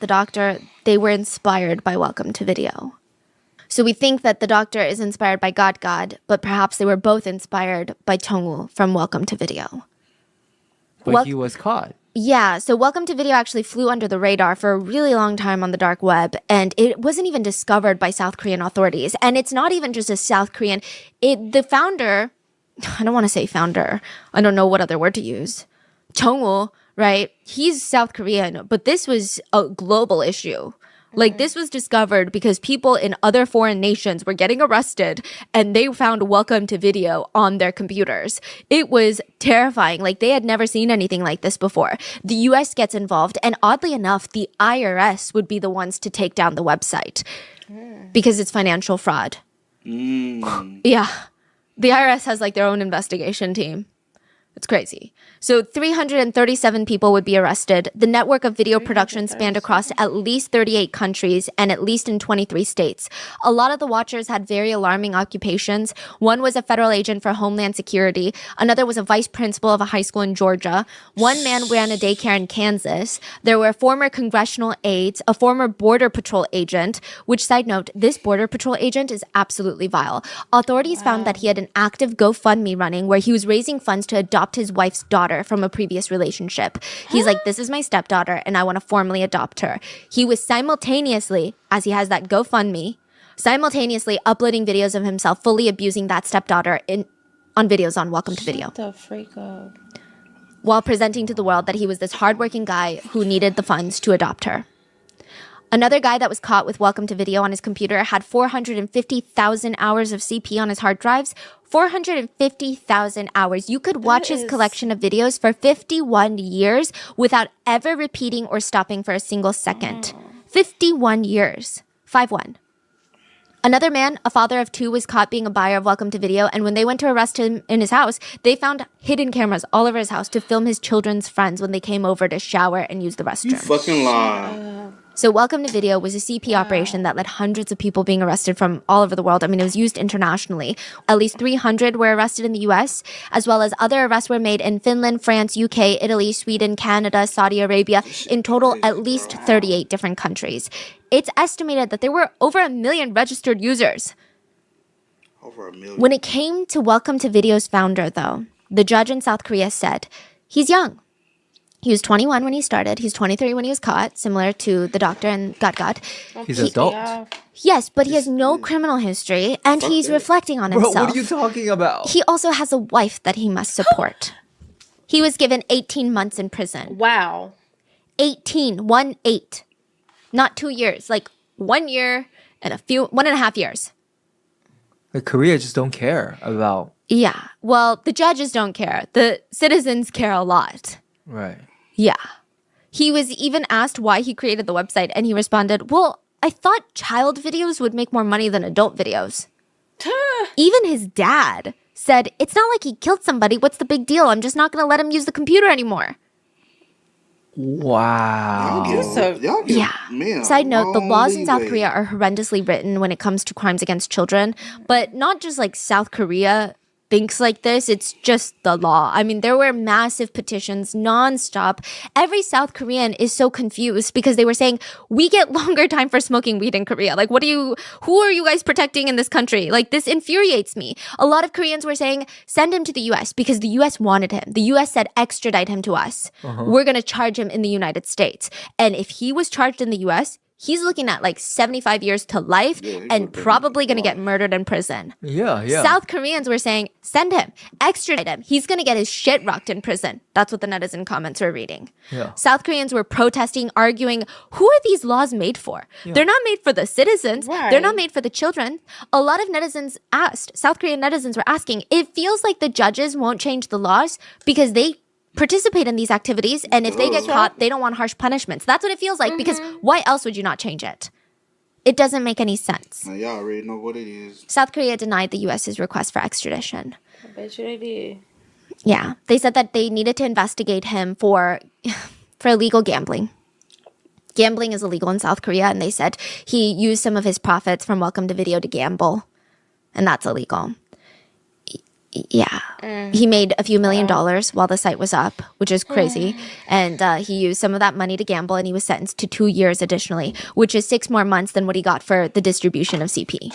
the Doctor, they were inspired by Welcome to Video. So we think that the doctor is inspired by God, but perhaps they were both inspired by Chongwoo from Welcome to Video. But he was caught. Yeah, so Welcome to Video actually flew under the radar for a really long time on the dark web, and it wasn't even discovered by South Korean authorities. And it's not even just a South Korean. The founder, I don't want to say founder, I don't know what other word to use. Chongwoo, right? He's South Korean, but this was a global issue. Like, this was discovered because people in other foreign nations were getting arrested and they found Welcome to Video on their computers. It was terrifying. Like, they had never seen anything like this before. The US gets involved, and oddly enough, the IRS would be the ones to take down the website because it's financial fraud. Yeah. The IRS has like their own investigation team. It's crazy. So 337 people would be arrested. The network of video production spanned across at least 38 countries and at least in 23 states. A lot of the watchers had very alarming occupations. One was a federal agent for Homeland Security. Another was a vice principal of a high school in Georgia. One man ran a daycare in Kansas. There were former congressional aides, a former Border Patrol agent, which, side note, this Border Patrol agent is absolutely vile. Authorities found that he had an active GoFundMe running where he was raising funds to adopt his wife's daughter from a previous relationship. He's like, this is my stepdaughter and I want to formally adopt her. He was simultaneously, as he has that GoFundMe, simultaneously uploading videos of himself fully abusing that stepdaughter on videos on Welcome to Video. Shut the freak up. While presenting to the world that he was this hardworking guy who needed the funds to adopt her. Another guy that was caught with Welcome to Video on his computer had 450,000 hours of CP on his hard drives. 450,000 hours. You could watch his collection of videos for 51 years without ever repeating or stopping for a single second. 51 years. 5-1. Another man, a father of two, was caught being a buyer of Welcome to Video, and when they went to arrest him in his house, they found hidden cameras all over his house to film his children's friends when they came over to shower and use the restroom. You fucking lie. So Welcome to Video was a CP operation that led hundreds of people being arrested from all over the world. I mean, it was used internationally. At least 300 were arrested in the US, as well as other arrests were made in Finland, France, UK, Italy, Sweden, Canada, Saudi Arabia. In total, at least 38 different countries. It's estimated that there were over 1 million registered users. Over 1 million. When it came to Welcome to Video's founder, though, the judge in South Korea said, he's young. He was 21 when he started. He's 23 when he was caught, similar to the doctor and God. He's adult. Yes, but he has no criminal history, and he's reflecting on Bro, himself. what are you talking about? He also has a wife that he must support. He was given 18 months in prison. Wow. 18, 1-8. Not 2 years, like 1 year and 1.5 years. Like, Korea just don't care about. Yeah, well, the judges don't care. The citizens care a lot. Right. Yeah. He was even asked why he created the website, and he responded, well, I thought child videos would make more money than adult videos. Even his dad said, it's not like he killed somebody. What's the big deal? I'm just not going to let him use the computer anymore. Wow. Yeah. Side note, the laws in South Korea are horrendously written when it comes to crimes against children, but not just like South Korea thinks like this, it's just the law. I mean, there were massive petitions nonstop. Every South Korean is so confused because they were saying, we get longer time for smoking weed in Korea. Like, who are you guys protecting in this country? Like, this infuriates me. A lot of Koreans were saying, send him to the US because the US wanted him. The US said, extradite him to us. We're going to charge him in the United States. And if he was charged in the US, he's looking at like 75 years to life and probably going to get murdered in prison. Yeah. South Koreans were saying, send him, extradite him. He's going to get his shit rocked in prison. That's what the netizen comments were reading. Yeah. South Koreans were protesting, arguing, who are these laws made for? Yeah. They're not made for the citizens. Right. They're not made for the children. A lot of netizens asked, South Korean netizens were asking, it feels like the judges won't change the laws because they participate in these activities, and if they get caught, they don't want harsh punishments. That's what it feels like, because why else would you not change it? It doesn't make any sense. Now, y'all already know what it is. South Korea denied the U.S.'s request for extradition. I bet you they did. Yeah. They said that they needed to investigate him for illegal gambling. Gambling is illegal in South Korea, and they said he used some of his profits from Welcome to Video to gamble, and that's illegal. Yeah. He made a few $1,000,000 while the site was up, which is crazy. And he used some of that money to gamble, and he was sentenced to 2 years additionally, which is 6 more months than what he got for the distribution of CP.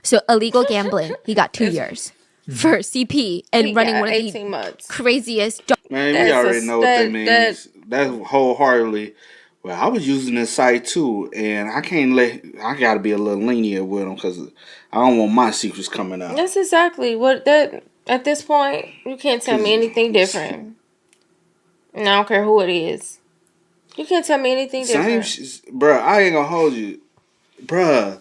So illegal gambling, he got 2 years for CP and running one of the 18 months. craziest. Man, we That's already know what that means. That's wholeheartedly. Well, I was using this site too, and I got to be a little lenient with them because I don't want my secrets coming out. That's exactly what that. At this point, you can't tell me anything different. And I don't care who it is. You can't tell me anything different. Bruh, I ain't gonna hold you. Bruh,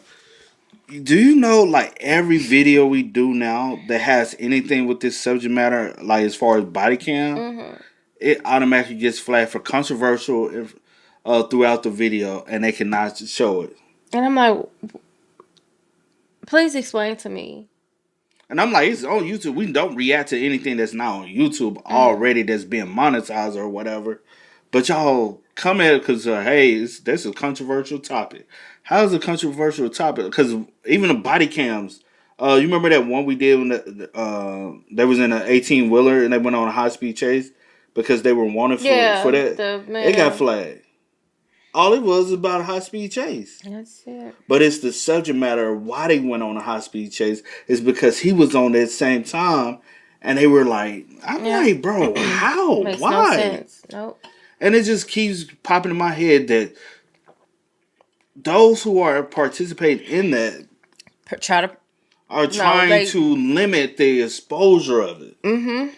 do you know, like, every video we do now that has anything with this subject matter, like, as far as body cam, it automatically gets flagged for controversial throughout the video, and they cannot show it. And I'm like, please explain to me. And I'm like, it's on YouTube. We don't react to anything that's not on YouTube already that's being monetized or whatever. But y'all come at it because, hey, that's a controversial topic. How is it a controversial topic? Because even the body cams, you remember that one we did when they was in an 18-wheeler and they went on a high-speed chase because they were wanted for that? It got flagged. All it was about a high-speed chase. That's it. But it's the subject matter of why they went on a high-speed chase is because he was on that same time, and they were like, I'm like, bro, how? Makes Why? no sense. Nope. And it just keeps popping in my head that those who are participating in that are trying to limit the exposure of it. Mm-hmm.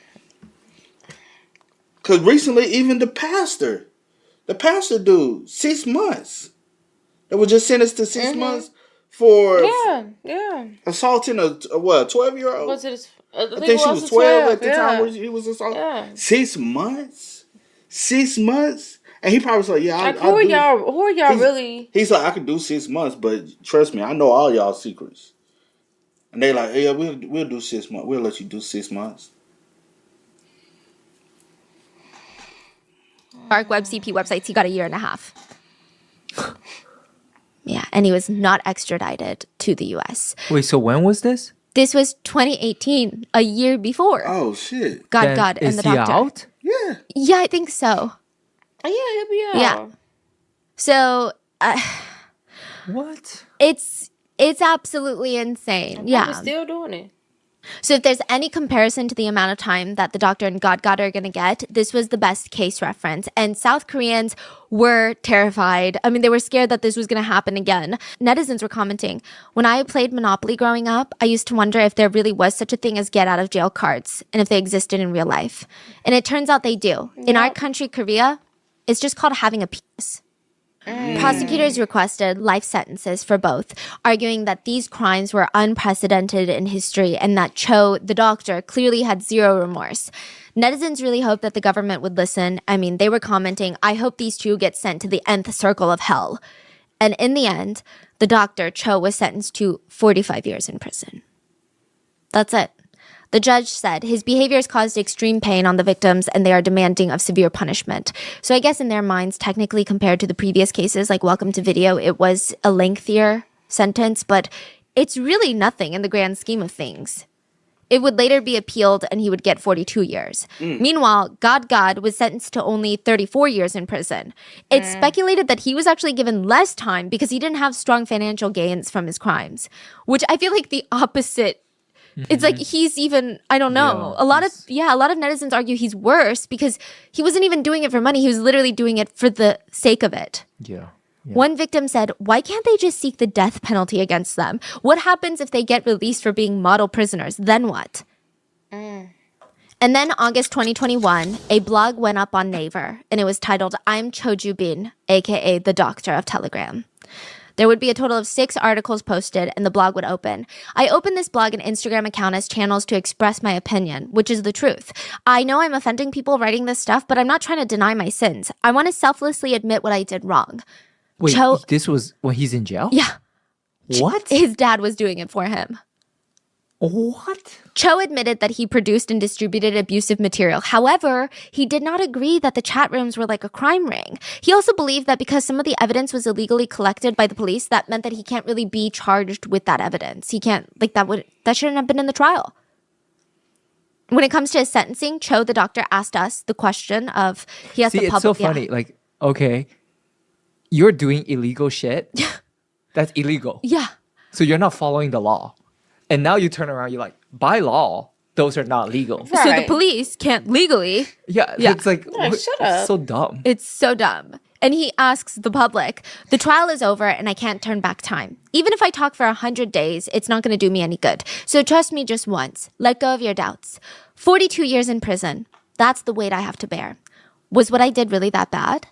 Because recently, even the pastor dude, 6 months. They were just sentenced to 6 months for assaulting a 12-year-old. Was it? I think she was 12 at the time when he was assaulted. Yeah. 6 months? 6 months? And he probably was like, yeah, who are y'all really? He's like, I could do 6 months, but trust me, I know all y'all secrets. And they like, yeah, we'll do 6 months. We'll let you do 6 months. Dark web CP websites, he got 1.5 years. Yeah, and he was not extradited to the U.S. Wait, so when was this? This was 2018, a year before. Oh, shit. God, and is the he doctor. out? Yeah. Yeah, I think so. Yeah, he'll be out. Yeah. So, What? it's absolutely insane. Yeah. He's still doing it. So if there's any comparison to the amount of time that the doctor and God are going to get, this was the best case reference. And South Koreans were terrified. I mean, they were scared that this was going to happen again. Netizens were commenting, when I played Monopoly growing up, I used to wonder if there really was such a thing as get out of jail cards and if they existed in real life. And it turns out they do. In our country, Korea, it's just called having a penis. Prosecutors requested life sentences for both, arguing that these crimes were unprecedented in history and that Cho, the doctor, clearly had zero remorse. Netizens really hoped that the government would listen. I mean, they were commenting, I hope these two get sent to the nth circle of hell. And in the end, the doctor, Cho, was sentenced to 45 years in prison. That's it. The judge said his behaviors caused extreme pain on the victims and they are demanding of severe punishment. So I guess in their minds, technically compared to the previous cases like Welcome to Video, it was a lengthier sentence, but it's really nothing in the grand scheme of things. It would later be appealed and he would get 42 years. Meanwhile, God was sentenced to only 34 years in prison. It's speculated that he was actually given less time because he didn't have strong financial gains from his crimes, which I feel like the opposite. It's like he's even, I don't know. Yeah, a lot of netizens argue he's worse because he wasn't even doing it for money. He was literally doing it for the sake of it. Yeah. One victim said, why can't they just seek the death penalty against them? What happens if they get released for being model prisoners? Then what? And then August 2021, a blog went up on Naver and it was titled, I'm Cho Ju-bin, aka the Doctor of Telegram. There would be a total of 6 articles posted and the blog would open. I opened this blog and Instagram account as channels to express my opinion, which is the truth. I know I'm offending people writing this stuff, but I'm not trying to deny my sins. I want to selflessly admit what I did wrong. Wait, this was when he's in jail? Yeah. What? His dad was doing it for him. What? Cho admitted that he produced and distributed abusive material. However, he did not agree that the chat rooms were like a crime ring. He also believed that because some of the evidence was illegally collected by the police, that meant that he can't really be charged with that evidence. He can't, that shouldn't have been in the trial. When it comes to his sentencing, Cho, the doctor, asked us the question of he has See, the it's public. so funny. Like, okay, you're doing illegal shit. That's illegal. Yeah. So you're not following the law. And now you turn around, you're like, by law, those are not legal. So the Right. police can't legally. Yeah, Yeah. it's like, Like, shut it's up. so dumb. It's so dumb. And he asks the public, the trial is over and I can't turn back time. Even if I talk for 100 days, it's not going to do me any good. So trust me just once. Let go of your doubts. 42 years in prison. That's the weight I have to bear. Was what I did really that bad?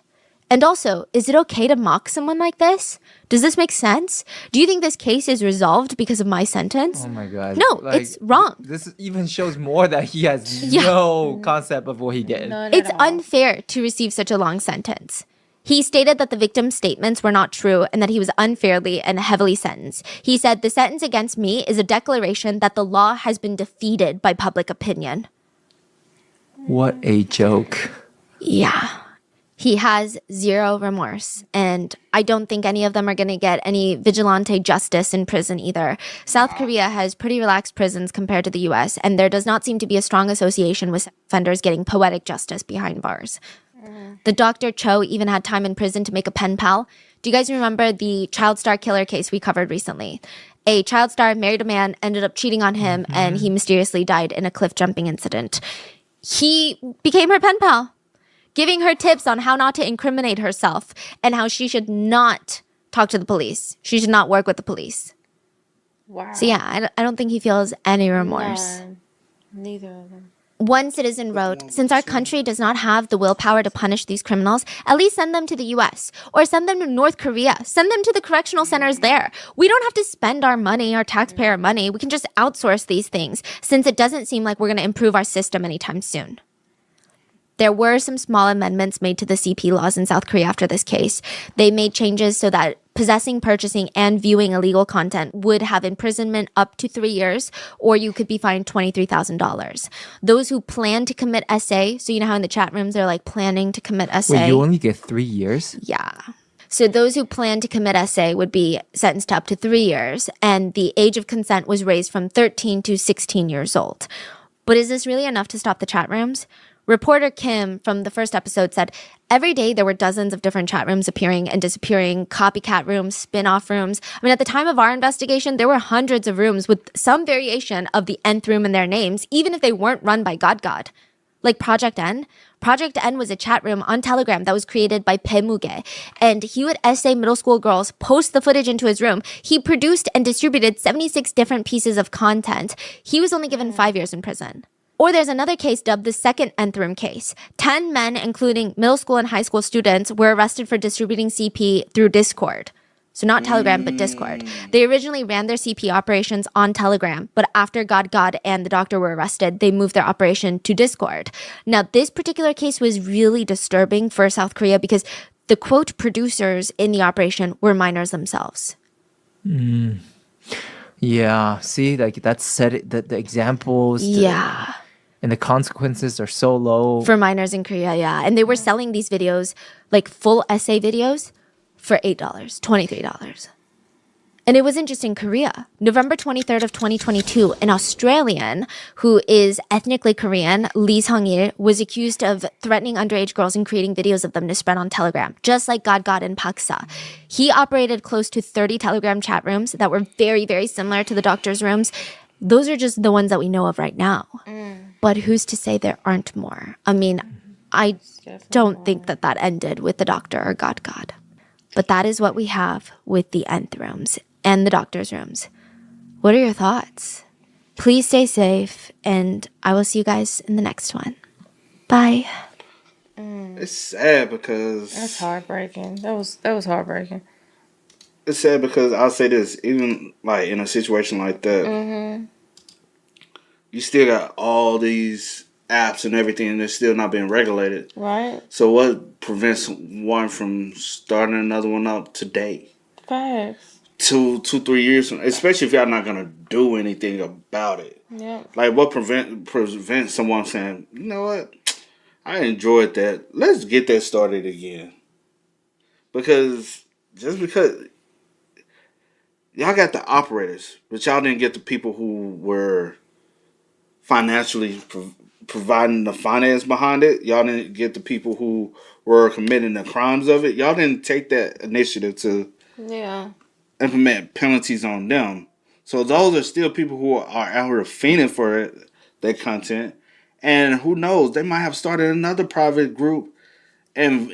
And also, is it okay to mock someone like this? Does this make sense? Do you think this case is resolved because of my sentence? Oh my God. No, it's wrong. This even shows more that he has Yeah. no concept of what he did. None It's at all. unfair to receive such a long sentence. He stated that the victim's statements were not true and that he was unfairly and heavily sentenced. He said, the sentence against me is a declaration that the law has been defeated by public opinion. What a joke. Yeah. He has zero remorse, and I don't think any of them are going to get any vigilante justice in prison either. South Korea has pretty relaxed prisons compared to the US, and there does not seem to be a strong association with offenders getting poetic justice behind bars. The Dr. Cho even had time in prison to make a pen pal. Do you guys remember the child star killer case we covered recently? A child star married a man, ended up cheating on him, and he mysteriously died in a cliff jumping incident. He became her pen pal, giving her tips on how not to incriminate herself and how she should not talk to the police. She should not work with the police. Wow. So yeah, I don't think he feels any remorse. None. Neither of them. One citizen wrote, since our country does not have the willpower to punish these criminals, at least send them to the US or send them to North Korea. Send them to the correctional centers there. We don't have to spend our money, our taxpayer money. We can just outsource these things since it doesn't seem like we're going to improve our system anytime soon. There were some small amendments made to the CP laws in South Korea after this case. They made changes so that possessing, purchasing, and viewing illegal content would have imprisonment up to 3 years, or you could be fined $23,000. Those who plan to commit SA, so you know how in the chat rooms they're like planning to commit SA? Wait, you only get 3 years? Yeah. So those who plan to commit SA would be sentenced to up to 3 years, and the age of consent was raised from 13 to 16 years old. But is this really enough to stop the chat rooms? Reporter Kim from the first episode said, every day there were dozens of different chat rooms appearing and disappearing, copycat rooms, spin-off rooms. I mean, at the time of our investigation, there were hundreds of rooms with some variation of the nth room in their names, even if they weren't run by God. Like Project N. Project N was a chat room on Telegram that was created by Pemuge, and he would essay middle school girls, post the footage into his room. He produced and distributed 76 different pieces of content. He was only given 5 years in prison. Or there's another case dubbed the second nth room case. 10 men, including middle school and high school students, were arrested for distributing CP through Discord. So not Telegram, but Discord. They originally ran their CP operations on Telegram, but after God and the doctor were arrested, they moved their operation to Discord. Now, this particular case was really disturbing for South Korea because the quote producers in the operation were minors themselves. Yeah, see, like that's said, the examples. Yeah. And the consequences are so low. For minors in Korea, yeah. And they were selling these videos, like full essay videos, for $8, $23. And it wasn't just in Korea. November 23rd of 2022, an Australian who is ethnically Korean, Lee Sung-il, was accused of threatening underage girls and creating videos of them to spread on Telegram, just like God and Paksa. He operated close to 30 Telegram chat rooms that were very, very similar to the doctor's rooms. Those are just the ones that we know of right now. But who's to say there aren't more? I mean, I don't think that ended with the doctor or God. But that is what we have with the nth rooms and the doctor's rooms. What are your thoughts? Please stay safe, and I will see you guys in the next one. Bye. It's sad because That's heartbreaking. That was heartbreaking. it's sad because I'll say this, even like in a situation like that, you still got all these apps and everything, and they're still not being regulated. Right? So what prevents one from starting another one up today? Facts. 2, 3 years from, especially if y'all not gonna do anything about it. Yeah. Like what prevents someone saying, you know what, I enjoyed that. Let's get that started again. Because y'all got the operators, but y'all didn't get the people who were financially providing the finance behind it. Y'all didn't get the people who were committing the crimes of it. Y'all didn't take that initiative to implement penalties on them. So those are still people who are out here fiending for it, that content. And who knows, they might have started another private group. And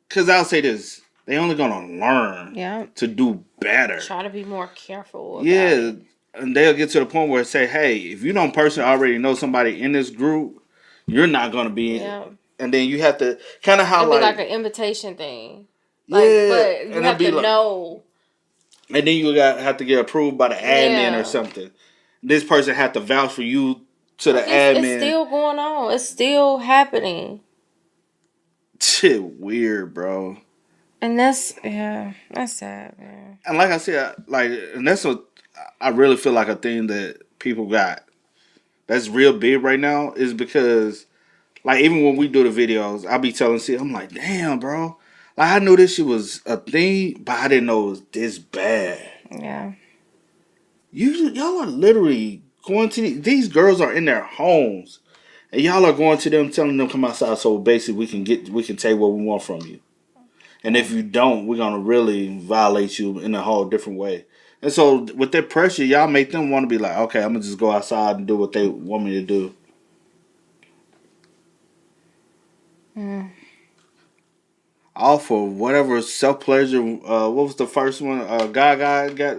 because I'll say this, they only going to learn to do better. Try to be more careful about it. And they'll get to the point where say, hey, if you don't personally already know somebody in this group, you're not going to be. And then you have to kind of how it'd be like an invitation thing. Yeah. But you have to know. And then you have to get approved by the admin or something. This person had to vouch for you to the admin. It's still going on. It's still happening. Shit weird, bro. And that's sad, man. And like I said, and that's what I really feel like a thing that people got that's real big right now is because, like, even when we do the videos, I'll be telling C, I'm like, damn, bro. Like, I knew this shit was a thing, but I didn't know it was this bad. Yeah. Y'all are literally going to these girls are in their homes, and y'all are going to them telling them come outside. So basically, we can take what we want from you, and if you don't, we're gonna really violate you in a whole different way. And so with that pressure, y'all make them want to be like, okay, I'm gonna just go outside and do what they want me to do. All for whatever self pleasure. What was the first one? Gaga got.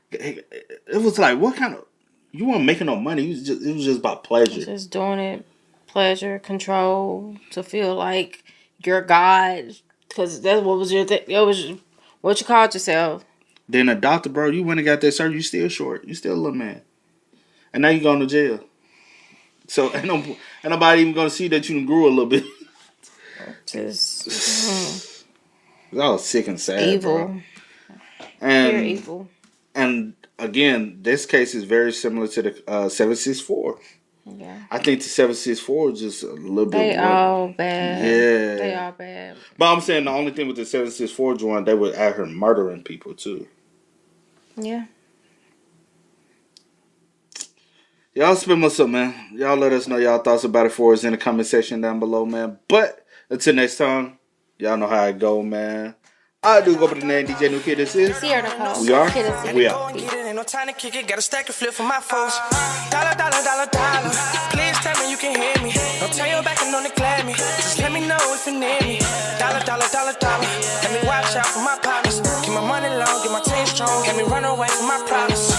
It was like, what kind of? You weren't making no money. It was just about pleasure. Just doing it, pleasure, control, to feel like you're God, because that's what was your thing. It was what you called yourself. Then a doctor, bro, you went and got that surgery. You still short. You still a little man, and now you going to jail. So ain't nobody even gonna see that you grew a little bit. Just that was sick and sad, evil. Bro. And pure evil. And again, this case is very similar to the 764. Yeah. I think the 764 is just a little bit. They all bad. Yeah. They all bad. But I'm saying the only thing with the 764 joint, they were out here murdering people too. Yeah. Y'all spin us up, man. Y'all let us know y'all thoughts about it for us in the comment section down below, man. But until next time, y'all know how it go, man. I do go by the name DJ New Kid. This is Sierra Nicole. We are. We Go are. and get it, ain't no time to kick it. Got a stack of flip for my foes. Dollar, dollar, dollar, dollar. Please tell me you can hear me. Don't turn your back and don't neglect me. Just let me know if you need me. Dollar, dollar, dollar, dollar. Let me watch out for my partners. Keep my money long, get my team strong. Let me run away from my problems.